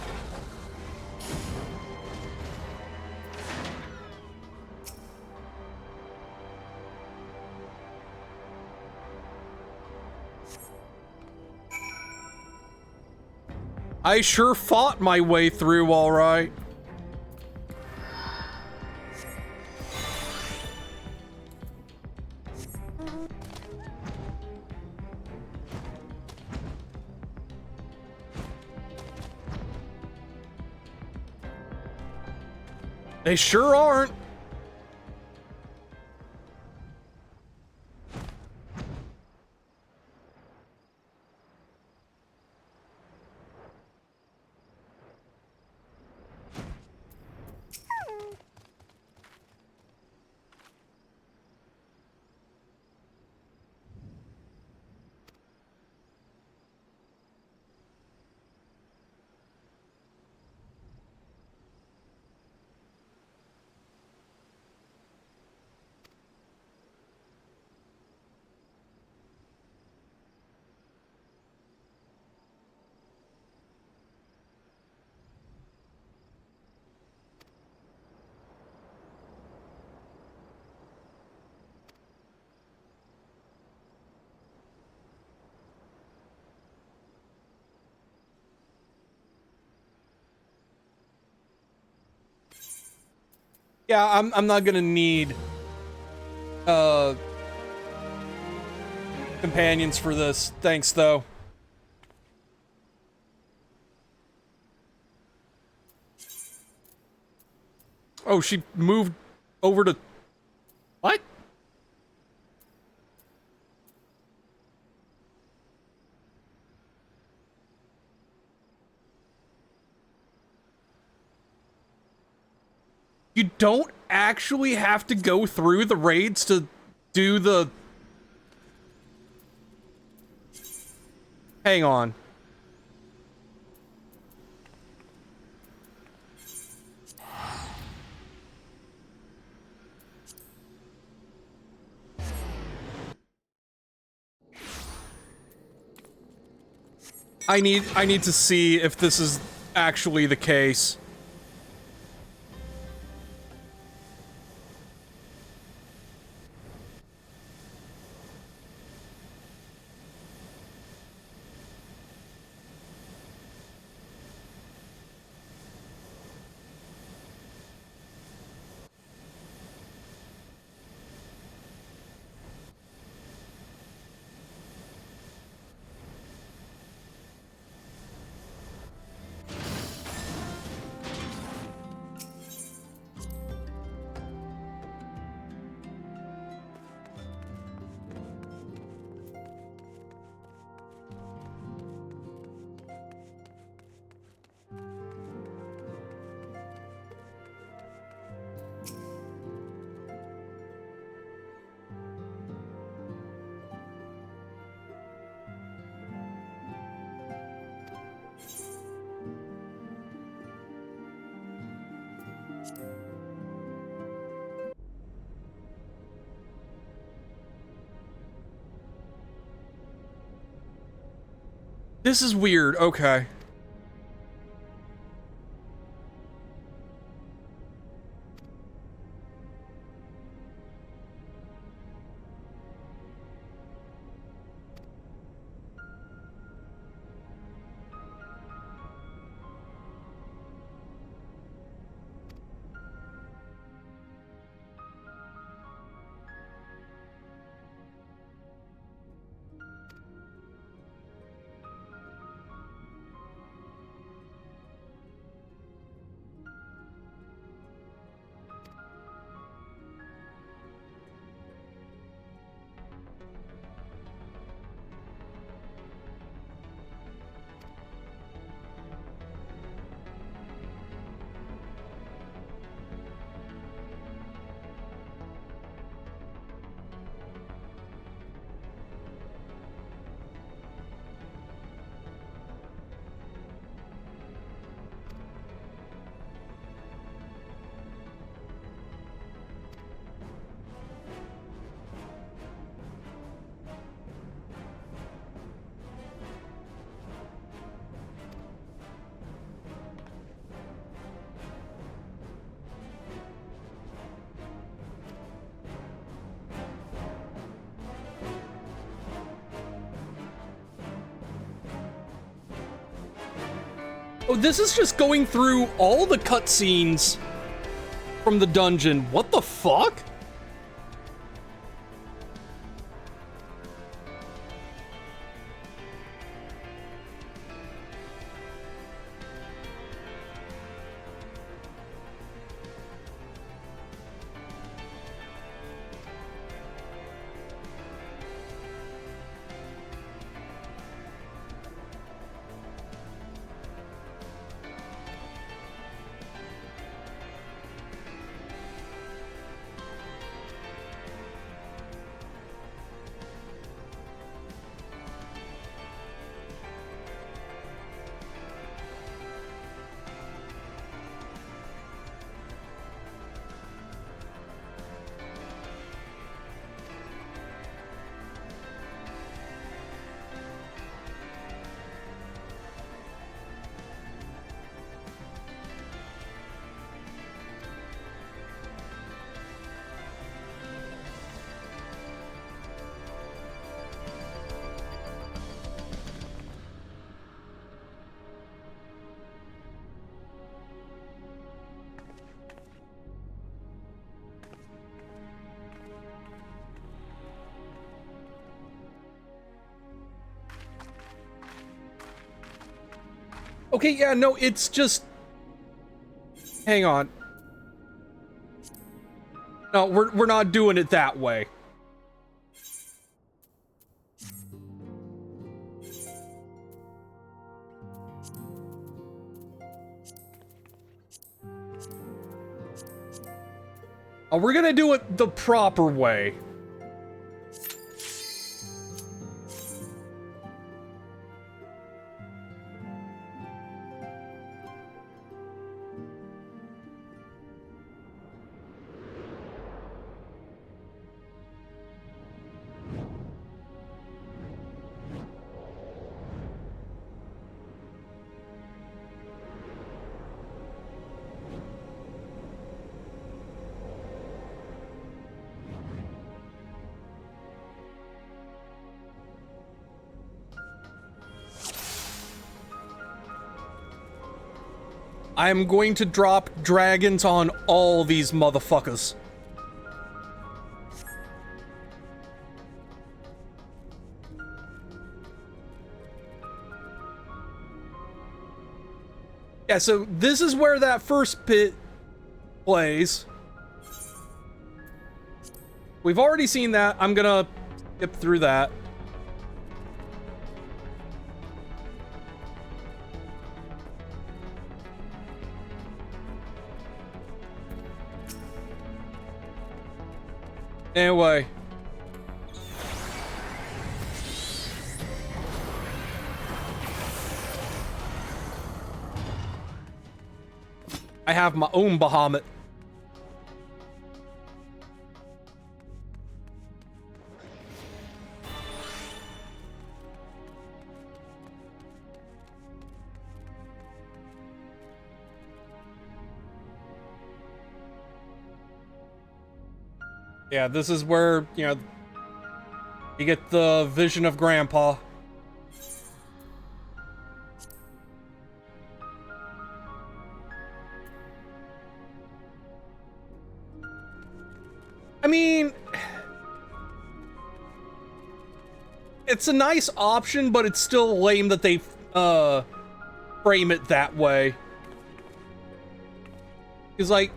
I sure fought my way through all right. They sure aren't. Yeah, I'm not gonna need companions for this. Thanks though. Oh, she moved over to what? You don't actually have to go through the raids to do the Hang on. I need to see if this is actually the case. This is weird. Okay. Oh, this is just going through all the cutscenes from the dungeon. What the fuck? Okay, yeah, no, it's just... Hang on. No, we're not doing it that way. Oh, we're gonna do it the proper way. I'm going to drop dragons on all these motherfuckers. Yeah, so this is where that first pit plays. We've already seen that. I'm gonna skip through that. Anyway. I have my own Bahamut. Yeah, this is where, you know, you get the vision of Grandpa. I mean, it's a nice option, but it's still lame that they frame it that way. Because, like,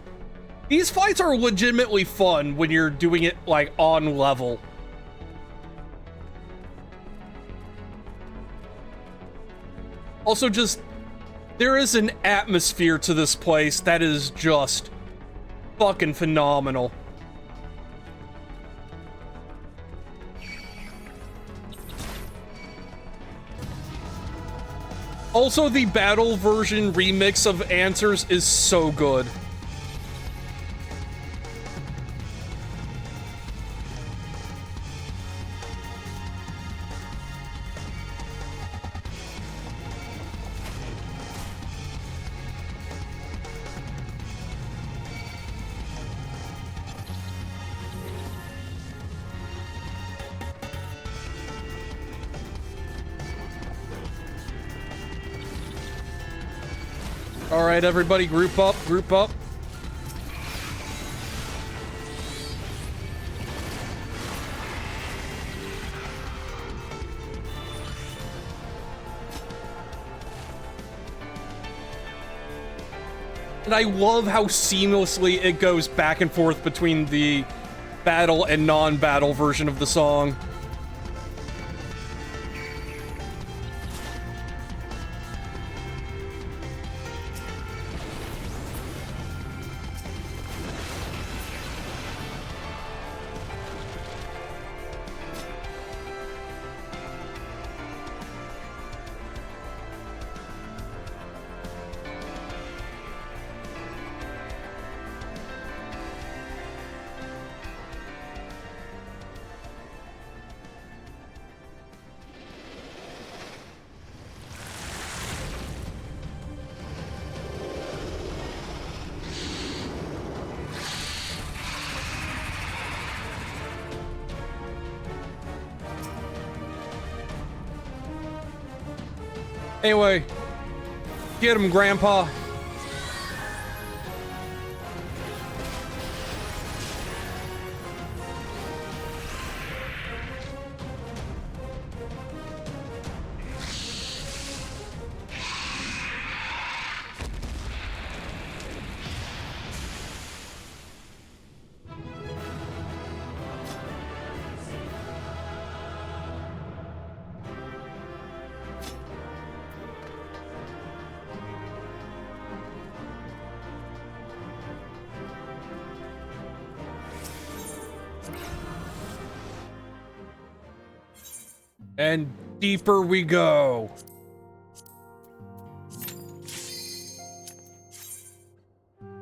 these fights are legitimately fun when you're doing it, like, on level. Also, just, there is an atmosphere to this place that is just fucking phenomenal. Also, the battle version remix of Answers is so good. All right, everybody, group up, group up. And I love how seamlessly it goes back and forth between the battle and non-battle version of the song. Anyway, get him, Grandpa. And deeper we go.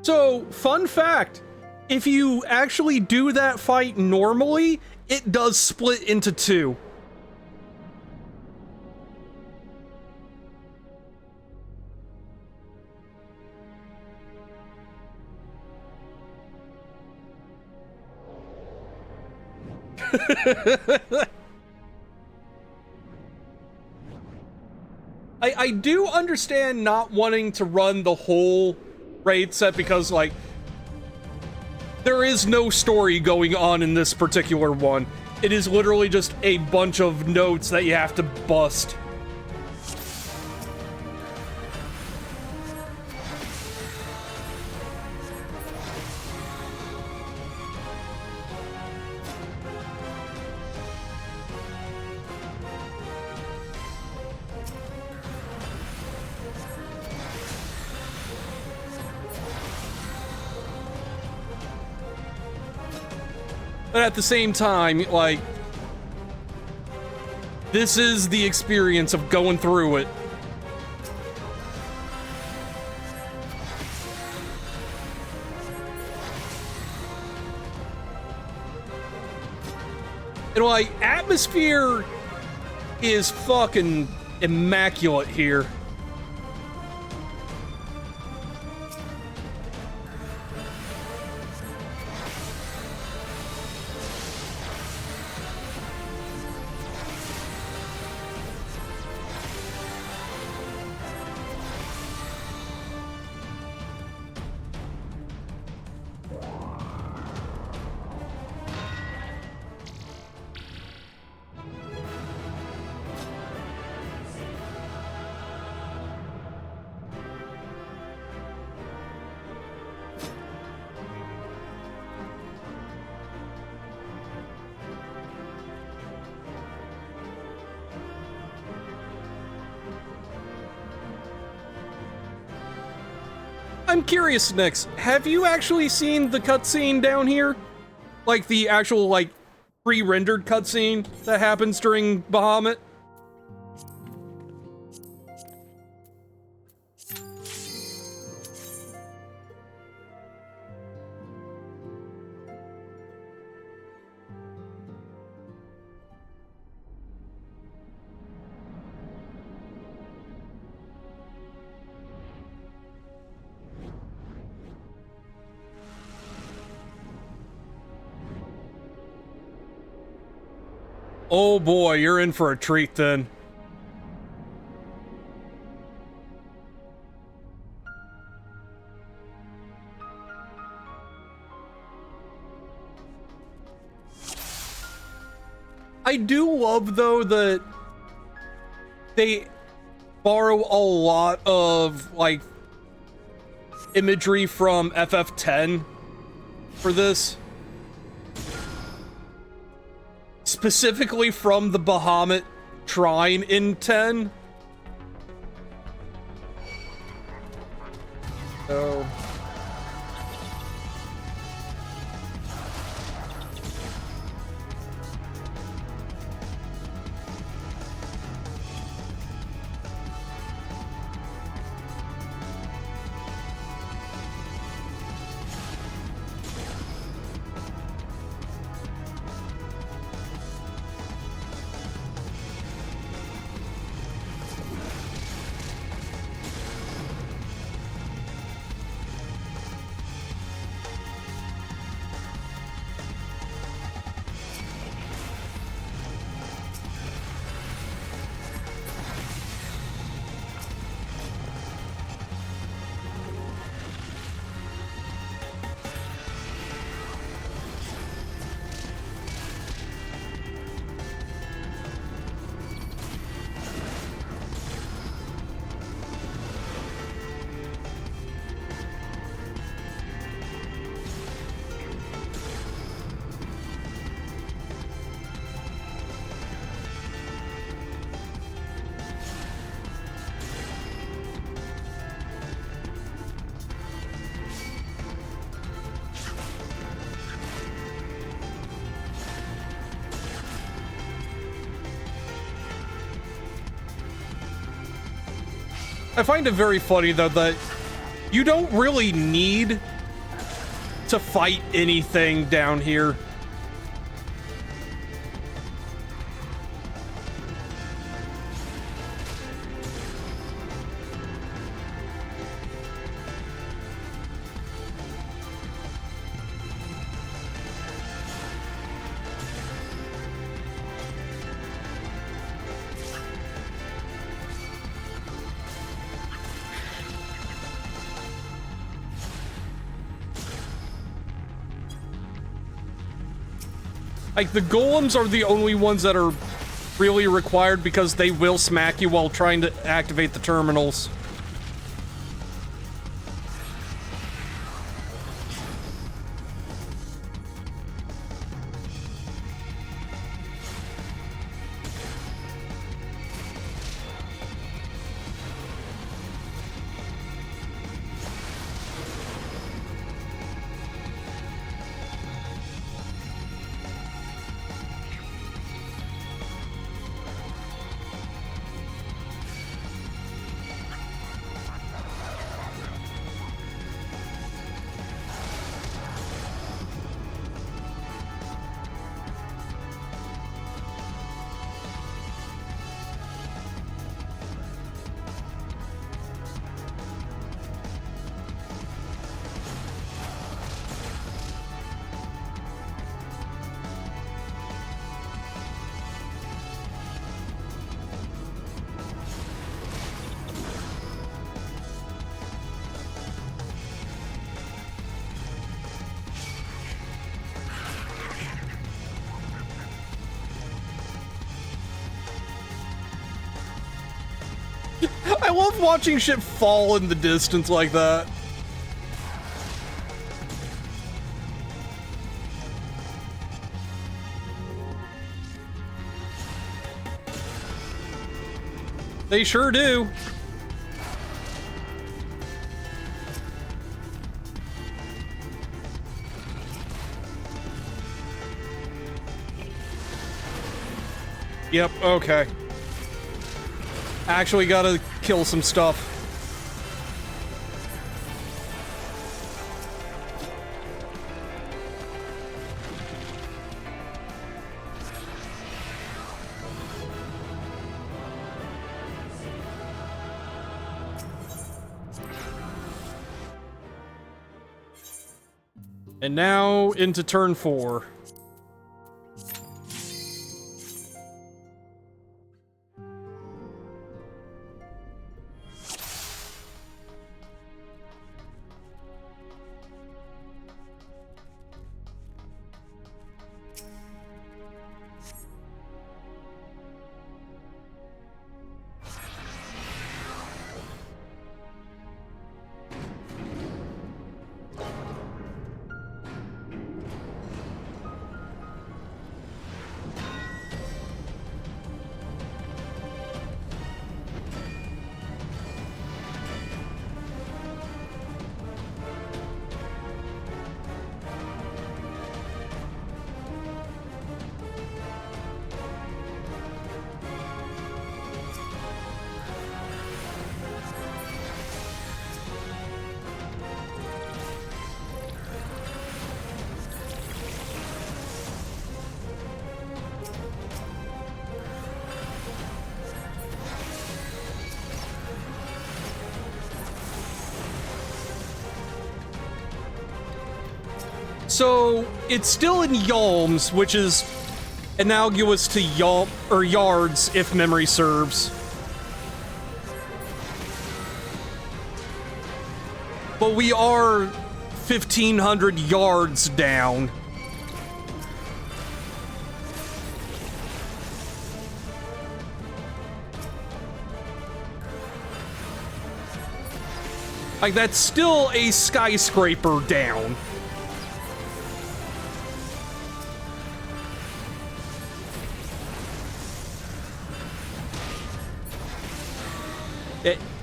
So, fun fact, if you actually do that fight normally, it does split into two. I do understand not wanting to run the whole raid set because, like, there is no story going on in this particular one. It is literally just a bunch of notes that you have to bust. But at the same time, like, this is the experience of going through it. And like, atmosphere is fucking immaculate here. I'm curious, Nix, have you actually seen the cutscene down here? Like, the actual, like, pre-rendered cutscene that happens during Bahamut? Oh boy, you're in for a treat then. I do love, though, that they borrow a lot of, like, imagery from FF10 for this. Specifically from the Bahamut Shrine in 10. So... I find it very funny, though, that you don't really need to fight anything down here. Like, the golems are the only ones that are really required because they will smack you while trying to activate the terminals. I love watching shit fall in the distance like that. They sure do. Yep, okay. Actually gotta kill some stuff. And now into turn 4. So, it's still in yalms, which is analogous to yards, if memory serves. But we are 1,500 yards down. Like, that's still a skyscraper down.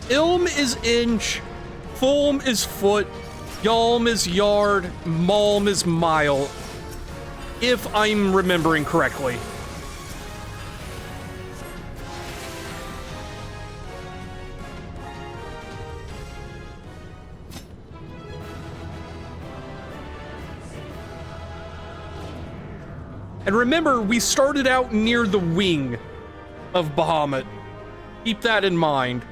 Ilm is inch, Fulm is foot, Yalm is yard, Malm is mile, if I'm remembering correctly. And remember, we started out near the wing of Bahamut. Keep that in mind.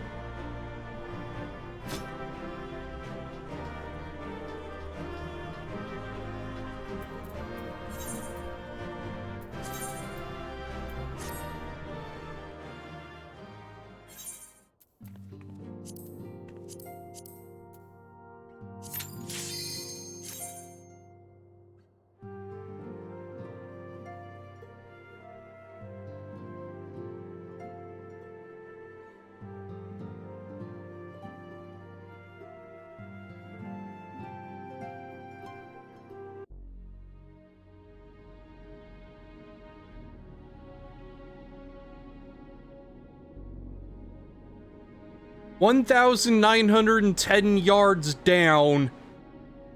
1,910 yards down,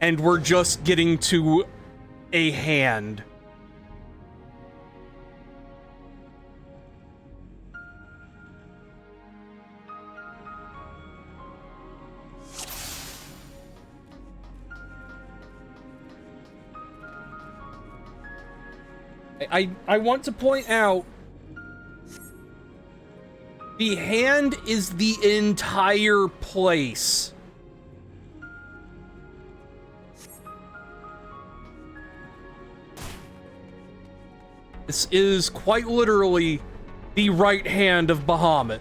and we're just getting to a hand. I want to point out, the hand is the entire place. This is quite literally the right hand of Bahamut.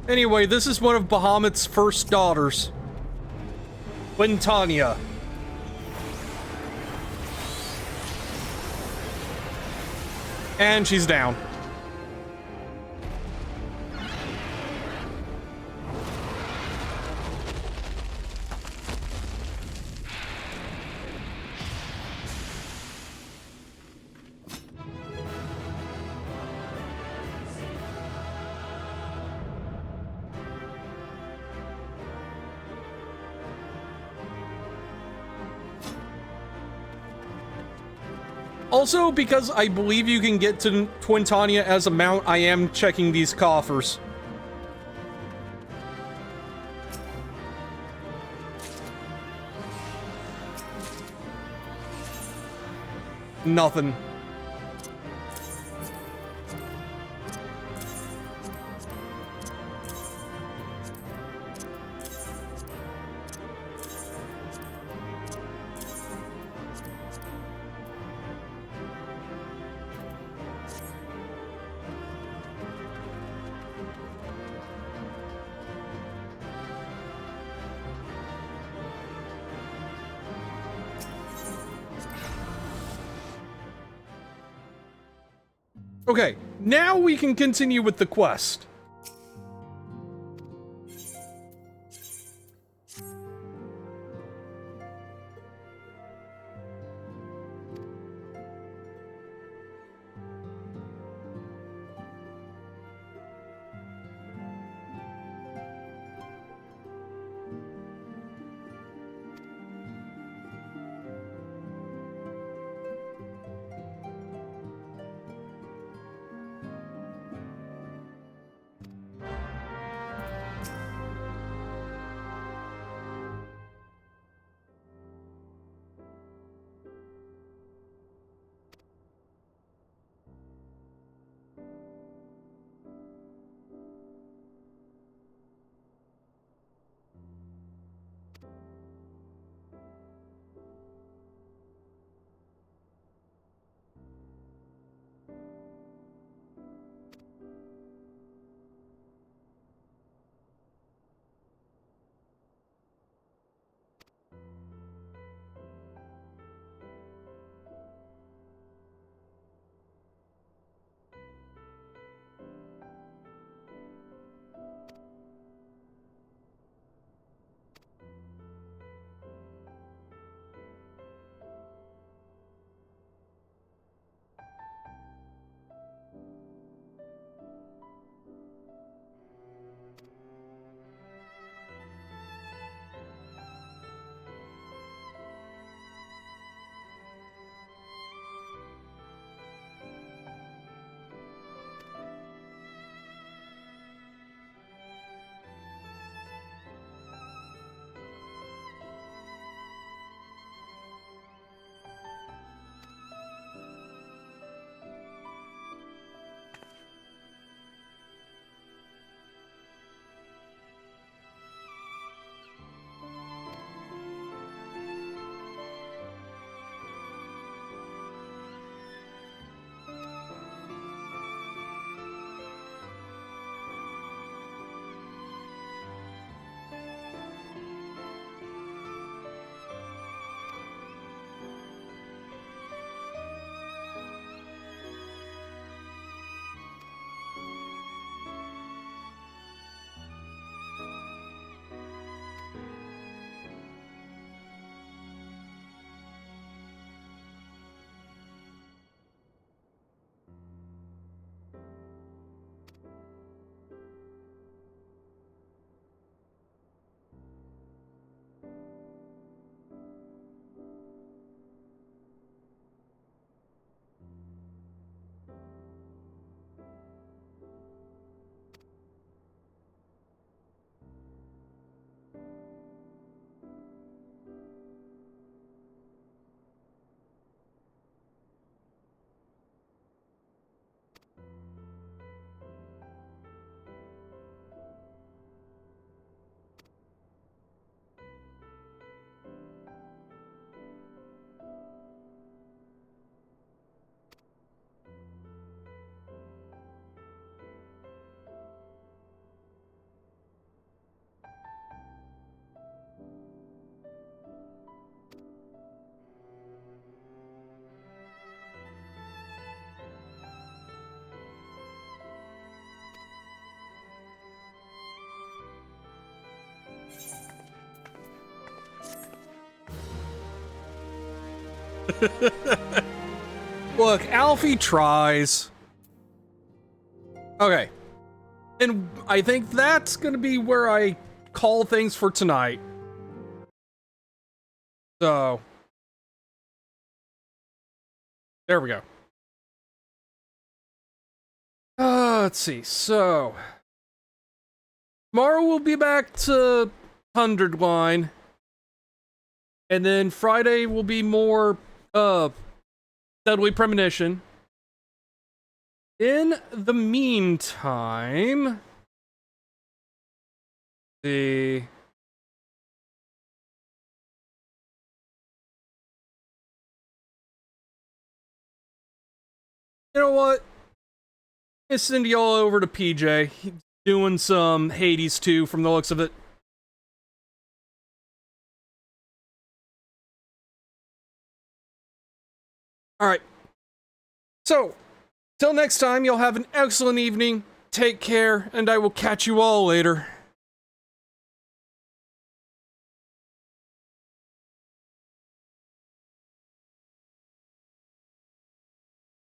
Anyway, this is one of Bahamut's first daughters, Quintania. And she's down. Also, because I believe you can get to Quintania as a mount, I am checking these coffers. Nothing. Okay, now we can continue with the quest. Look, Alfie tries. Okay. And I think that's going to be where I call things for tonight. So, there we go. Let's see. So, tomorrow we'll be back to 100 line. And then Friday will be more, Deadly Premonition. In the meantime, you know what? Let's send y'all over to PJ. He's doing some Hades 2 from the looks of it. Alright. So, till next time, you'll have an excellent evening. Take care, and I will catch you all later.